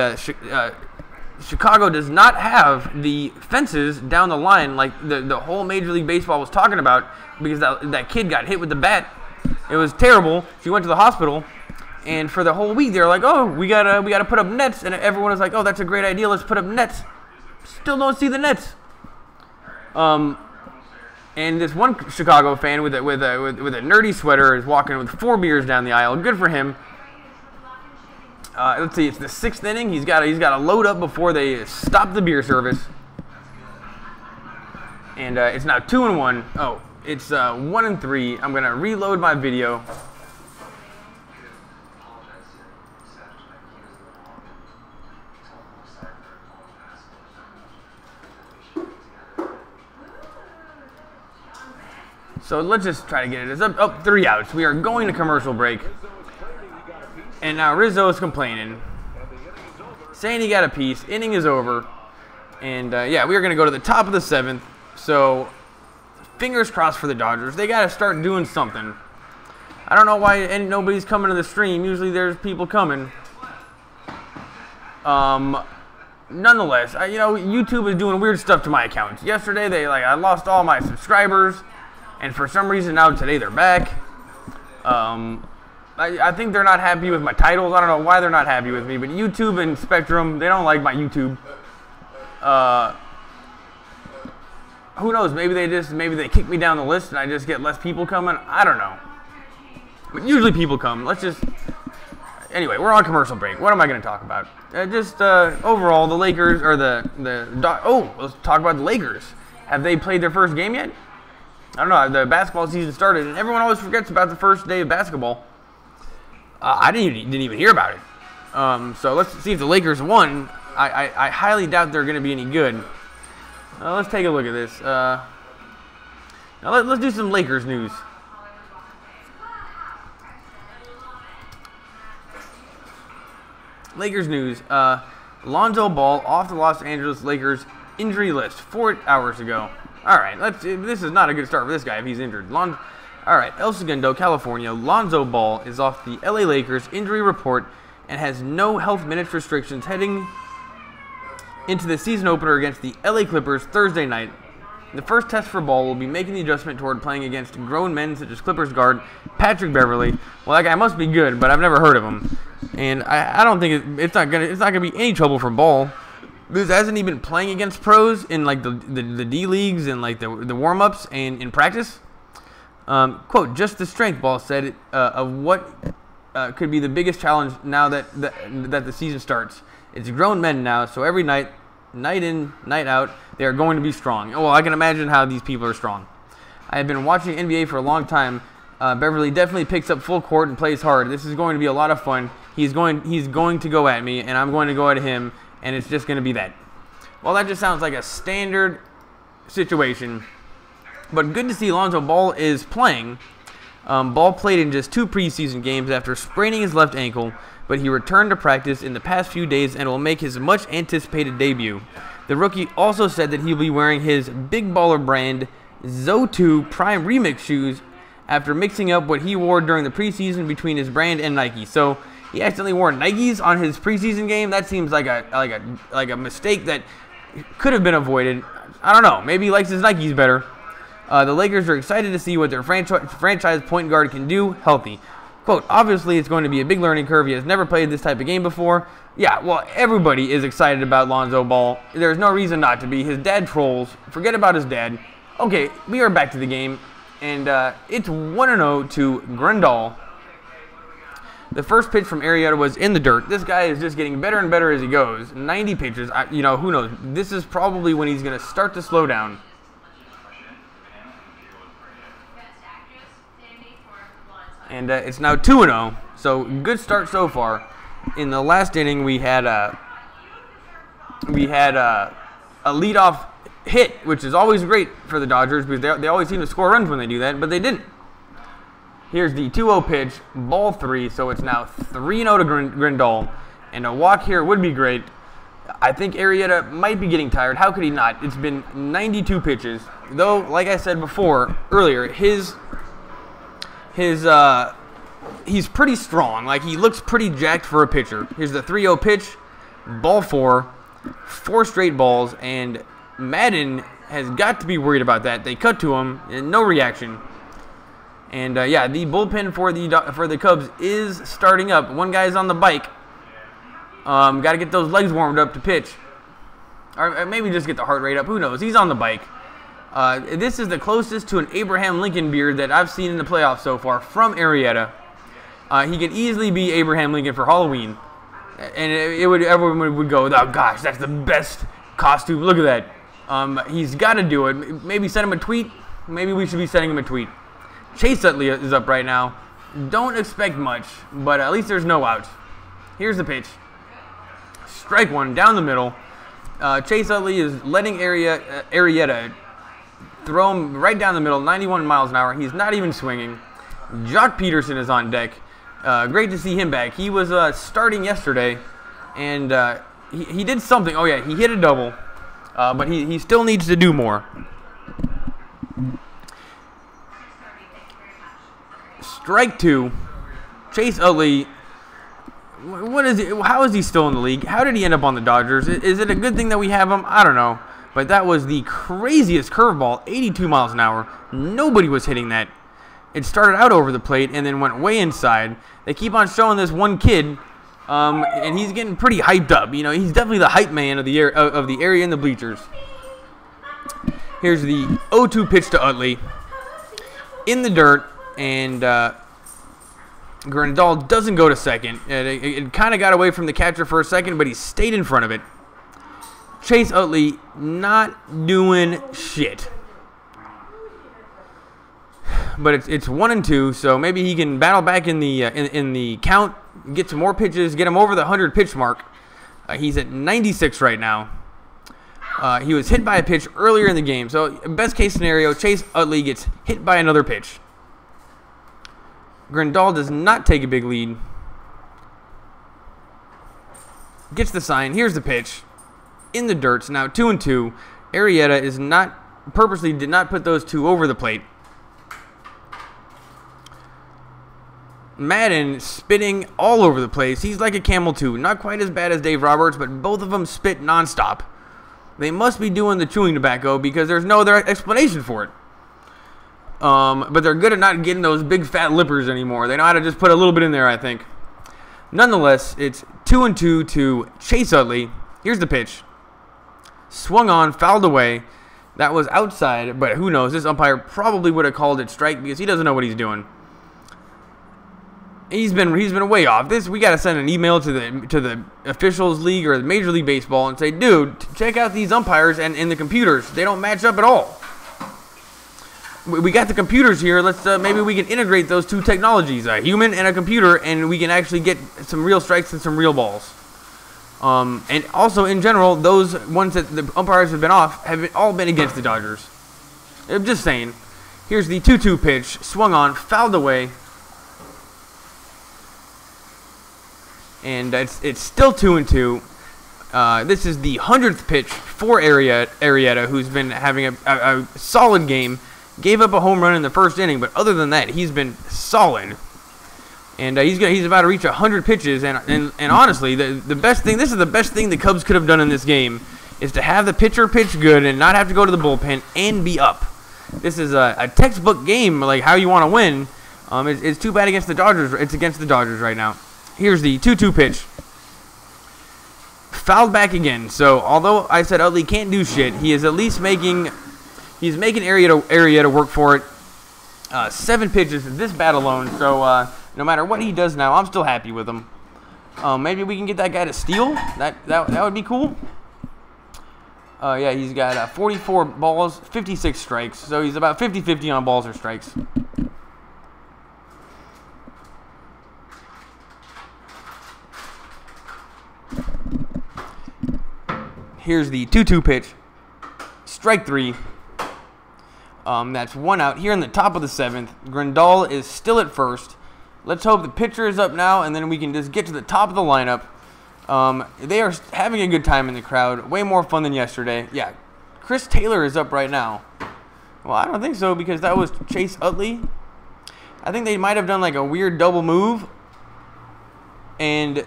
Chicago does not have the fences down the line like the whole Major League Baseball was talking about, because that kid got hit with the bat. It was terrible. She went to the hospital, and for the whole week they were like, "Oh, we gotta put up nets," and everyone was like, "Oh, that's a great idea. Let's put up nets." Still don't see the nets. And this one Chicago fan with a nerdy sweater is walking with 4 beers down the aisle. Good for him. Let's see, it's the 6th inning. He's got to load up before they stop the beer service. And it's now 2-1. Oh, it's 1-3. I'm gonna reload my video. So let's just try to get it. It's up 3 outs. We are going to commercial break. And now Rizzo is complaining, saying he got a piece. Inning is over. And, yeah, we are going to go to the top of the 7th. So, fingers crossed for the Dodgers. They got to start doing something. I don't know why nobody's coming to the stream. Usually there's people coming. Nonetheless, YouTube is doing weird stuff to my accounts. Yesterday, I lost all my subscribers. And for some reason now today they're back. I think they're not happy with my titles. I don't know why they're not happy with me, but YouTube and Spectrum, they don't like my YouTube. Who knows? Maybe they kick me down the list and I just get less people coming. I don't know. But usually people come. Anyway, we're on commercial break. What am I going to talk about? Overall, the Lakers or let's talk about the Lakers. Have they played their first game yet? I don't know. The basketball season started, and everyone always forgets about the first day of basketball. I didn't even hear about it. So let's see if the Lakers won. I highly doubt they're going to be any good. Let's take a look at this. Now let's do some Lakers news. Lakers news. Lonzo Ball off the Los Angeles Lakers injury list 4 hours ago. All right, this is not a good start for this guy if he's injured. All right, El Segundo, California. Lonzo Ball is off the LA Lakers injury report and has no health minutes restrictions heading into the season opener against the LA Clippers Thursday night. The first test for Ball will be making the adjustment toward playing against grown men such as Clippers guard Patrick Beverley. Well, that guy must be good, but I've never heard of him, and I don't think it's not gonna be any trouble for Ball. This hasn't he been playing against pros in like the D leagues and like the warm ups and in practice. Quote, just the strength, Ball said, of what could be the biggest challenge now that the season starts. It's grown men now, so every night in, night out, they are going to be strong. Oh, well, I can imagine how these people are strong. I have been watching NBA for a long time. Beverly definitely picks up full court and plays hard. This is going to be a lot of fun. He's going to go at me, and I'm going to go at him, and it's just going to be that. Well, that just sounds like a standard situation. But good to see Lonzo Ball is playing. Ball played in just 2 preseason games after spraining his left ankle, but he returned to practice in the past few days and will make his much-anticipated debut. The rookie also said that he'll be wearing his Big Baller brand Zo2 Prime Remix shoes after mixing up what he wore during the preseason between his brand and Nike. So he accidentally wore Nikes on his preseason game. That seems like a mistake that could have been avoided. I don't know. Maybe he likes his Nikes better. The Lakers are excited to see what their franchise point guard can do healthy. Quote, obviously it's going to be a big learning curve. He has never played this type of game before. Yeah, well, everybody is excited about Lonzo Ball. There's no reason not to be. His dad trolls. Forget about his dad. Okay, we are back to the game. And it's 1-0 to Grandal. The first pitch from Arrieta was in the dirt. This guy is just getting better and better as he goes. 90 pitches. Who knows? This is probably when he's going to start to slow down. And it's now 2-0. So good start so far. In the last inning, we had a leadoff hit, which is always great for the Dodgers because they always seem to score runs when they do that, but they didn't. Here's the 2-0 pitch, ball 3, so it's now 3-0 to Grandal. And a walk here would be great. I think Arrieta might be getting tired. How could he not? It's been 92 pitches. Though, like I said earlier, he's pretty strong. Like, he looks pretty jacked for a pitcher. Here's the 3-0 pitch, ball 4 straight balls, and Madden has got to be worried about that. They cut to him, and no reaction. And the bullpen for the Cubs is starting up. One guy's on the bike. Got to get those legs warmed up to pitch, or maybe just get the heart rate up. Who knows? He's on the bike. This is the closest to an Abraham Lincoln beard that I've seen in the playoffs so far from Arrieta. He could easily be Abraham Lincoln for Halloween, and everyone would go, "Oh gosh, that's the best costume! Look at that." He's got to do it. Maybe send him a tweet. Maybe we should be sending him a tweet. Chase Utley is up right now. Don't expect much, but at least there's no out. Here's the pitch. Strike 1 down the middle. Chase Utley is letting Arrieta throw him right down the middle, 91 miles an hour. He's not even swinging. Jock Peterson is on deck. Great to see him back. He was starting yesterday, and he did something. Oh, yeah, he hit a double, but he still needs to do more. Strike 2. Chase Utley. What is it? How is he still in the league? How did he end up on the Dodgers? Is it a good thing that we have him? I don't know. But that was the craziest curveball, 82 miles an hour. Nobody was hitting that. It started out over the plate and then went way inside. They keep on showing this one kid, and he's getting pretty hyped up. You know, he's definitely the hype man of the area in the bleachers. Here's the 0-2 pitch to Utley in the dirt. And Grandal doesn't go to second. It kind of got away from the catcher for a second, but he stayed in front of it. Chase Utley not doing shit. But it's 1-2, so maybe he can battle back in the count, get some more pitches, get him over the 100 pitch mark. He's at 96 right now. He was hit by a pitch earlier in the game, so best case scenario, Chase Utley gets hit by another pitch. Grandal does not take a big lead. Gets the sign. Here's the pitch. In the dirt. So now 2-2. Arrieta purposely did not put those two over the plate. Madden spitting all over the place. He's like a camel too. Not quite as bad as Dave Roberts, but both of them spit nonstop. They must be doing the chewing tobacco because there's no other explanation for it. But they're good at not getting those big fat lippers anymore. They know how to just put a little bit in there, I think. Nonetheless, it's 2-2 to Chase Utley. Here's the pitch. Swung on, fouled away. That was outside, but who knows? This umpire probably would have called it strike because he doesn't know what he's doing. He's been way off. We got to send an email to the officials league or the Major League Baseball and say, dude, check out these umpires and the computers. They don't match up at all. We got the computers here. Let's maybe we can integrate those two technologies, a human and a computer, and we can actually get some real strikes and some real balls. And also in general, those ones that the umpires have been off have all been against the Dodgers. I'm just saying. Here's the 2-2 pitch, swung on, fouled away, and it's still 2-2. This is the 100th pitch for Arrieta, who's been having a solid game. Gave up a home run in the first inning, but other than that, he's been solid. And he's about to reach 100 pitches. And honestly, the best thing, this is the best thing the Cubs could have done in this game, is to have the pitcher pitch good and not have to go to the bullpen and be up. This is a textbook game, like how you want to win. It's too bad against the Dodgers. It's against the Dodgers right now. Here's the 2-2 pitch. Fouled back again. So although I said Utley can't do shit, he is at least making Arrieta work for it. 7 pitches this bat alone. So no matter what he does now, I'm still happy with him. Maybe we can get that guy to steal. That would be cool. Yeah, he's got 44 balls, 56 strikes. So he's about 50-50 on balls or strikes. Here's the 2-2 pitch. Strike 3. That's 1 out. Here in the top of the 7th, Grandal is still at first. Let's hope the pitcher is up now, and then we can just get to the top of the lineup. They are having a good time in the crowd. Way more fun than yesterday. Yeah, Chris Taylor is up right now. Well, I don't think so, because that was Chase Utley. I think they might have done like a weird double move. And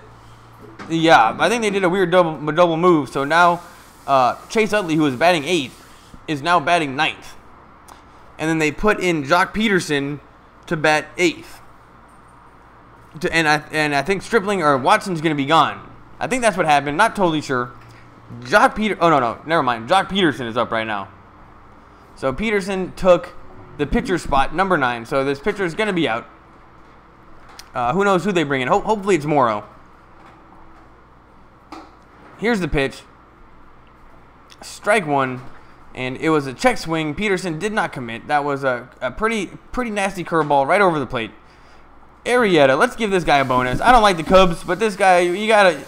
yeah, I think they did a weird double move. So now Chase Utley, who was batting 8th, is now batting 9th. And then they put in Jock Peterson to bat 8th. And I think Stripling or Watson's going to be gone. I think that's what happened. Not totally sure. Oh, no. Never mind. Jock Peterson is up right now. So Peterson took the pitcher spot, number 9. So this pitcher is going to be out. Who knows who they bring in. Hopefully it's Morrow. Here's the pitch. Strike 1. And it was a check swing. Peterson did not commit. That was a pretty nasty curveball right over the plate. Arrieta, let's give this guy a bonus. I don't like the Cubs, but this guy, you gotta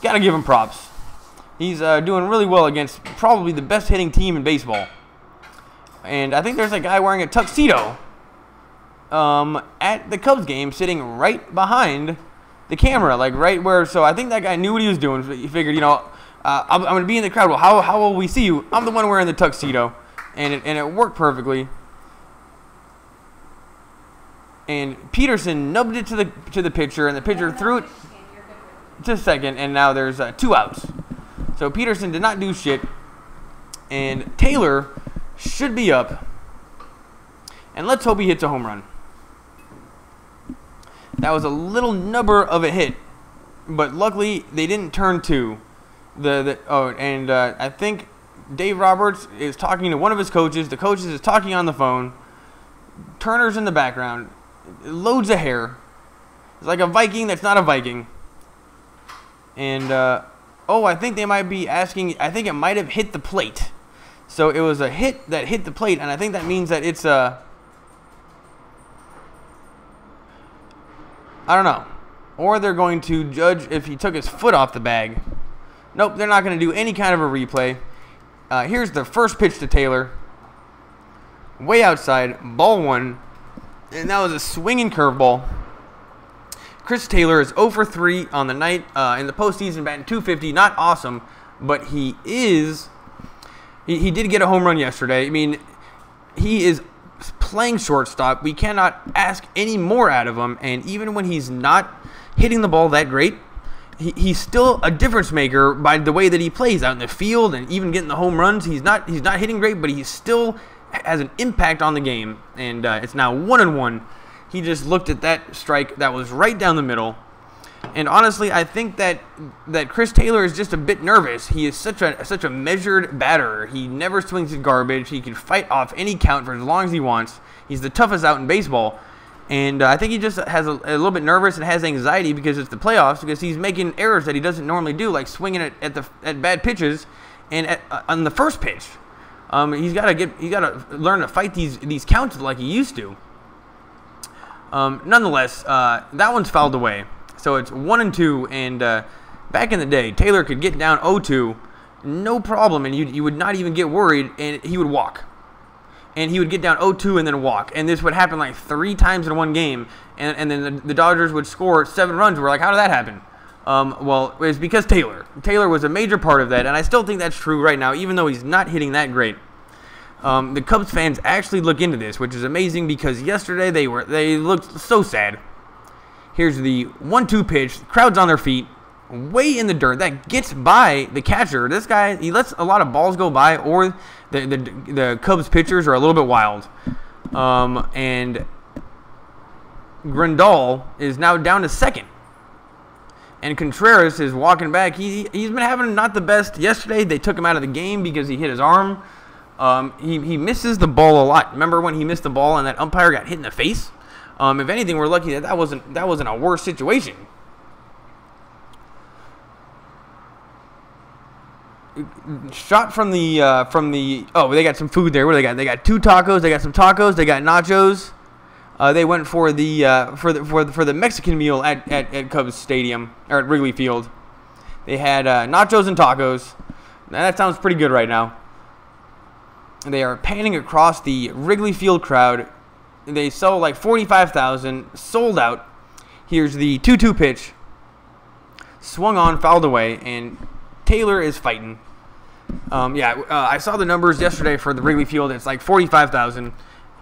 give him props. He's doing really well against probably the best hitting team in baseball. And I think there's a guy wearing a tuxedo at the Cubs game, sitting right behind the camera, like right where. So I think that guy knew what he was doing. So he figured, I'm going to be in the crowd. Well, how will we see you? I'm the one wearing the tuxedo, and it worked perfectly. And Peterson nubbed it to the pitcher, and the pitcher threw it to second, and now there's 2 outs. So Peterson did not do shit, and Taylor should be up. And let's hope he hits a home run. That was a little nubber of a hit, but luckily they didn't turn 2. I think Dave Roberts is talking to one of his coaches. The coach is talking on the phone. Turner's in the background. Loads of hair. It's like a Viking that's not a Viking. And, I think they might be asking, I think it might have hit the plate. So it was a hit that hit the plate, and I think that means that it's I don't know. Or they're going to judge if he took his foot off the bag. Nope, they're not going to do any kind of a replay. Here's the first pitch to Taylor. Way outside, ball 1. And that was a swinging curveball. Chris Taylor is 0 for 3 on the night. In the postseason, batting .250. Not awesome, but he is. He did get a home run yesterday. I mean, he is playing shortstop. We cannot ask any more out of him. And even when he's not hitting the ball that great, he's still a difference maker by the way that he plays out in the field and even getting the home runs. He's not hitting great, but he still has an impact on the game. And it's now 1-1. He just looked at that strike that was right down the middle. And honestly, I think that Chris Taylor is just a bit nervous. He is such a measured batter. He never swings at garbage. He can fight off any count for as long as he wants. He's the toughest out in baseball. And I think he just has a little bit nervous and has anxiety because it's the playoffs, because he's making errors that he doesn't normally do, like swinging at bad pitches and on the first pitch. He's got to learn to fight these counts like he used to. Nonetheless, that one's fouled away. So it's 1-2, and back in the day, Taylor could get down 0-2, no problem, and you would not even get worried, and he would walk. And he would get down 0-2 and then walk. And this would happen like 3 times in one game, and then the Dodgers would score 7 runs. We're like, how did that happen? Well, it's because Taylor. Taylor was a major part of that, and I still think that's true right now, even though he's not hitting that great. The Cubs fans actually look into this, which is amazing, because yesterday they looked so sad. Here's the 1-2 pitch. The crowd's on their feet. way in the dirt that gets by the catcher. This guy, he lets a lot of balls go by, or the Cubs pitchers are a little bit wild. And Grandal is now down to second. And Contreras is walking back. He's been having not the best. Yesterday they took him out of the game because he hit his arm. He misses the ball a lot. Remember when he missed the ball and that umpire got hit in the face? If anything, we're lucky that wasn't a worse situation. Shot from the oh, they got some food there. What do they got? They got 2 tacos. They got some tacos. They got nachos. They went for the Mexican meal at Cubs Stadium, or at Wrigley Field. They had nachos and tacos. Now that sounds pretty good right now. They are panning across the Wrigley Field crowd. They sell like 45,000, sold out. Here's the 2-2 pitch. Swung on, fouled away, and Taylor is fighting. I saw the numbers yesterday for the Wrigley Field. It's like 45,000,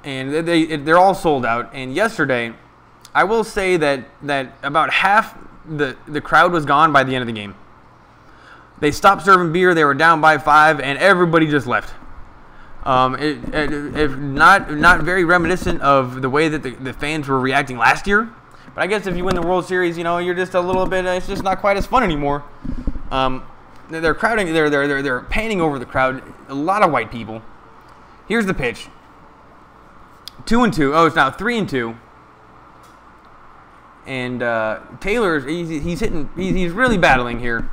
and they're all sold out. And yesterday, I will say that about half the crowd was gone by the end of the game. They stopped serving beer. They were down by 5, and everybody just left. If not very reminiscent of the way that the fans were reacting last year. But I guess if you win the World Series, you're just a little bit. It's just not quite as fun anymore. They're crowding. They're panning over the crowd. A lot of white people. Here's the pitch. 2-2. Oh, it's now 3-2. And Taylor, he's hitting. He's really battling here.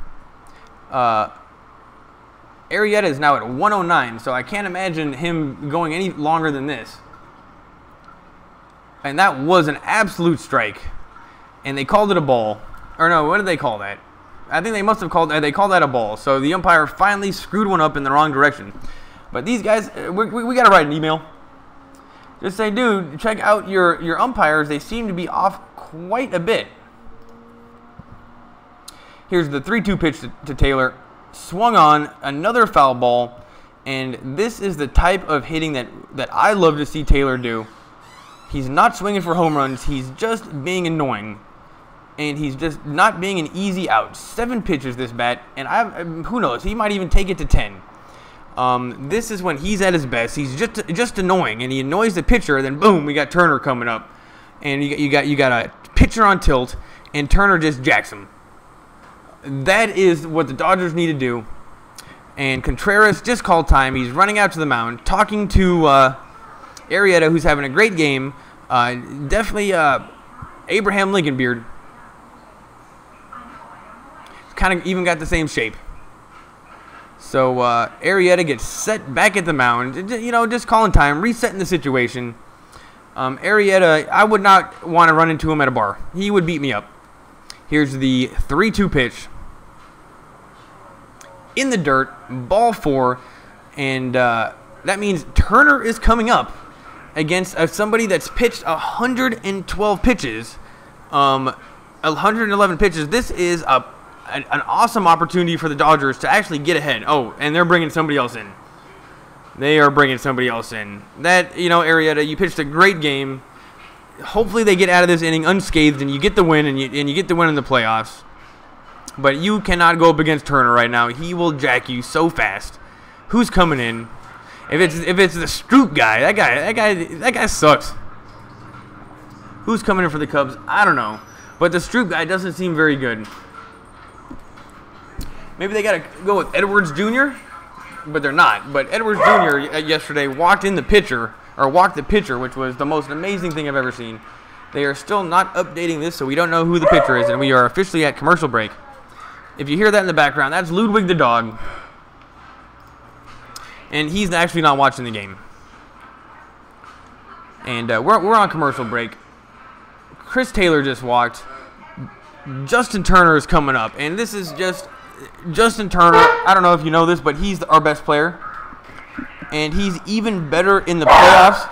Arrieta is now at 109, so I can't imagine him going any longer than this. And that was an absolute strike. And they called it a ball. Or no, what did they call that? I think they must have called that a ball. So the umpire finally screwed one up in the wrong direction. But these guys, we got to write an email. Just say, dude, check out your umpires. They seem to be off quite a bit. Here's the 3-2 pitch to Taylor. Swung on, another foul ball. And this is the type of hitting that I love to see Taylor do. He's not swinging for home runs. He's just being annoying. And he's just not being an easy out. 7 pitches this bat. And who knows? He might even take it to 10. This is when he's at his best. He's just annoying. And he annoys the pitcher. Then boom, we got Turner coming up. And you got a pitcher on tilt. And Turner just jacks him. That is what the Dodgers need to do. And Contreras just called time. He's running out to the mound, talking to Arrieta, who's having a great game. Definitely Abraham Lincoln beard. Kind of even got the same shape. So Arrieta gets set back at the mound. Just calling time, resetting the situation. Arrieta, I would not want to run into him at a bar. He would beat me up. Here's the 3-2 pitch. In the dirt, ball 4, and that means Turner is coming up against somebody that's pitched 112 pitches, 111 pitches. This is an awesome opportunity for the Dodgers to actually get ahead. Oh, and they're bringing somebody else in. They are bringing somebody else in. That, Arrieta, you pitched a great game. Hopefully they get out of this inning unscathed and you get the win and you get the win in the playoffs. But you cannot go up against Turner right now. He will jack you so fast. Who's coming in? If it's the Stroop guy, that guy sucks. Who's coming in for the Cubs? I don't know. But the Stroop guy doesn't seem very good. Maybe they got to go with Edwards Jr., but they're not. But Edwards Jr. yesterday walked the pitcher, which was the most amazing thing I've ever seen. They are still not updating this, so we don't know who the pitcher is, and we are officially at commercial break. If you hear that in the background, that's Ludwig the dog. And he's actually not watching the game. And we're on commercial break. Chris Taylor just walked. Justin Turner is coming up. And this is just Justin Turner. I don't know if you know this, but he's our best player. And he's even better in the playoffs.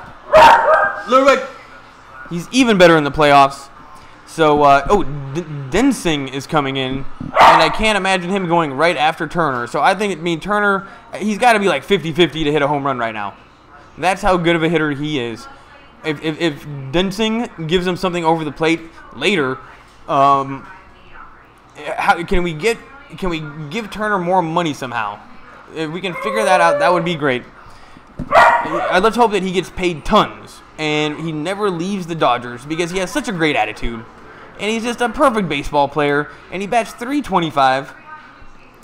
Ludwig! He's even better in the playoffs. So, Densing is coming in, and I can't imagine him going right after Turner. So I think Turner, he's got to be like 50-50 to hit a home run right now. That's how good of a hitter he is. If Densing gives him something over the plate later, can we give Turner more money somehow? If we can figure that out, that would be great. Let's hope that he gets paid tons and he never leaves the Dodgers because he has such a great attitude. And he's just a perfect baseball player. And he bats .325.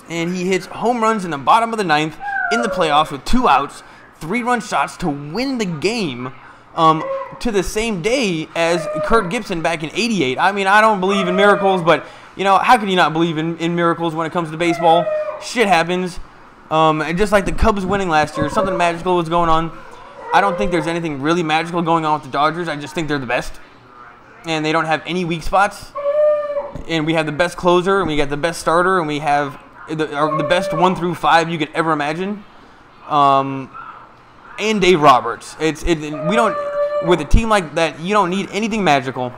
And he hits home runs in the bottom of the ninth in the playoffs with 2 outs, 3-run shots to win the game to the same day as Kurt Gibson back in '88. I mean, I don't believe in miracles, but, you know, how can you not believe in miracles when it comes to baseball? Shit happens. And just like the Cubs winning last year, something magical was going on. I don't think there's anything really magical going on with the Dodgers. I just think they're the best. And they don't have any weak spots. And we have the best closer, and we got the best starter, and we have the best 1 through 5 you could ever imagine. And Dave Roberts. We don't, with a team like that, you don't need anything magical.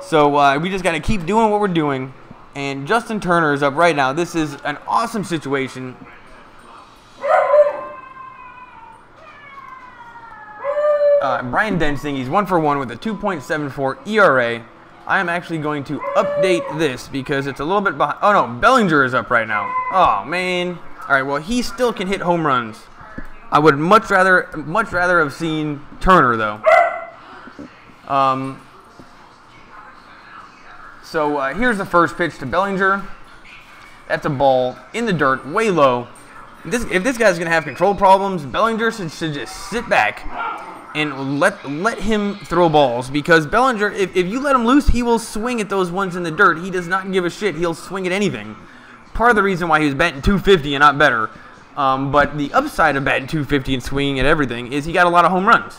So we just got to keep doing what we're doing. And Justin Turner is up right now. This is an awesome situation. Brian Densing, he's 1 for 1 with a 2.74 ERA. I am actually going to update this because it's a little bit behind. Oh no, Bellinger is up right now. Oh man. All right, well he still can hit home runs. I would much rather have seen Turner though. So here's the first pitch to Bellinger. That's a ball in the dirt, way low. If this guy's gonna have control problems, Bellinger should just sit back and let him throw balls, because Bellinger, if you let him loose, he will swing at those ones in the dirt. He does not give a shit. He'll swing at anything. Part of the reason why he was batting .250 and not better, but the upside of batting .250 and swinging at everything is he got a lot of home runs.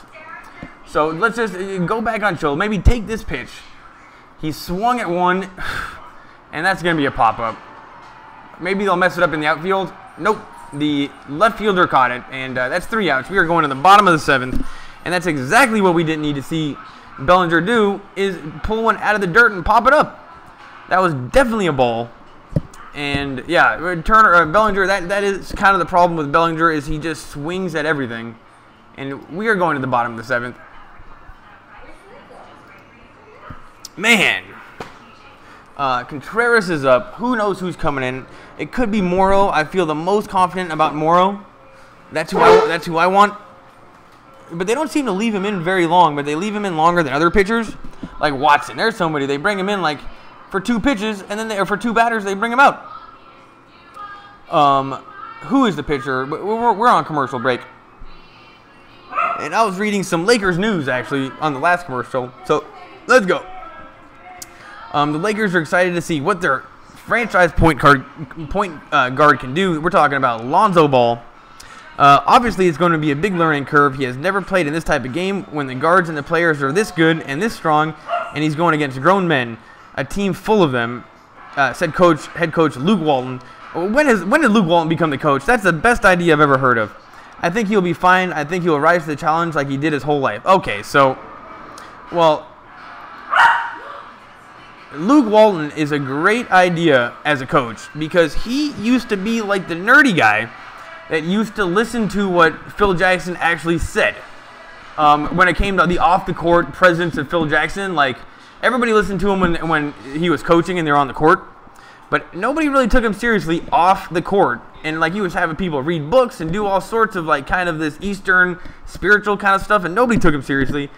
So let's just go back on show. Maybe take this pitch. He swung at one, and that's going to be a pop-up. Maybe they'll mess it up in the outfield. Nope. The left fielder caught it, and that's 3 outs. We are going to the bottom of the 7th, and that's exactly what we didn't need to see Bellinger do, is pull one out of the dirt and pop it up. That was definitely a ball. And, yeah, Bellinger, that is kind of the problem with Bellinger, is he just swings at everything. And we are going to the bottom of the 7th. Man, Contreras is up. Who knows who's coming in? It could be Morrow. I feel the most confident about Morrow. That's who I want. But they don't seem to leave him in very long. But they leave him in longer than other pitchers, like Watson. There's somebody they bring him in like for 2 pitches, and then for 2 batters they bring him out. Who is the pitcher? We're on commercial break. And I was reading some Lakers news actually on the last commercial. So let's go. The Lakers are excited to see what their franchise point guard can do. We're talking about Lonzo Ball. Obviously, it's going to be a big learning curve. He has never played in this type of game when the guards and the players are this good and this strong, and he's going against grown men, a team full of them, said head coach Luke Walton. When did Luke Walton become the coach? That's the best idea I've ever heard of. I think he'll be fine. I think he'll rise to the challenge like he did his whole life. Okay, so, well, Luke Walton is a great idea as a coach because he used to be like the nerdy guy that used to listen to what Phil Jackson actually said. When it came to the off-the-court presence of Phil Jackson, like, everybody listened to him when he was coaching and they were on the court, but nobody really took him seriously off the court. And, like, he was having people read books and do all sorts of, like, kind of this Eastern spiritual kind of stuff, and nobody took him seriously.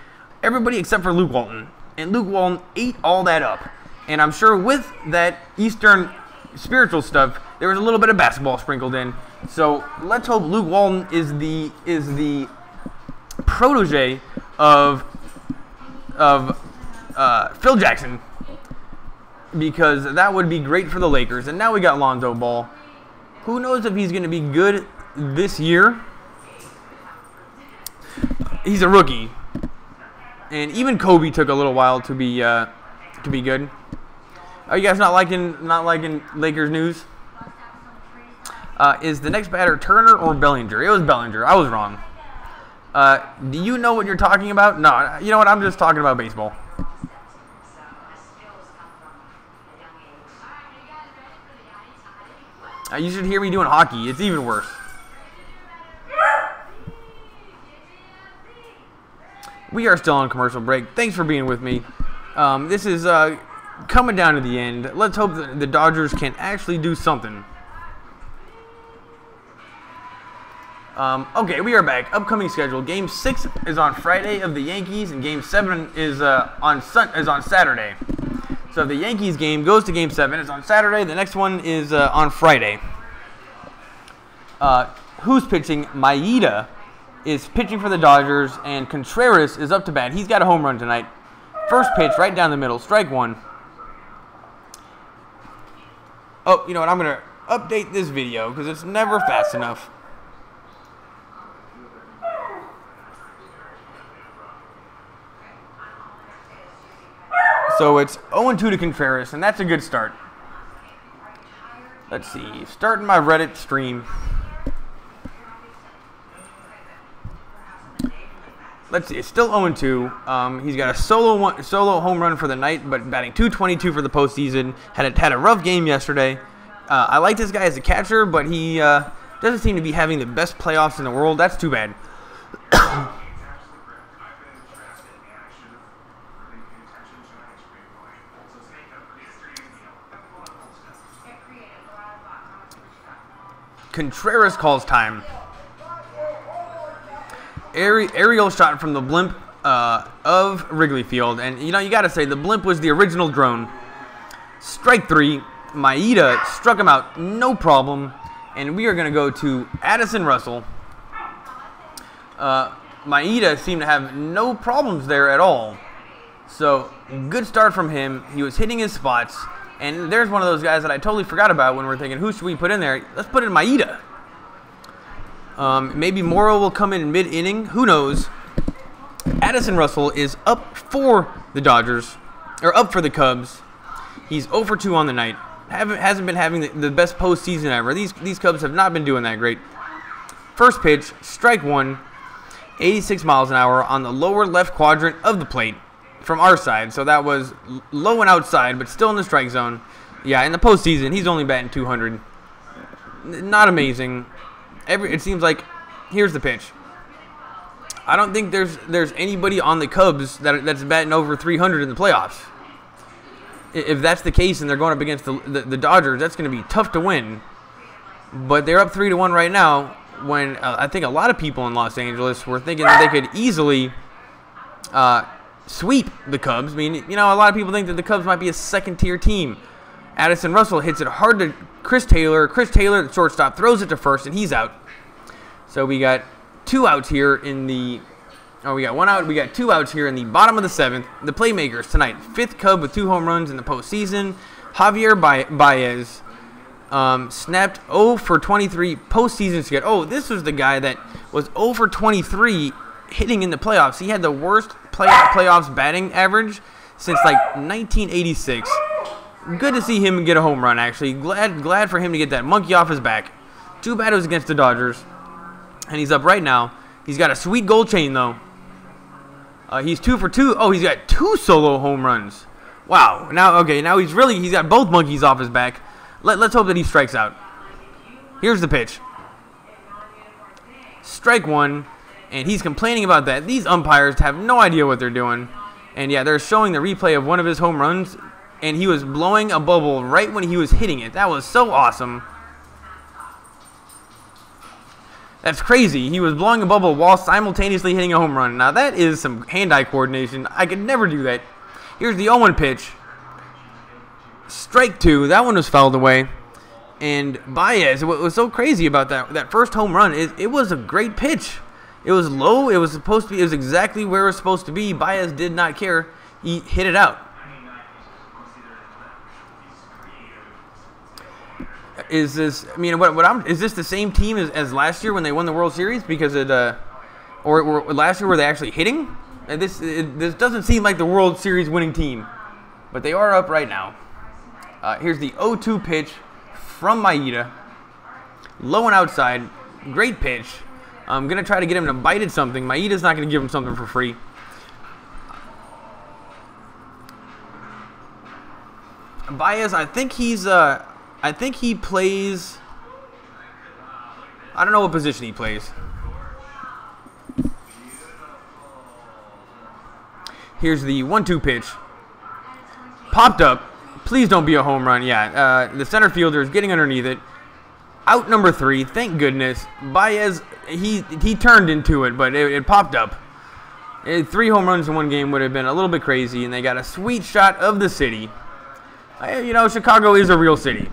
Everybody except for Luke Walton. And Luke Walton ate all that up. And I'm sure with that Eastern spiritual stuff, there was a little bit of basketball sprinkled in. So let's hope Luke Walton is the protege of Phil Jackson, because that would be great for the Lakers. And now we got Lonzo Ball. Who knows if he's going to be good this year? He's a rookie, and even Kobe took a little while to be good. Are you guys not liking Lakers news? Is the next batter Turner or Bellinger? It was Bellinger. I was wrong. Do you know what you're talking about? No, you know what? I'm just talking about baseball. You should hear me doing hockey. It's even worse. We are still on commercial break. Thanks for being with me. This is coming down to the end. Let's hope that the Dodgers can actually do something. Okay, we are back. Upcoming schedule: Game 6 is on Friday of the Yankees, and Game 7 is on Saturday. So if the Yankees game goes to Game 7, it's on Saturday. The next one is on Friday. Who's pitching? Maeda is pitching for the Dodgers, and Contreras is up to bat. He's got a home run tonight. First pitch, right down the middle, strike one. Oh, you know what? I'm going to update this video because it's never fast enough. So it's 0-2 to Contreras, and that's a good start. Let's see. Starting my Reddit stream. Let's see. It's still 0-2. He's got a solo home run for the night, but batting .222 for the postseason. Had a rough game yesterday. I like this guy as a catcher, but he doesn't seem to be having the best playoffs in the world. That's too bad. Contreras calls time. Aerial shot from the blimp of Wrigley Field. And, you know, you got to say, the blimp was the original drone. Strike three. Maeda struck him out, no problem. And we are going to go to Addison Russell. Maeda seemed to have no problems there at all. So, good start from him. He was hitting his spots. And there's one of those guys that I totally forgot about when we're thinking, who should we put in there? Let's put in Maeda. Maybe Morrow will come in mid-inning. Who knows? Addison Russell is up for the Dodgers, or up for the Cubs. He's 0-2 on the night. Hasn't been having the best postseason ever. These Cubs have not been doing that great. First pitch, strike one, 86 miles an hour on the lower left quadrant of the plate. From our side, so that was low and outside, but still in the strike zone. Yeah, in the postseason, he's only batting 200. Not amazing. It seems like, here's the pitch. I don't think there's anybody on the Cubs that's batting over 300 in the playoffs. If that's the case and they're going up against the Dodgers, that's going to be tough to win. But they're up 3-1 right now. When I think a lot of people in Los Angeles were thinking that they could easily sweep the Cubs. I mean, you know, a lot of people think that the Cubs might be a second-tier team. Addison Russell hits it hard to Chris Taylor. Chris Taylor, the shortstop, throws it to first, and he's out. So we got 2 outs here in the... Oh, we got 1 out. We got 2 outs here in the bottom of the 7th. The playmakers tonight. 5th Cub with 2 home runs in the postseason. Javier Baez snapped 0-for-23 postseason skid. Oh, this was the guy that was 0-for-23 hitting in the playoffs. He had the worst playoffs batting average since like 1986. Good to see him get a home run, actually. Glad for him to get that monkey off his back. Too bad it was against the Dodgers. And he's up right now. He's got a sweet gold chain, though. He's 2-for-2. Oh, he's got 2 solo home runs. Wow. Now he's got both monkeys off his back. Let's hope that he strikes out. Here's the pitch. Strike one. And he's complaining about that. These umpires have no idea what they're doing. And yeah, they're showing the replay of one of his home runs. And he was blowing a bubble right when he was hitting it. That was so awesome. That's crazy. He was blowing a bubble while simultaneously hitting a home run. Now that is some hand-eye coordination. I could never do that. Here's the 0-1 pitch. Strike two. That one was fouled away. And Baez, what was so crazy about that first home run is it was a great pitch. It was low. It was exactly where it was supposed to be. Baez did not care. He hit it out. Is this? I mean, is this the same team as last year when they won the World Series? Because or last year were they actually hitting? This doesn't seem like the World Series winning team, but they are up right now. Here's the 0-2 pitch from Maeda, low and outside. Great pitch. I'm gonna try to get him to bite at something. Maeda's not gonna give him something for free. Baez, I think he plays. I don't know what position he plays. Here's the 1-2 pitch. Popped up. Please don't be a home run. Yeah, the center fielder is getting underneath it. Out number 3, thank goodness. Baez, he turned into it, but it popped up. 3 home runs in one game would have been a little bit crazy, and they got a sweet shot of the city. You know, Chicago is a real city,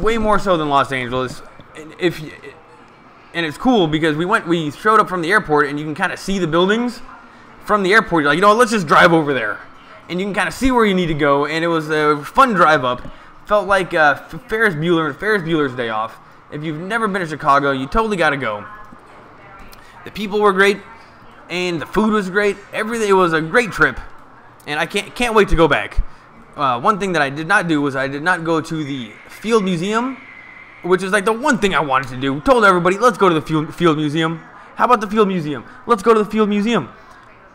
way more so than Los Angeles. And it's cool because we showed up from the airport, and you can kind of see the buildings from the airport. You're like, you know what, let's just drive over there, and you can kind of see where you need to go. And it was a fun drive up. Felt like Ferris Bueller's Day Off. If you've never been to Chicago, you totally got to go. The people were great, and the food was great. Everything, it was a great trip, and I can't wait to go back. One thing that I did not do was I did not go to the Field Museum, which is like the one thing I wanted to do. Told everybody, let's go to the Field Museum. How about the Field Museum? Let's go to the Field Museum.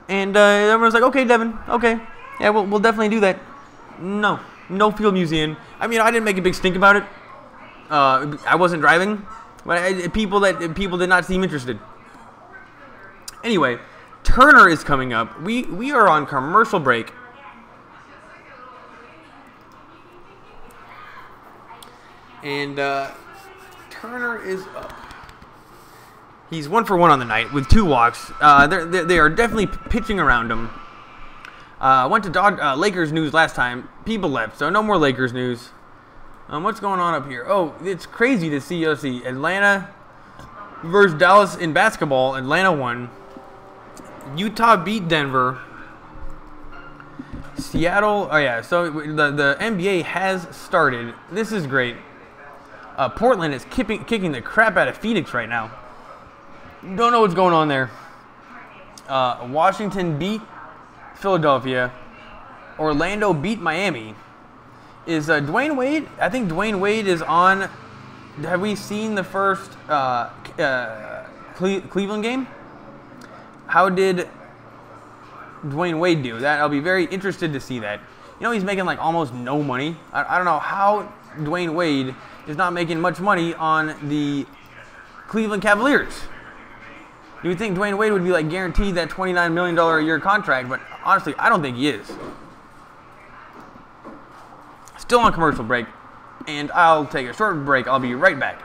And everyone's like, okay, Devin, okay. Yeah, we'll definitely do that. No Field Museum. I mean, I didn't make a big stink about it. I wasn't driving, but people did not seem interested. Anyway, Turner is coming up. We are on commercial break. And Turner is up. He's 1 for 1 on the night with 2 walks. They are definitely pitching around him. Went to Lakers news last time. People left, so no more Lakers news. What's going on up here? Oh, it's crazy to see Atlanta versus Dallas in basketball. Atlanta won. Utah beat Denver. Seattle. Oh yeah. So the NBA has started. This is great. Portland is kicking the crap out of Phoenix right now. Don't know what's going on there. Washington beat Philadelphia. Orlando beat Miami. Is Dwayne Wade? I think Dwayne Wade is on. Have we seen the first Cleveland game? How did Dwayne Wade do? I'll be very interested to see that. You know, he's making like almost no money. I don't know how Dwayne Wade is not making much money on the Cleveland Cavaliers. You would think Dwayne Wade would be like guaranteed that $29 million a year contract, but honestly, I don't think he is. Still on commercial break, and I'll take a short break. I'll be right back.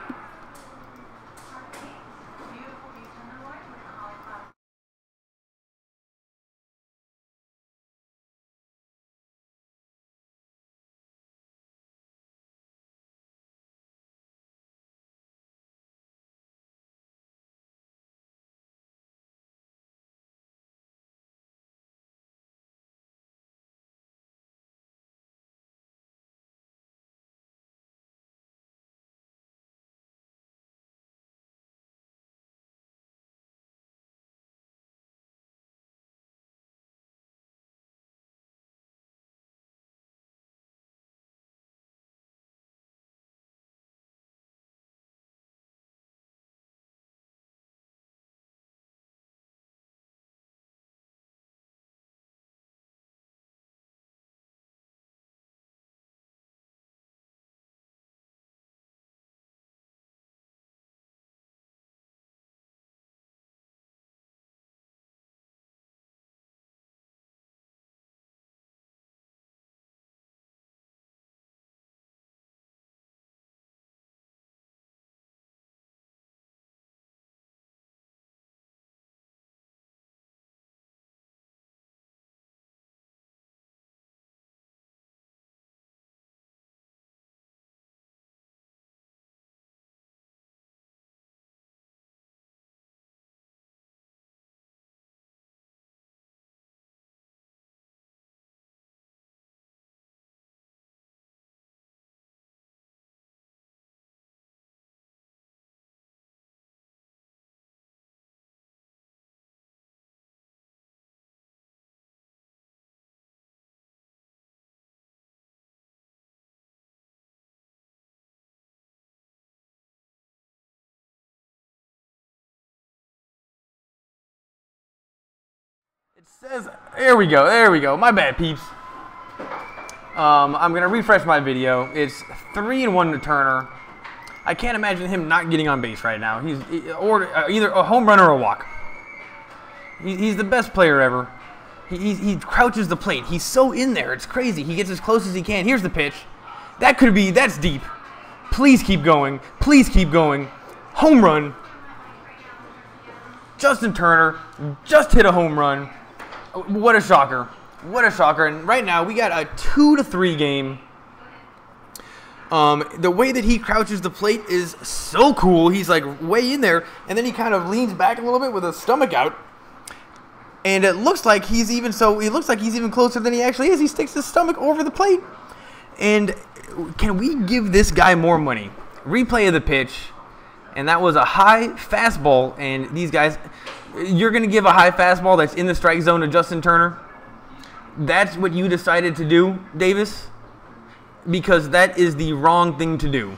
It says, there we go. My bad, peeps. I'm going to refresh my video. It's 3-1 to Turner. I can't imagine him not getting on base right now. He's either a home run or a walk. He's the best player ever. He crouches the plate. He's so in there. It's crazy. He gets as close as he can. Here's the pitch. That's deep. Please keep going. Please keep going. Home run. Justin Turner just hit a home run. What a shocker. What a shocker. And right now we got a 2-3 game. The way that he crouches the plate is so cool. He's like way in there, and then he kind of leans back a little bit with his stomach out. And it looks like he's even closer than he actually is. He sticks his stomach over the plate. And can we give this guy more money? Replay of the pitch, and that was a high fastball. And these guys, you're going to give a high fastball that's in the strike zone to Justin Turner? That's what you decided to do, Davis? Because that is the wrong thing to do.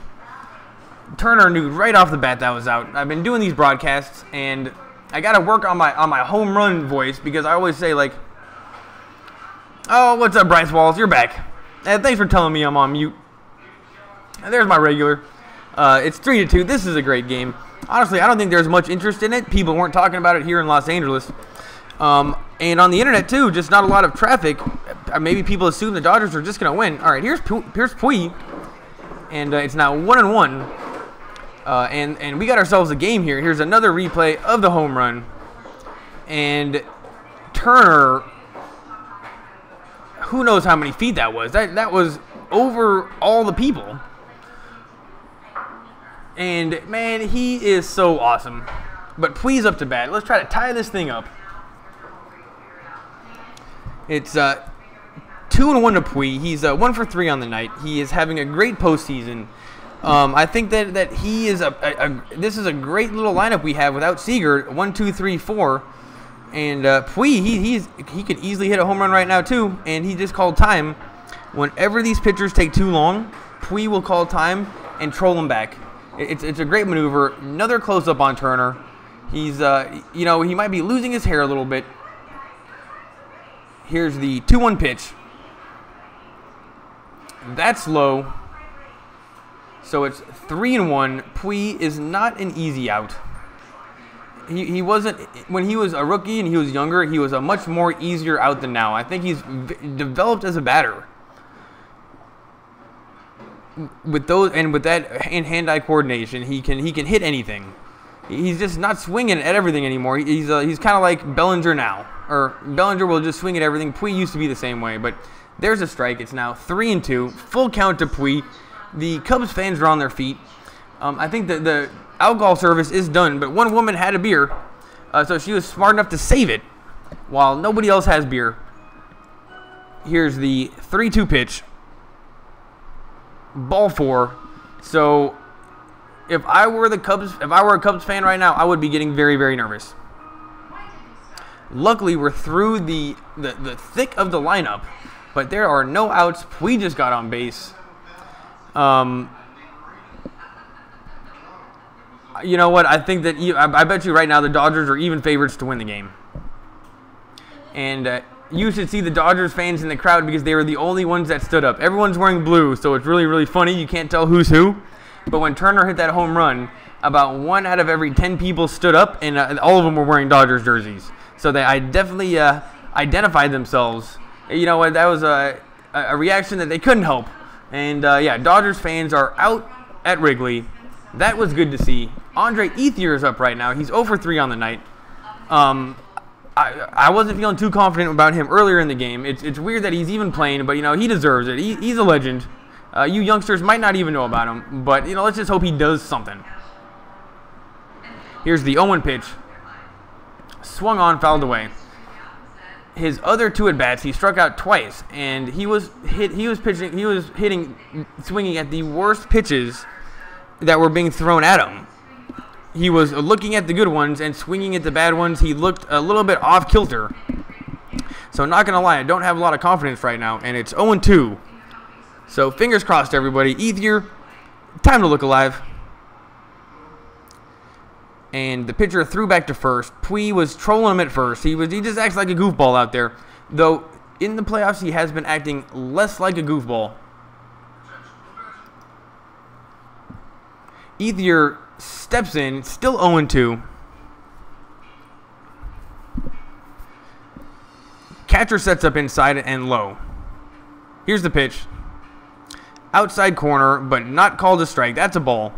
Turner knew right off the bat that was out. I've been doing these broadcasts, and I got to work on my home run voice, because I always say, like, "Oh, what's up, Bryce Walls? You're back. Thanks for telling me I'm on mute." And there's my regular. It's 3-2. This is a great game. Honestly, I don't think there's much interest in it. People weren't talking about it here in Los Angeles. And on the internet, too, just not a lot of traffic. Maybe people assume the Dodgers are just going to win. All right, here's Puig, and it's now 1-1. And we got ourselves a game here. Here's another replay of the home run. And Turner, who knows how many feet that was. That was over all the people. And, man, he is so awesome. But Puig's up to bat. Let's try to tie this thing up. It's 2-1 to Puig. He's 1 for 3 on the night. He is having a great postseason. I think that he is this is a great little lineup we have without Seager. 1, 2, 3, 4, and Puig he could easily hit a home run right now too. And he just called time. Whenever these pitchers take too long, Puig will call time and troll them back. It's a great maneuver. Another close up on Turner. He's he might be losing his hair a little bit. Here's the 2-1 pitch. That's low. So it's 3-1. Puig is not an easy out. He wasn't, when he was a rookie and he was younger, he was a much more easier out than now. I think he's developed as a batter. With that hand-eye coordination, he can hit anything. He's just not swinging at everything anymore. He's kind of like Bellinger now, or Bellinger will just swing at everything. Puig used to be the same way, but there's a strike. It's now 3-2, full count to Puig. The Cubs fans are on their feet. I think that the alcohol service is done, but one woman had a beer, so she was smart enough to save it, while nobody else has beer. Here's the 3-2 pitch. Ball 4. So if I were a Cubs fan right now, I would be getting very, very nervous. Luckily, we're through the thick of the lineup, but there are no outs. Puig just got on base. You know what? I think that I bet you right now the Dodgers are even favorites to win the game. And you should see the Dodgers fans in the crowd, because they were the only ones that stood up. Everyone's wearing blue, so it's really, really funny. You can't tell who's who. But when Turner hit that home run, about 1 out of every 10 people stood up, and all of them were wearing Dodgers jerseys. So I definitely identified themselves. You know what? That was a reaction that they couldn't help. And, yeah, Dodgers fans are out at Wrigley. That was good to see. Andre Ethier is up right now. He's 0 for 3 on the night. I wasn't feeling too confident about him earlier in the game. It's weird that he's even playing, but, he deserves it. He's a legend. You youngsters might not even know about him, but, let's just hope he does something. Here's the 0-1 pitch. Swung on, fouled away. His other 2 at-bats, he struck out twice, and he was swinging at the worst pitches that were being thrown at him. He was looking at the good ones and swinging at the bad ones. He looked a little bit off kilter. So not going to lie, I don't have a lot of confidence right now, and it's 0-2. So fingers crossed, everybody. Ethier, time to look alive. And the pitcher threw back to first. Puig was trolling him at first. He just acts like a goofball out there. Though in the playoffs, he has been acting less like a goofball. Ethier steps in, still 0-2. Catcher sets up inside and low. Here's the pitch. Outside corner, but not called a strike. That's a ball.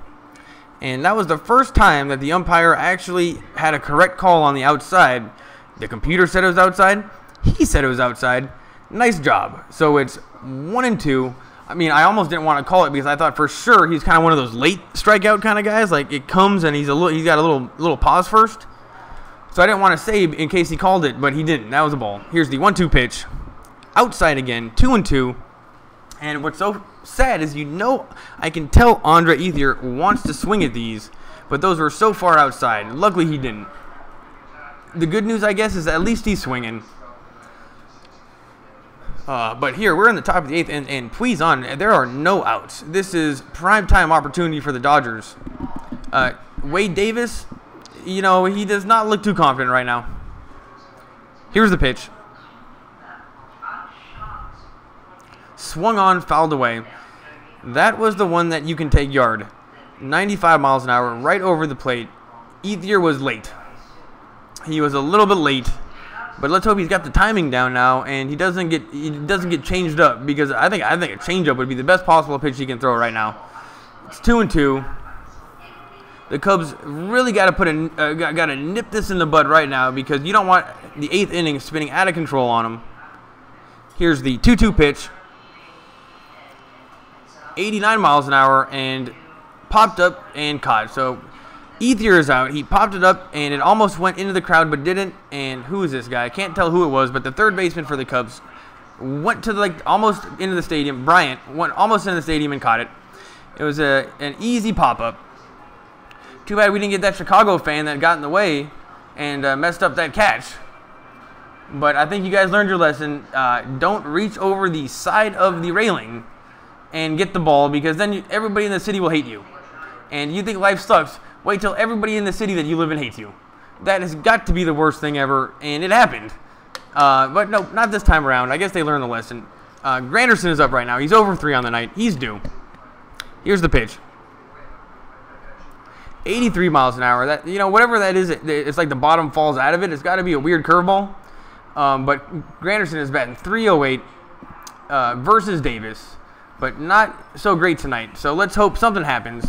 And that was the first time that the umpire actually had a correct call on the outside. The computer said it was outside. He said it was outside. Nice job. So it's 1-2. I mean, I almost didn't want to call it because I thought for sure he's kind of one of those late strikeout kind of guys. Like it comes and he's got a little pause first. So I didn't want to say in case he called it, but he didn't. That was a ball. Here's the 1-2 pitch. Outside again, 2-2. And what's so sad is, I can tell Andre Ethier wants to swing at these, but those were so far outside. Luckily he didn't. The good news, I guess, is at least he's swinging. But here, we're in the top of the 8th, and Pui's on. There are no outs. This is prime-time opportunity for the Dodgers. Wade Davis, he does not look too confident right now. Here's the pitch. Swung on, fouled away. That was the one that you can take yard. 95 miles an hour, right over the plate. Ethier was late. He was a little bit late, but let's hope he's got the timing down now and he doesn't get changed up, because I think a changeup would be the best possible pitch he can throw right now. It's 2-2. The Cubs really got to nip this in the bud right now, because you don't want the 8th inning spinning out of control on him. Here's the 2-2 pitch. 89 miles an hour and popped up and caught. So Ethier is out. He popped it up and it almost went into the crowd but didn't. And who is this guy? I can't tell who it was, but the third baseman for the Cubs went to almost into the stadium. Bryant went almost into the stadium and caught it. It was an easy pop-up. Too bad we didn't get that Chicago fan that got in the way and messed up that catch. But I think you guys learned your lesson. Don't reach over the side of the railing and get the ball, because then everybody in the city will hate you. And you think life sucks, wait till everybody in the city that you live in hates you. That has got to be the worst thing ever, and it happened. But no, not this time around. I guess they learned the lesson. Granderson is up right now. He's over 3 on the night. He's due. Here's the pitch. 83 miles an hour. That, whatever that is, it's like the bottom falls out of it. It's got to be a weird curveball. But Granderson is batting .308 versus Davis. But not so great tonight. So let's hope something happens.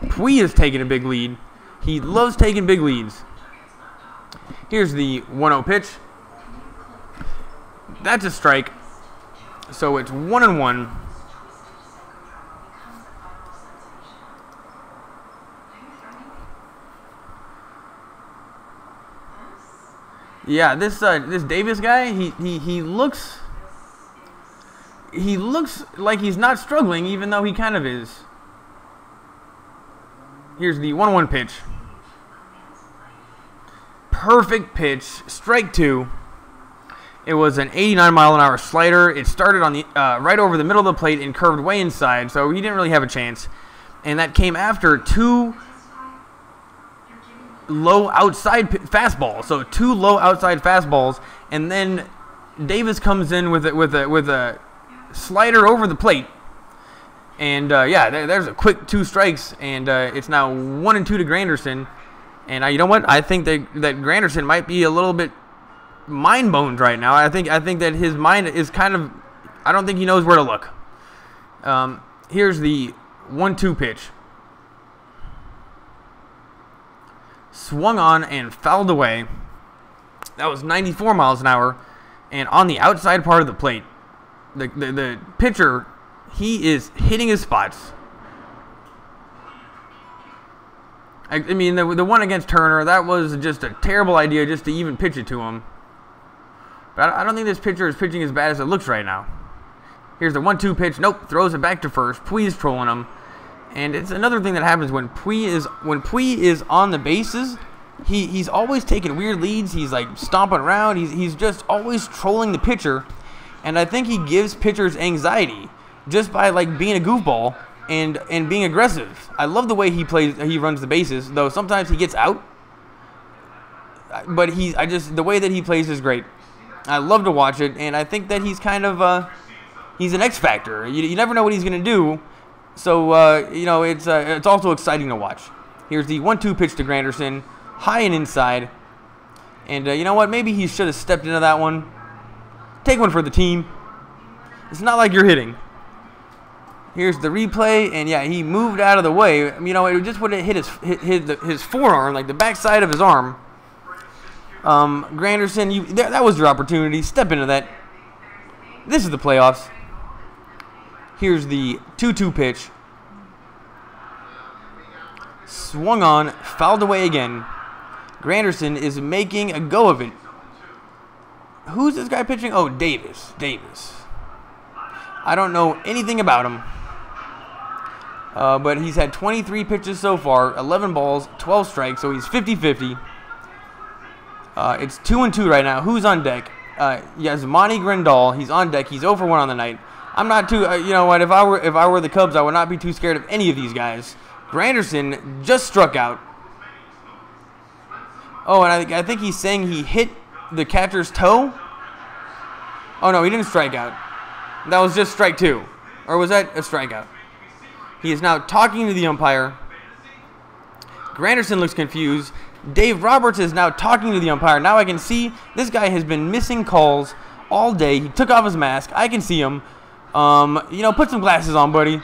Pui is taking a big lead. He loves taking big leads. Here's the 1-0 pitch. That's a strike. So it's 1-1. Yeah, this Davis guy, he looks like he's not struggling, even though he kind of is. Here's the 1-1 pitch. Perfect pitch, strike 2. It was an 89 mile an hour slider. It started on the right over the middle of the plate and curved way inside, so he didn't really have a chance. And that came after 2 low outside fastballs. So 2 low outside fastballs, and then Davis comes in with a slider over the plate. And there's a quick 2 strikes, and it's now 1-2 to Granderson. And you know what? I think that Granderson might be a little bit mind-boned right now. I think that his mind is kind of, I don't think he knows where to look. Here's the 1-2 pitch. Swung on and fouled away. That was 94 miles an hour, and on the outside part of the plate. The pitcher, he is hitting his spots. I mean, the one against Turner, that was just a terrible idea just to even pitch it to him. But I don't think this pitcher is pitching as bad as it looks right now. Here's the 1-2 pitch. Nope, throws it back to first. Pui is trolling him. And it's another thing that happens when Pui is on the bases. He's always taking weird leads. He's like stomping around. He's just always trolling the pitcher. And I think he gives pitchers anxiety just by like being a goofball and being aggressive. I love the way he runs the bases, though sometimes he gets out. But the way that he plays is great. I love to watch it, and I think that he's kind of he's an X factor. You never know what he's gonna do, so it's also exciting to watch. Here's the 1-2 pitch to Granderson, high and inside, and you know what? Maybe he should have stepped into that one. Take one for the team. It's not like you're hitting. Here's the replay, and yeah, he moved out of the way. You know, it just would have hit his forearm, like the backside of his arm. Granderson, that was your opportunity. Step into that. This is the playoffs. Here's the 2-2 pitch. Swung on, fouled away again. Granderson is making a go of it. Who's this guy pitching? Oh, Davis. I don't know anything about him. But he's had 23 pitches so far, 11 balls, 12 strikes, so he's 50-50. It's 2-2 right now. Who's on deck? Yasmani Grandal. He's on deck. He's 0 for 1 on the night. I'm not too. You know what? If I were the Cubs, I would not be too scared of any of these guys. Granderson just struck out. Oh, and I think he's saying he hit the catcher's toe. Oh no, he didn't strike out. That was just strike 2, or was that a strikeout? He is now talking to the umpire. Granderson looks confused. Dave Roberts is now talking to the umpire. Now I can see this guy has been missing calls all day. He took off his mask. I can see him. You know, put some glasses on, buddy.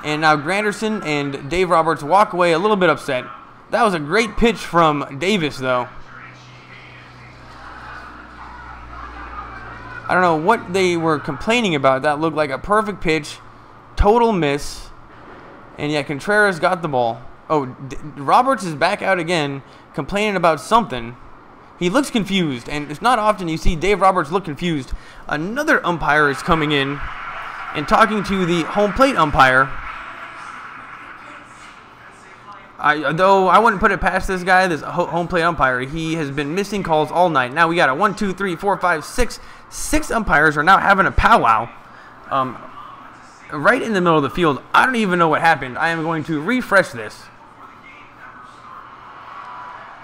And now Granderson and Dave Roberts walk away a little bit upset. That was a great pitch from Davis, though. I don't know what they were complaining about. That looked like a perfect pitch. Total miss. And yeah, Contreras got the ball. Oh, Roberts is back out again, complaining about something. He looks confused, and it's not often you see Dave Roberts look confused. Another umpire is coming in and talking to the home plate umpire. Though I wouldn't put it past this guy, this home plate umpire. He has been missing calls all night. Now we got a 1, 2, 3, 4, 5, 6. 6 umpires are now having a powwow. Right in the middle of the field. I don't even know what happened. I am going to refresh this.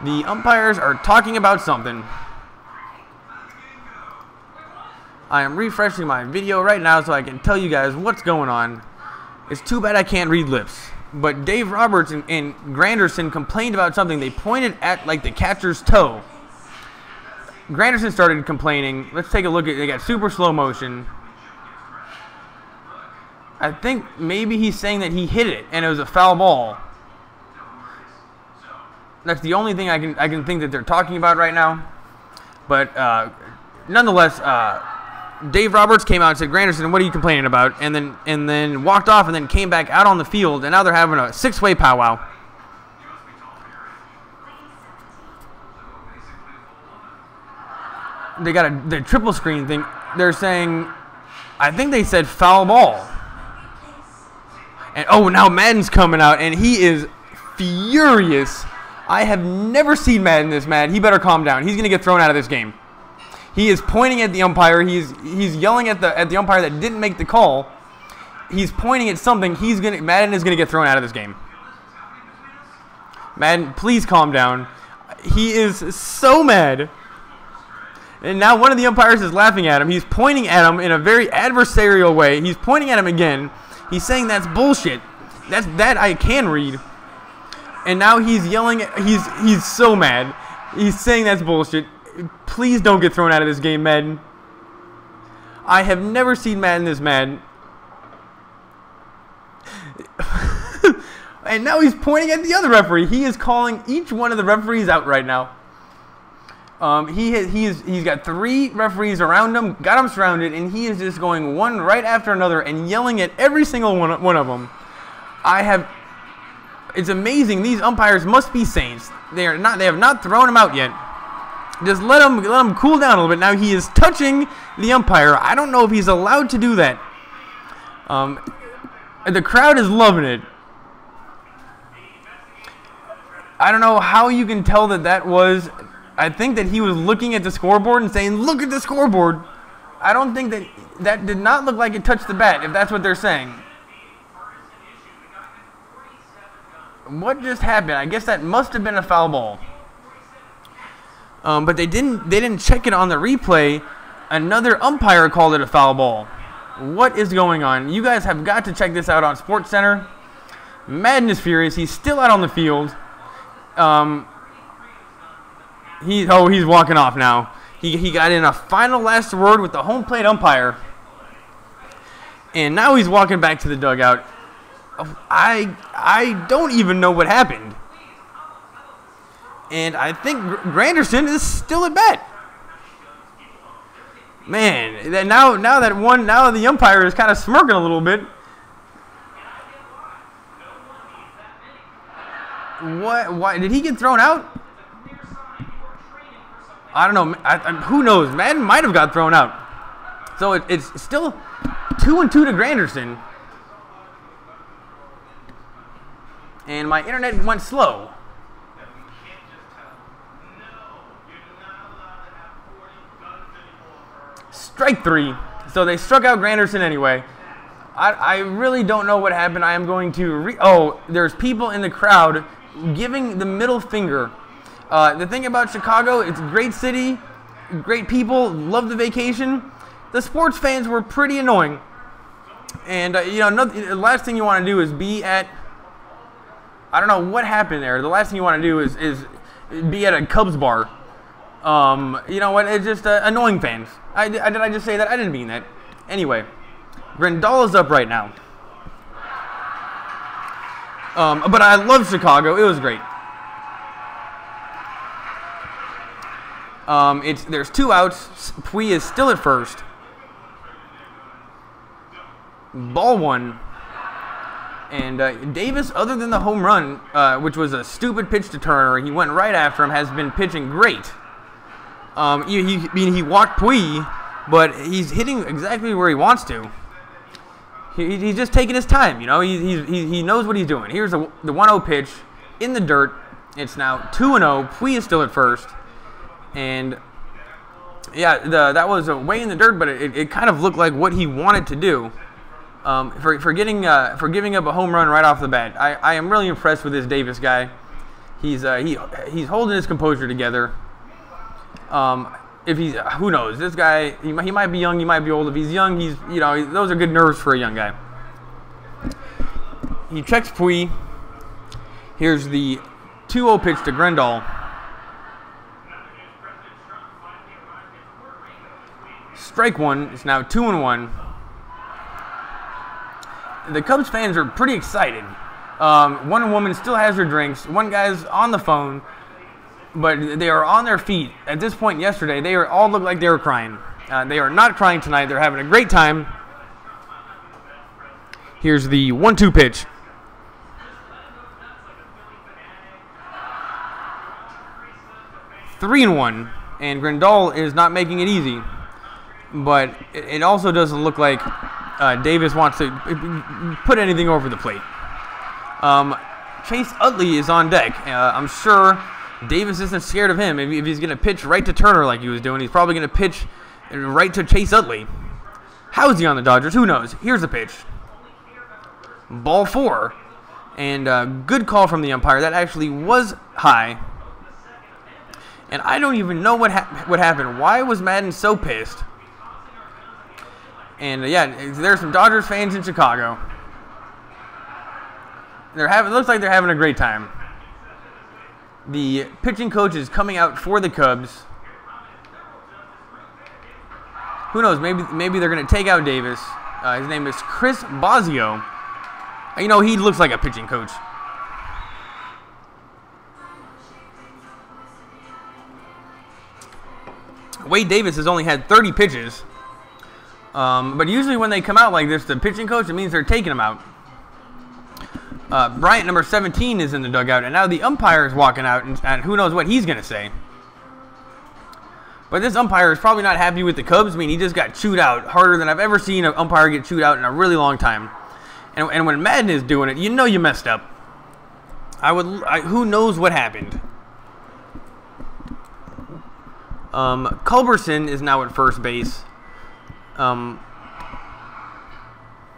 The umpires are talking about something. I am refreshing my video right now so I can tell you guys what's going on. It's too bad I can't read lips. But Dave Roberts and Granderson complained about something. They pointed at, like, the catcher's toe. Granderson started complaining. Let's take a look at it. They got super slow motion. I think maybe he's saying that he hit it and it was a foul ball. That's the only thing I can think that they're talking about right now. But nonetheless, Dave Roberts came out and said, "Granderson, what are you complaining about?" And then walked off and then came back out on the field, and now they're having a 6-way powwow. They got the triple screen thing. They're saying, I think they said foul ball. And oh, now Madden's coming out, and he is furious. I have never seen Madden this mad. He better calm down. He's gonna get thrown out of this game. He is pointing at the umpire. He's yelling at the umpire that didn't make the call. He's pointing at something. Madden is gonna get thrown out of this game. Madden, please calm down. He is so mad. And now one of the umpires is laughing at him. He's pointing at him in a very adversarial way. He's pointing at him again. He's saying that's bullshit. That I can read. And now he's yelling. He's so mad. He's saying that's bullshit. Please don't get thrown out of this game, Madden. I have never seen Madden this mad. And now he's pointing at the other referee. He is calling each one of the referees out right now. He's got 3 referees around him, got him surrounded, and he is just going one right after another and yelling at every single one of them. It's amazing. These umpires must be saints. They have not thrown him out yet. Just let him cool down a little bit. Now he is touching the umpire. I don't know if he's allowed to do that. The crowd is loving it. I don't know how you can tell that was. I think that he was looking at the scoreboard and saying, "Look at the scoreboard." I don't think that did not look like it touched the bat, if that's what they're saying. What just happened? I guess that must have been a foul ball. But they didn't check it on the replay. Another umpire called it a foul ball. What is going on? You guys have got to check this out on SportsCenter. Madden is furious. He's still out on the field. He's walking off now. He got in a final last word with the home plate umpire. And now he's walking back to the dugout. I don't even know what happened. And I think Granderson is still at bat. Man, now the umpire is kind of smirking a little bit. What? Why did he get thrown out? I don't know. Who knows? Madden might have got thrown out. So it's still 2-2 to Granderson. And my internet went slow. Strike 3. So they struck out Granderson anyway. I really don't know what happened. I am going to there's people in the crowd giving the middle finger. The thing about Chicago, it's a great city, great people, love the vacation. The sports fans were pretty annoying. And, the last thing you want to do is be at, I don't know what happened there. The last thing you want to do is be at a Cubs bar. You know what? It's just annoying fans. Did I just say that? I didn't mean that. Anyway, Grandal is up right now. But I love Chicago. It was great. There's 2 outs. Puig is still at first. Ball 1. And Davis, other than the home run, which was a stupid pitch to Turner, he went right after him, has been pitching great. He walked Puig, but he's hitting exactly where he wants to. He's just taking his time, He knows what he's doing. Here's the 1-0 pitch in the dirt. It's now 2-0. Puig is still at first. And, yeah, that was way in the dirt, but it kind of looked like what he wanted to do. For giving up a home run right off the bat. I am really impressed with this Davis guy. He's holding his composure together. Who knows? This guy, he might be young, he might be old. If he's young, those are good nerves for a young guy. He checks Puig. Here's the 2-0 pitch to Grandal. Strike 1. It's now 2-1. The Cubs fans are pretty excited. One woman still has her drinks. One guy's on the phone. But they are on their feet. At this point yesterday, they all looked like they were crying. They are not crying tonight. They're having a great time. Here's the 1-2 pitch. Three and 1. And Grandal is not making it easy. But it also doesn't look like Davis wants to put anything over the plate. Chase Utley is on deck. I'm sure Davis isn't scared of him. If he's going to pitch right to Turner like he was doing, he's probably going to pitch right to Chase Utley. How is he on the Dodgers? Who knows? Here's the pitch. Ball 4. And good call from the umpire. That actually was high. And I don't even know what happened. Why was Madden so pissed? And there's some Dodgers fans in Chicago. It looks like they're having a great time. The pitching coach is coming out for the Cubs. Who knows? Maybe they're going to take out Davis. His name is Chris Bosio. He looks like a pitching coach. Wade Davis has only had 30 pitches. But usually when they come out like this, the pitching coach, it means they're taking them out. Bryant, number 17, is in the dugout, and now the umpire is walking out, and who knows what he's going to say. But this umpire is probably not happy with the Cubs. I mean, he just got chewed out harder than I've ever seen an umpire get chewed out in a really long time. And when Madden is doing it, you messed up. Who knows what happened? Culberson is now at first base.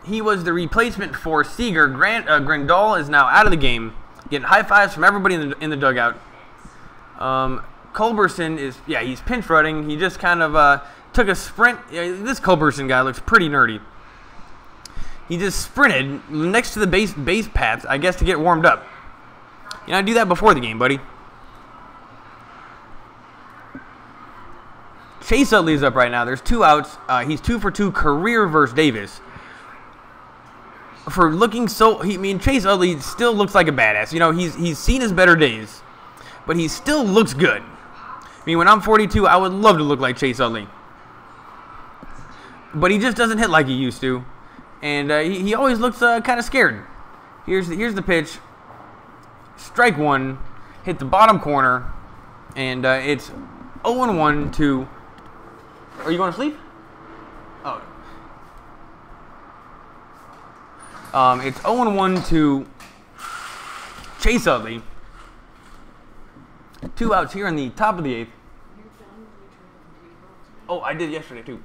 He was the replacement for Seager. Grandal is now out of the game, getting high fives from everybody in the dugout. Culberson he's pinch running. He just kind of took a sprint. This Culberson guy looks pretty nerdy. He just sprinted next to the base paths, I guess, to get warmed up. Do that before the game, buddy. Chase Utley's up right now. There's 2 outs. He's 2 for 2 career versus Davis. For looking so, Chase Utley still looks like a badass. You know, he's seen his better days, but he still looks good. I mean, when I'm 42, I would love to look like Chase Utley. But he just doesn't hit like he used to. And he always looks kind of scared. Here's the pitch. Strike 1. Hit the bottom corner. And it's 0-1 to... Are you going to sleep? Oh. It's 0-1 to Chase Utley. 2 outs here in the top of the 8th. Oh, I did yesterday too.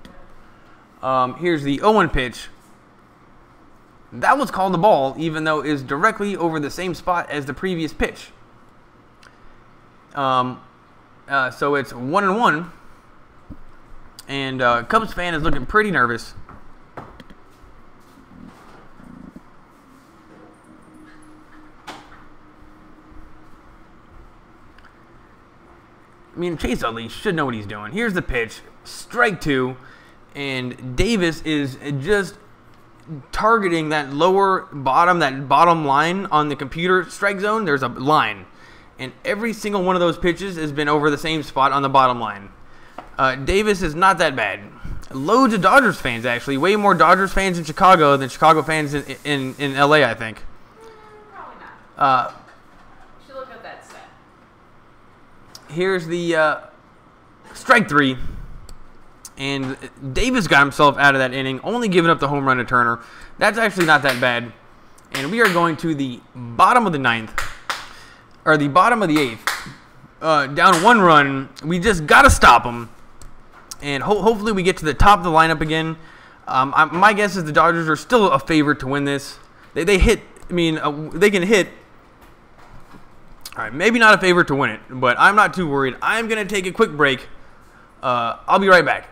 Here's the 0-1 pitch. That was called the ball, even though it is directly over the same spot as the previous pitch. So it's 1-1. And Cubs fan is looking pretty nervous. Chase Utley should know what he's doing. Here's the pitch. Strike 2. And Davis is just targeting that bottom line on the computer strike zone. There's a line. And every single one of those pitches has been over the same spot on the bottom line. Davis is not that bad. Loads of Dodgers fans, actually. Way more Dodgers fans in Chicago than Chicago fans in LA, I think.
Probably not. You should look at that stat.
Here's the strike 3. And Davis got himself out of that inning, only giving up the home run to Turner. That's actually not that bad. And we are going to the bottom of the 9th. Or the bottom of the 8th. Down 1 run. We just got to stop them. And hopefully we get to the top of the lineup again. My guess is the Dodgers are still a favorite to win this. They hit, they can hit. All right, maybe not a favorite to win it, but I'm not too worried. I'm going to take a quick break. I'll be right back.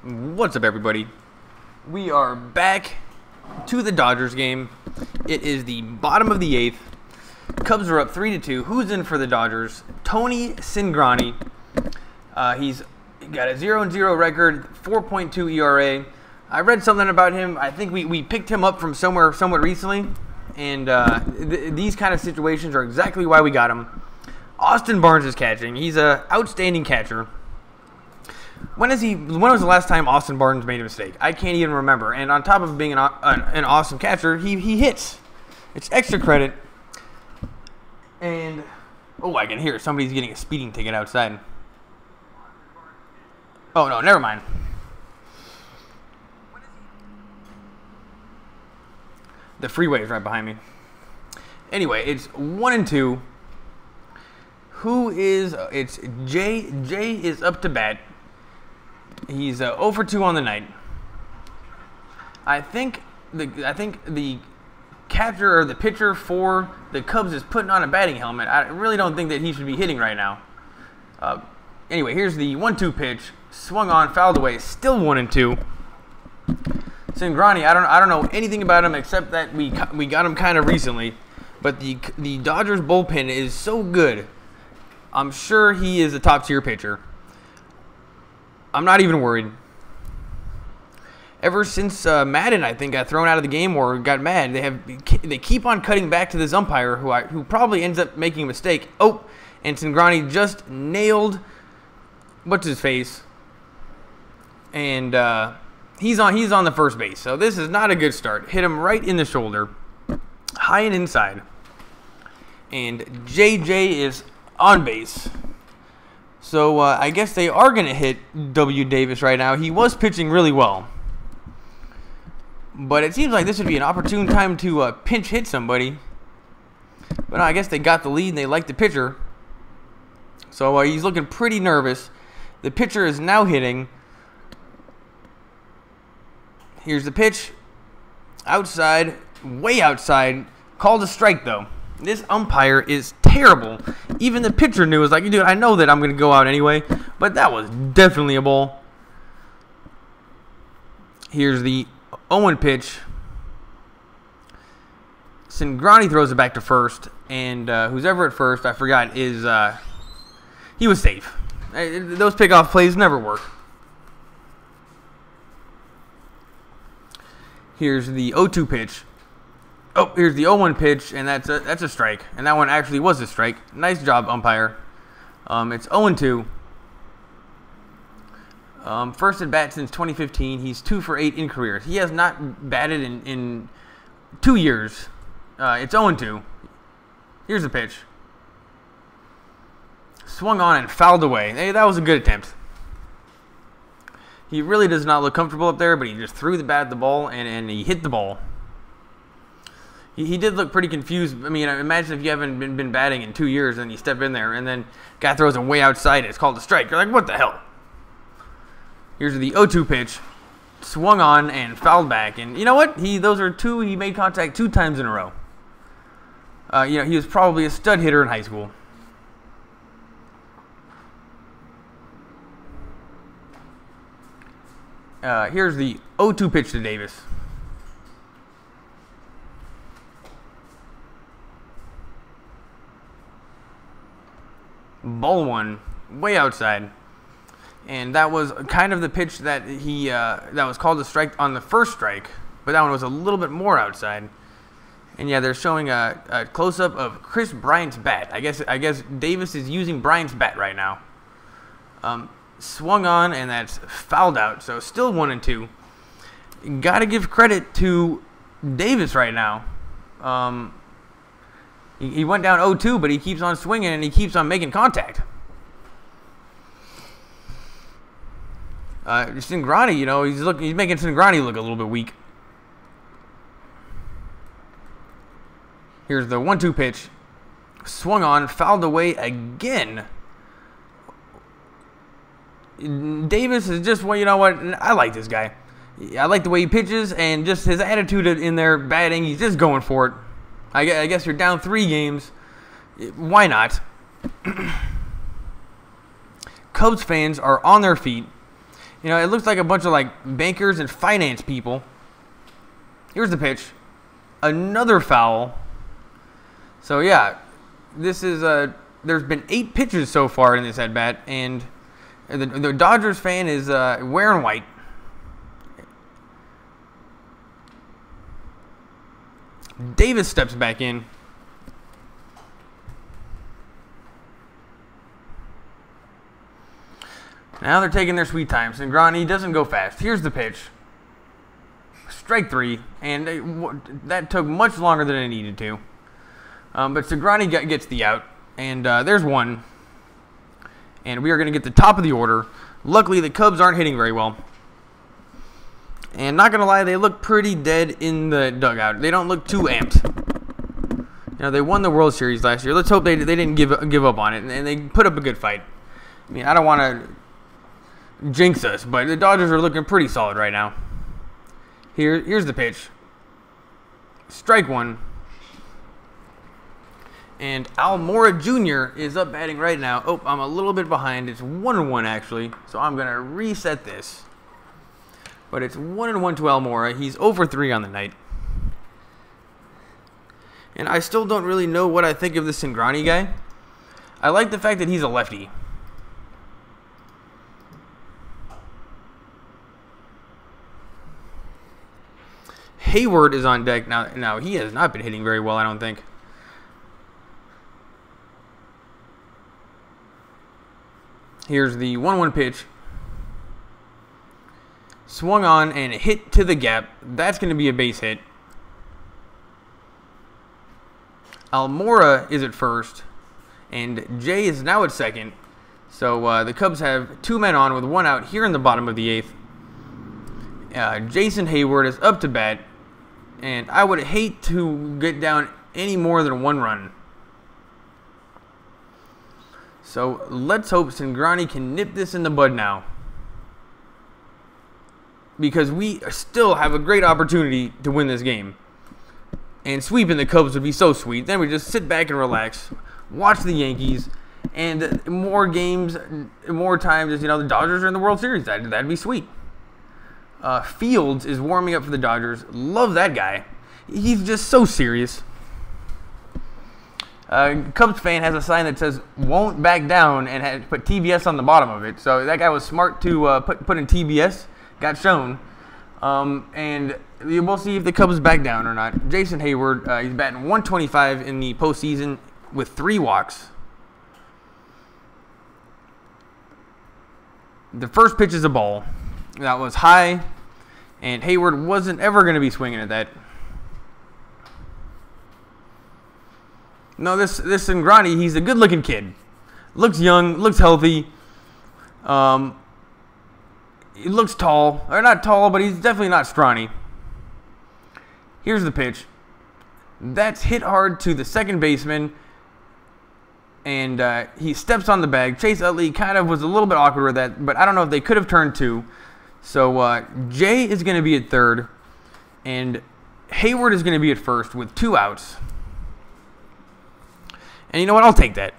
What's up, everybody? We are back to the Dodgers game. It is the bottom of the 8th. Cubs are up 3-2. Who's in for the Dodgers? Tony Cingrani. He's got a 0-0 record, 4.2 ERA. I read something about him. I think we picked him up from somewhat recently, and these kind of situations are exactly why we got him. Austin Barnes is catching. He's an outstanding catcher. When was the last time Austin Barnes made a mistake? I can't even remember. And on top of being an awesome catcher, he hits. It's extra credit. And oh, I can hear somebody's getting a speeding ticket outside. Oh no, never mind. The freeway is right behind me. Anyway, it's 1-2. It's Jay. Jay is up to bat. He's 0 for 2 on the night. I think the catcher or the pitcher for the Cubs is putting on a batting helmet. I really don't think that he should be hitting right now. Anyway, here's the 1-2 pitch. Swung on, fouled away. Still 1-2. Cingrani, I don't know anything about him except that we got him kind of recently. But the Dodgers bullpen is so good. I'm sure he is a top-tier pitcher. I'm not even worried. Ever since Madden, I think, got thrown out of the game or got mad, they keep on cutting back to this umpire who probably ends up making a mistake. Oh, and Cingrani just nailed what's his face, and he's on the first base. So this is not a good start. Hit him right in the shoulder, high and inside, and JJ is on base. So I guess they are going to hit W. Davis right now. He was pitching really well. But it seems like this would be an opportune time to pinch hit somebody. But no, I guess they got the lead and they like the pitcher. So he's looking pretty nervous. The pitcher is now hitting. Here's the pitch. Outside. Way outside. Called a strike, though. This umpire is terrible. Even the pitcher knew. It was like, dude, I know that I'm going to go out anyway. But that was definitely a ball. Here's the 0-1 pitch. Cingrani throws it back to first. And who's ever at first, I forgot, is he was safe. Those pickoff plays never work. Here's the 0-2 pitch. Oh, here's the 0-1 pitch, and that's a strike. And that one actually was a strike. Nice job, umpire. It's 0-2. First at bat since 2015. He's 2 for 8 in career. He has not batted in 2 years. It's 0-2. Here's the pitch. Swung on and fouled away. Hey, that was a good attempt. He really does not look comfortable up there, but he just threw the bat at the ball, and he hit the ball. He did look pretty confused. I mean, imagine if you haven't been batting in 2 years and you step in there and then guy throws him way outside and it's called a strike. You're like, what the hell? Here's the 0-2 pitch. Swung on and fouled back. And you know what? Those are two. He made contact 2 times in a row. He was probably a stud hitter in high school. Here's the 0-2 pitch to Davis. Ball one, way outside. And that was kind of the pitch that that was called a strike on the first strike, but that one was a little bit more outside. And yeah, they're showing a close-up of Chris Bryant's bat. I guess Davis is using Bryant's bat right now. Swung on, and that's fouled out. So still 1-2. Got to give credit to Davis right now. He went down 0-2, but he keeps on swinging and he keeps on making contact. Cingrani, he's making Cingrani look a little bit weak. Here's the 1-2 pitch. Swung on, fouled away again. Davis is just, well, you know what? I like this guy. I like the way he pitches and just his attitude in there batting. He's just going for it. I guess you're down 3 games. Why not? Cubs fans are on their feet. It looks like a bunch of bankers and finance people. Here's the pitch. Another foul. So yeah, this is there's been 8 pitches so far in this at bat, and the Dodgers fan is wearing white. Davis steps back in. Now they're taking their sweet time. Cingrani doesn't go fast. Here's the pitch. Strike 3, and that took much longer than it needed to. But Cingrani gets the out, and there's one. And we are going to get the top of the order. Luckily, the Cubs aren't hitting very well. And not going to lie, they look pretty dead in the dugout. They don't look too amped. You know, they won the World Series last year. Let's hope they didn't give up on it, and they put up a good fight. I mean, I don't want to jinx us, but the Dodgers are looking pretty solid right now. Here's the pitch. Strike 1. And Almora Jr. is up batting right now. Oh, I'm a little bit behind. It's 1-1 actually, so I'm going to reset this. But it's 1-1 to Almora. He's over 3 on the night. And I still don't really know what I think of this Cingrani guy. I like the fact that he's a lefty. Hayward is on deck now. Now he has not been hitting very well, I don't think. Here's the 1-1 pitch. Swung on and hit to the gap. That's going to be a base hit. Almora is at first, and Jay is now at second. So the Cubs have 2 men on with 1 out here in the bottom of the 8th. Jason Hayward is up to bat, and I would hate to get down any more than 1 run. So let's hope Cingrani can nip this in the bud now, because we still have a great opportunity to win this game. And sweeping the Cubs would be so sweet. Then we just sit back and relax, watch the Yankees, and more games, more times as, you know, the Dodgers are in the World Series. That'd be sweet. Fields is warming up for the Dodgers. Love that guy. He's just so serious. Cubs fan has a sign that says "won't back down" and had put TBS on the bottom of it. So that guy was smart to put in TBS. Got shown. And we'll see if the Cubs back down or not. Jason Hayward, he's batting 125 in the postseason with 3 walks. The first pitch is a ball. That was high, and Hayward wasn't ever going to be swinging at that. No, this Cingrani, he's a good-looking kid. Looks young, looks healthy. He looks tall. Or not tall, but he's definitely not scrawny. Here's the pitch. That's hit hard to the second baseman, and he steps on the bag. Chase Utley kind of was a little bit awkward with that, but I don't know if they could have turned 2. So Jay is going to be at third, and Hayward is going to be at first with 2 outs. And you know what? I'll take that.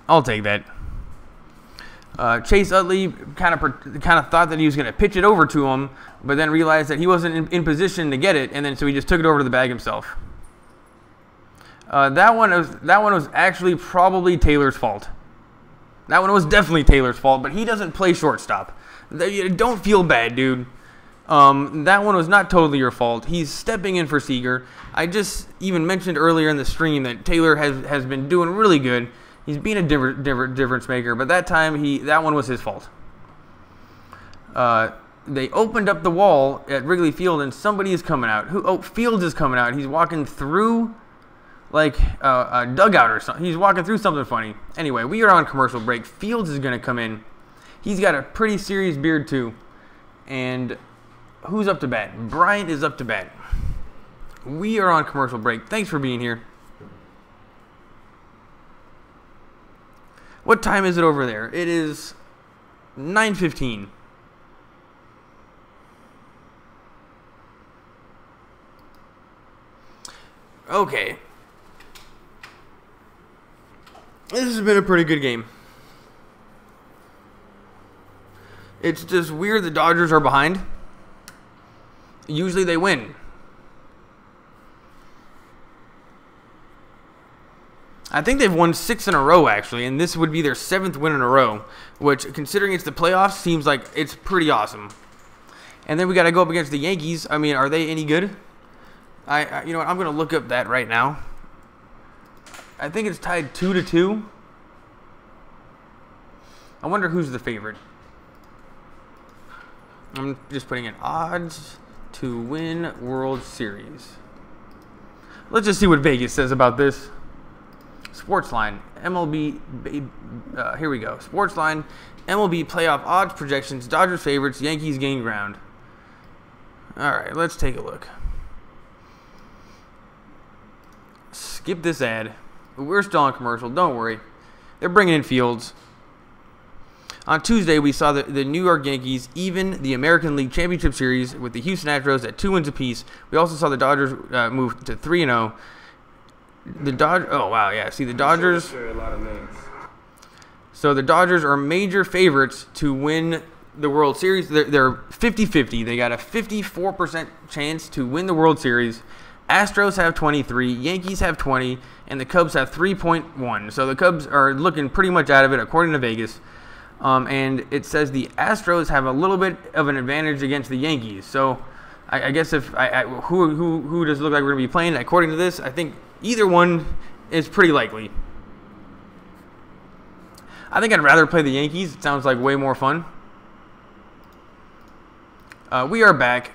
I'll take that. Chase Utley kind of thought that he was going to pitch it over to him, but then realized that he wasn't in position to get it, and then so he just took it over to the bag himself. That one was actually probably Taylor's fault. That one was definitely Taylor's fault, but he doesn't play shortstop. Don't feel bad, dude. That one was not totally your fault. He's stepping in for Seager. I just even mentioned earlier in the stream that Taylor has been doing really good. He's being a difference maker, but that time that one was his fault. They opened up the wall at Wrigley Field, and somebody is coming out. Fields is coming out. He's walking through like a dugout or something. He's walking through something funny. Anyway, we are on commercial break. Fields is going to come in. He's got a pretty serious beard too. And who's up to bat? Bryant is up to bat. We are on commercial break. Thanks for being here. What time is it over there? It is 9:15. Okay. This has been a pretty good game. It's just weird the Dodgers are behind. Usually they win. I think they've won 6 in a row, actually, and this would be their 7th win in a row, which, considering it's the playoffs, seems like it's pretty awesome. And then we got to go up against the Yankees. I mean, are they any good? You know what? I'm going to look up that right now. I think it's tied 2-2. I wonder who's the favorite. I'm just putting in odds to win World Series. Let's just see what Vegas says about this. Sportsline, MLB, here we go. Sportsline, MLB playoff odds projections, Dodgers favorites, Yankees gain ground. All right, let's take a look. Skip this ad. We're still on commercial, don't worry. They're bringing in Fields. On Tuesday, we saw the New York Yankees even the American League Championship Series with the Houston Astros at 2 wins apiece. We also saw the Dodgers move to 3-0. Oh, wow, yeah. See, the Dodgers.
A lot of names.
So the Dodgers are major favorites to win the World Series. They're 50-50. They got a 54% chance to win the World Series. Astros have 23, Yankees have 20, and the Cubs have 3.1. So the Cubs are looking pretty much out of it, according to Vegas. And it says the Astros have a little bit of an advantage against the Yankees. So I guess if who does it look like we're going to be playing? According to this, I think either one is pretty likely. I think I'd rather play the Yankees. It sounds like way more fun. We are back.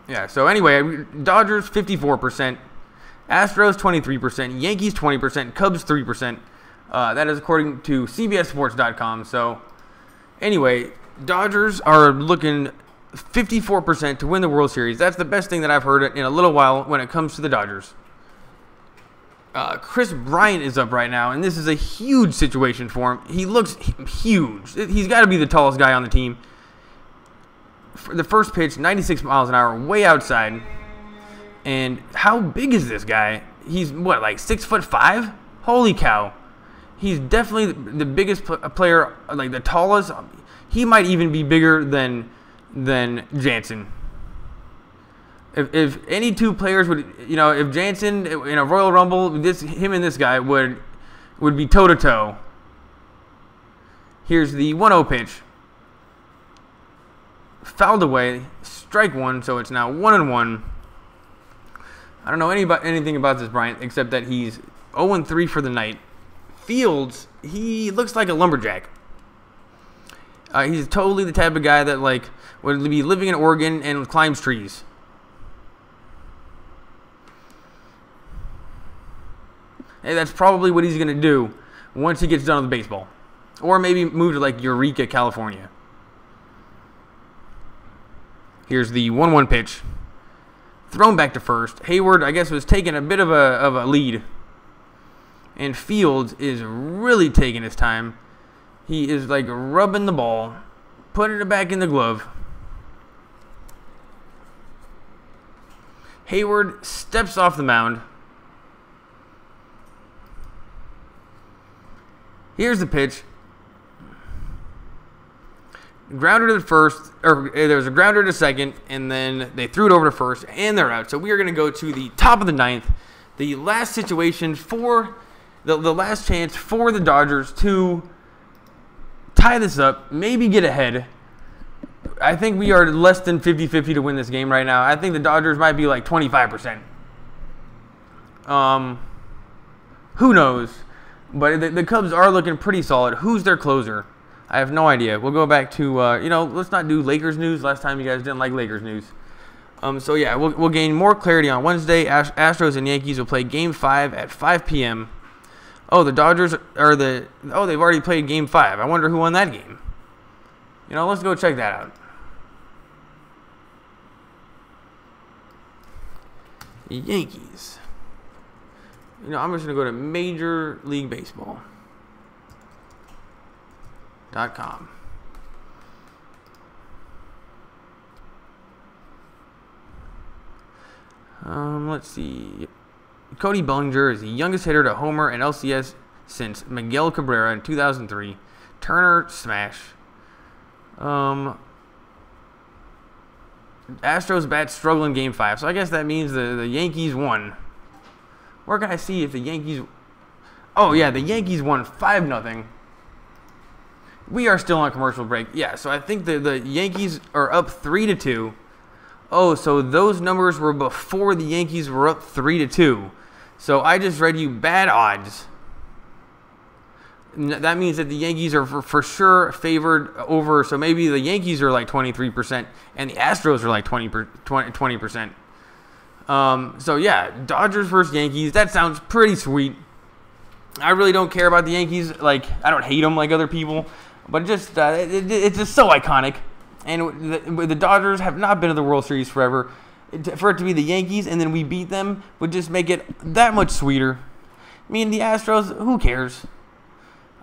Yeah, so anyway, Dodgers 54%, Astros 23%, Yankees 20%, Cubs 3%. That is according to CBSSports.com. So anyway, Dodgers are looking 54% to win the World Series. That's the best thing that I've heard in a little while when it comes to the Dodgers. Chris Bryant is up right now, and this is a huge situation for him. He looks huge. He's got to be the tallest guy on the team. For the first pitch, 96 miles an hour, way outside. And how big is this guy? He's, what, like 6'5"? Holy cow. He's definitely the biggest player, like the tallest. He might even be bigger than Jansen. If any two players would, if Jansen in a Royal Rumble, him and this guy would be toe-to-toe. Here's the 1-0 pitch. Fouled away, strike one, so it's now 1-1. I don't know anything about this Bryant except that he's 0-3 for the night. Fields, he looks like a lumberjack. He's totally the type of guy that would be living in Oregon and climbs trees. Hey, that's probably what he's gonna do once he gets done with baseball, or maybe move to Eureka, California. Here's the 1-1 pitch. Thrown back to first. Hayward, I guess, was taking a bit of a lead. And Fields is really taking his time. He is rubbing the ball, putting it back in the glove. Hayward steps off the mound. Here's the pitch. Grounder to the first, or there was a grounder to second, and then they threw it over to first, and they're out. So we are going to go to the top of the ninth, the last situation for the last chance for the Dodgers to tie this up, maybe get ahead. I think we are less than 50-50 to win this game right now. I think the Dodgers might be 25%. Who knows? But the Cubs are looking pretty solid. Who's their closer? I have no idea. We'll go back to, let's not do Lakers news. Last time you guys didn't like Lakers news. So, yeah, we'll gain more clarity on Wednesday. Astros and Yankees will play Game 5 at 5 p.m. Oh, the Dodgers are they've already played Game 5. I wonder who won that game. Let's go check that out. Yankees. I'm just going to go to Major League Baseball.com. Let's see. Cody Bellinger is the youngest hitter to homer in NLCS since Miguel Cabrera in 2003. Turner smash. Astros bat struggle in Game 5. So I guess that means the Yankees won. Where can I see if the Yankees... Oh, yeah, the Yankees won 5-0. We are still on commercial break. Yeah, so I think the Yankees are up 3-2. Oh, so those numbers were before the Yankees were up 3-2. So I just read you bad odds. That means that the Yankees are for sure favored over. So maybe the Yankees are like 23% and the Astros are like 20%. So yeah, Dodgers versus Yankees. That sounds pretty sweet. I really don't care about the Yankees. Like, I don't hate them like other people, but just it's just so iconic. And the Dodgers have not been to the World Series forever. For it to be the Yankees and then we beat them would just make it that much sweeter. I mean, the Astros, who cares?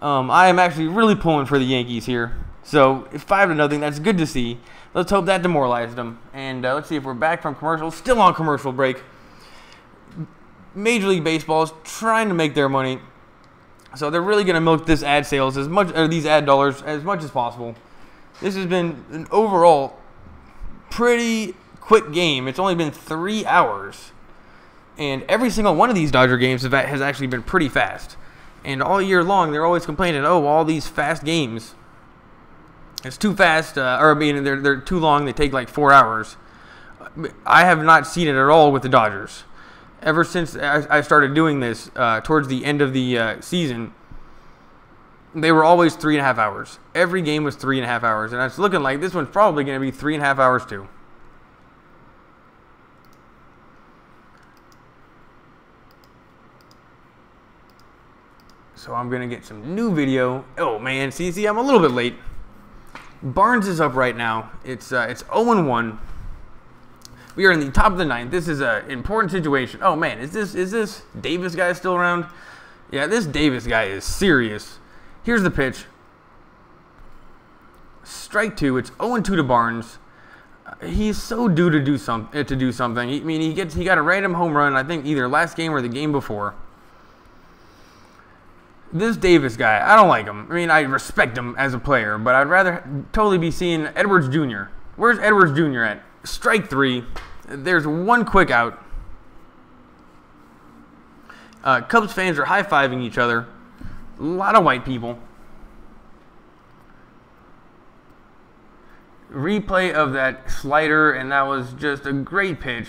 I am actually really pulling for the Yankees here. So, 5-0, that's good to see. Let's hope that demoralized them. And let's see if we're back from commercial. Still on commercial break. Major League Baseball is trying to make their money. So they're really going to milk this ad sales as much, or these ad dollars as much as possible. This has been an overall pretty quick game. It's only been 3 hours. And every single one of these Dodger games has actually been pretty fast. And all year long, they're always complaining, oh, all these fast games. It's too fast, they're too long. They take like 4 hours. I have not seen it at all with the Dodgers. Ever since I started doing this towards the end of the season, they were always 3.5 hours. Every game was 3.5 hours. And it's looking like this one's probably going to be 3.5 hours too. So I'm going to get some new video. Oh, man. See, I'm a little bit late. Barnes is up right now. It's 0-1. We are in the top of the ninth. This is an important situation. Oh, man. Is this Davis guy still around? Yeah, this Davis guy is serious. Here's the pitch. Strike 2. It's 0-2 to Barnes. He's so due to do something. I mean, he got a random home run, I think either last game or the game before. This Davis guy, I don't like him. I mean, I respect him as a player, but I'd rather totally be seeing Edwards Jr. Where's Edwards Jr. at? Strike 3. There's one quick out. Cubs fans are high-fiving each other. A lot of white people. Replay of that slider, and that was just a great pitch.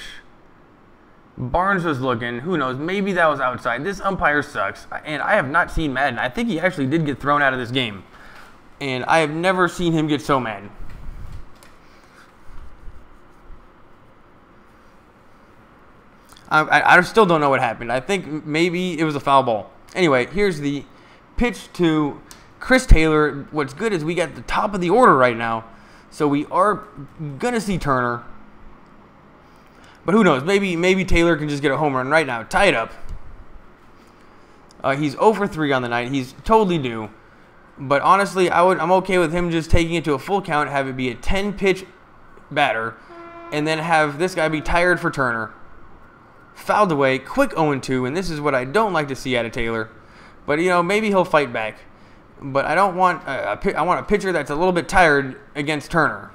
Barnes was looking. Who knows? Maybe that was outside. This umpire sucks. And I have not seen Madden. I think he actually did get thrown out of this game. And I have never seen him get so mad. I still don't know what happened. I think maybe it was a foul ball. Anyway, here's the pitch to Chris Taylor. What's good is we got the top of the order right now. So we are going to see Turner. But who knows? Maybe Taylor can just get a home run right now. Tie it up. He's 0 for 3 on the night. He's totally due. But honestly, I'm okay with him just taking it to a full count, have it be a 10-pitch batter, and then have this guy be tired for Turner. Fouled away, quick 0-2, and this is what I don't like to see out of Taylor. But, you know, maybe he'll fight back. But I don't want I want a pitcher that's a little bit tired against Turner.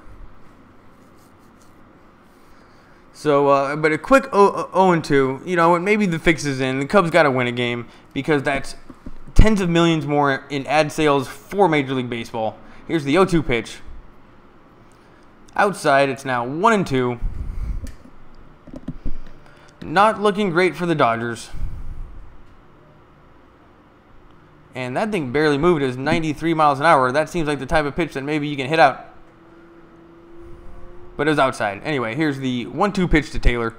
So, but a quick 0-2, you know, and maybe the fix is in. The Cubs got to win a game because that's tens of millions more in ad sales for Major League Baseball. Here's the 0-2 pitch. Outside, it's now 1-2. Not looking great for the Dodgers. And that thing barely moved. It was 93 miles an hour. That seems like the type of pitch that maybe you can hit out. But it was outside. Anyway, here's the 1-2 pitch to Taylor.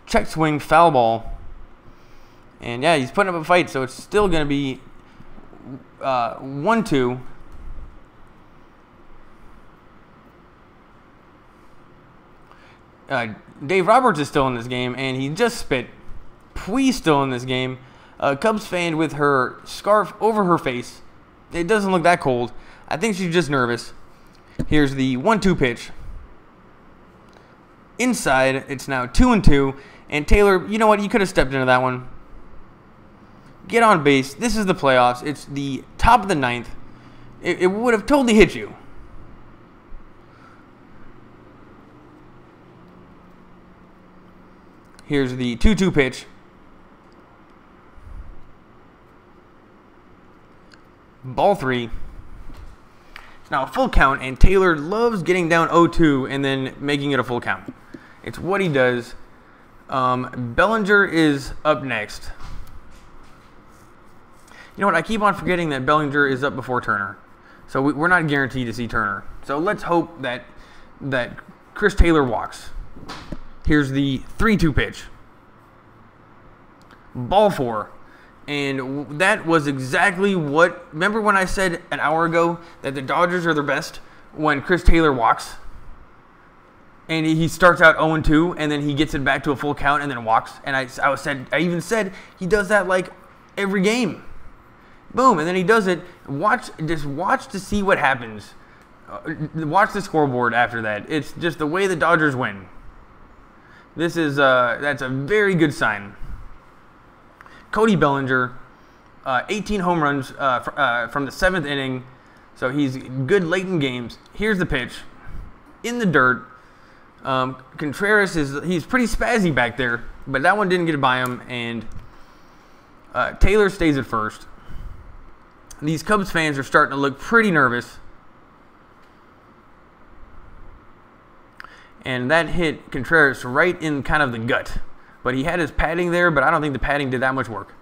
Check swing, foul ball. And yeah, he's putting up a fight, so it's still going to be 1-2. Dave Roberts is still in this game, and he just spit. Pui's still in this game. Cubs fan with her scarf over her face. It doesn't look that cold. I think she's just nervous. Here's the 1-2 pitch. Inside, it's now 2-2. And Taylor, you know what? You could have stepped into that one. Get on base. This is the playoffs. It's the top of the ninth. It would have totally hit you. Here's the 2-2 pitch. Ball 3. It's now a full count, and Taylor loves getting down 0-2 and then making it a full count. It's what he does. Bellinger is up next. You know what? I keep on forgetting that Bellinger is up before Turner. So we're not guaranteed to see Turner. So let's hope that Chris Taylor walks. Here's the 3-2 pitch. Ball 4. And that was exactly what... Remember when I said an hour ago that the Dodgers are the best when Chris Taylor walks? And he starts out 0-2, and then he gets it back to a full count and then walks. And I even said he does that like every game. Boom, and then he does it. Just watch to see what happens. Watch the scoreboard after that. It's just the way the Dodgers win. That's a very good sign. Cody Bellinger, 18 home runs from the 7th inning, so he's good late in games. Here's the pitch, in the dirt. Contreras he's pretty spazzy back there, but that one didn't get by him, and Taylor stays at first. These Cubs fans are starting to look pretty nervous. And that hit Contreras right in kind of the gut. But he had his padding there, but I don't think the padding did that much work.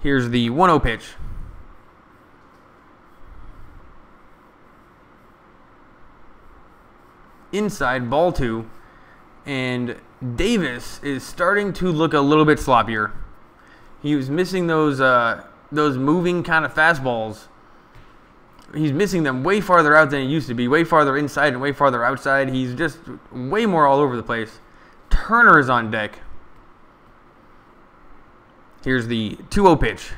Here's the 1-0 pitch. Inside, ball 2. And Davis is starting to look a little bit sloppier. He was missing those moving kind of fastballs. He's missing them way farther out than he used to be, way farther inside and way farther outside. He's just way more all over the place. Turner is on deck. Here's the 2-0 pitch.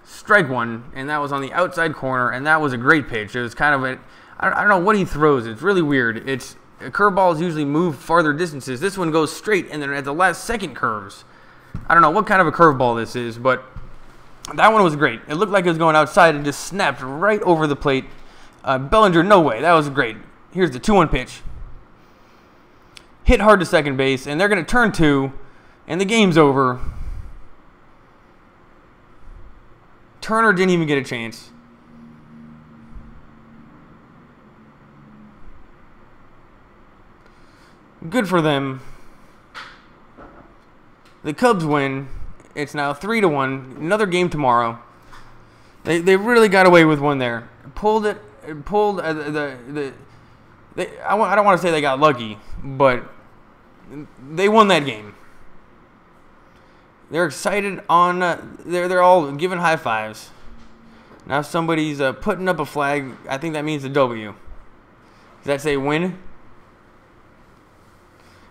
Strike 1, and that was on the outside corner, and that was a great pitch. It was kind of I don't know what he throws. It's really weird. Curveballs usually move farther distances. This one goes straight, and then at the last second curves. I don't know what kind of a curveball this is, but that one was great. It looked like it was going outside and just snapped right over the plate. Bellinger, no way. That was great. Here's the 2-1 pitch. Hit hard to second base, and they're going to turn 2, and the game's over. Turner didn't even get a chance. Good for them. The Cubs win. It's now 3-1. Another game tomorrow. They really got away with one there. I don't want to say they got lucky, but they won that game. They're excited on. They're all giving high fives. Now somebody's putting up a flag. I think that means a W. Does that say win?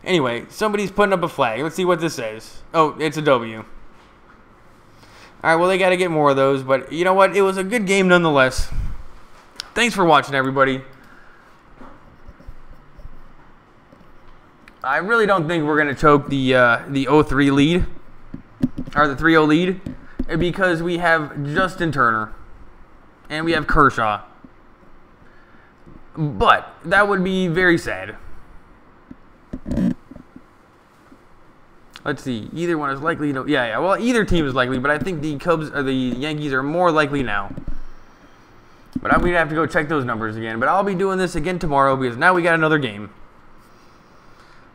Anyway, somebody's putting up a flag. Let's see what this says. Oh, it's a W. All right, well, they got to get more of those. But you know what? It was a good game nonetheless. Thanks for watching, everybody. I really don't think we're going to choke the 0-3 lead. Or the 3-0 lead. Because we have Justin Turner. And we have Kershaw. But that would be very sad. Let's see. Either one is likely. No, yeah. Well, either team is likely, but I think the Cubs or the Yankees are more likely now. But we'd have to go check those numbers again. But I'll be doing this again tomorrow because now we got another game.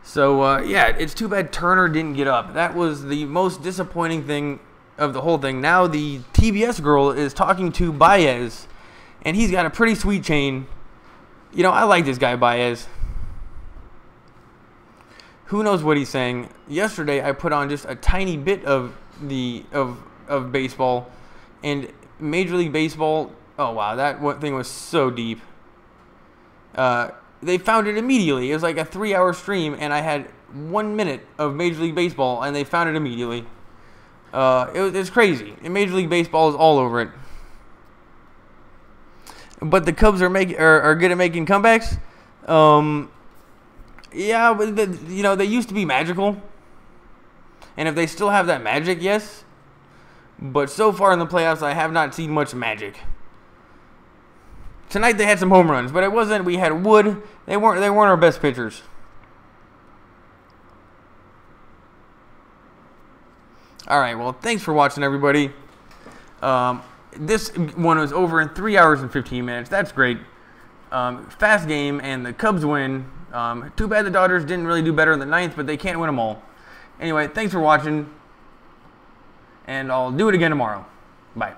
So, yeah, it's too bad Turner didn't get up. That was the most disappointing thing of the whole thing. Now the TBS girl is talking to Baez, and he's got a pretty sweet chain. You know, I like this guy, Baez. Who knows what he's saying? Yesterday, I put on just a tiny bit of baseball, and Major League Baseball. Oh wow, that thing was so deep. They found it immediately. It was like a 3-hour stream, and I had 1 minute of Major League Baseball, and they found it immediately. It's crazy. And Major League Baseball is all over it. But the Cubs are good at making comebacks. Yeah, but they used to be magical. And if they still have that magic, yes. But so far in the playoffs, I have not seen much magic. Tonight they had some home runs, but it wasn't. We had Wood. They weren't our best pitchers. All right, well, thanks for watching, everybody. This one was over in 3 hours and 15 minutes. That's great. Fast game, and the Cubs win. Too bad the Dodgers didn't really do better in the ninth, but they can't win them all. Anyway, thanks for watching, and I'll do it again tomorrow. Bye.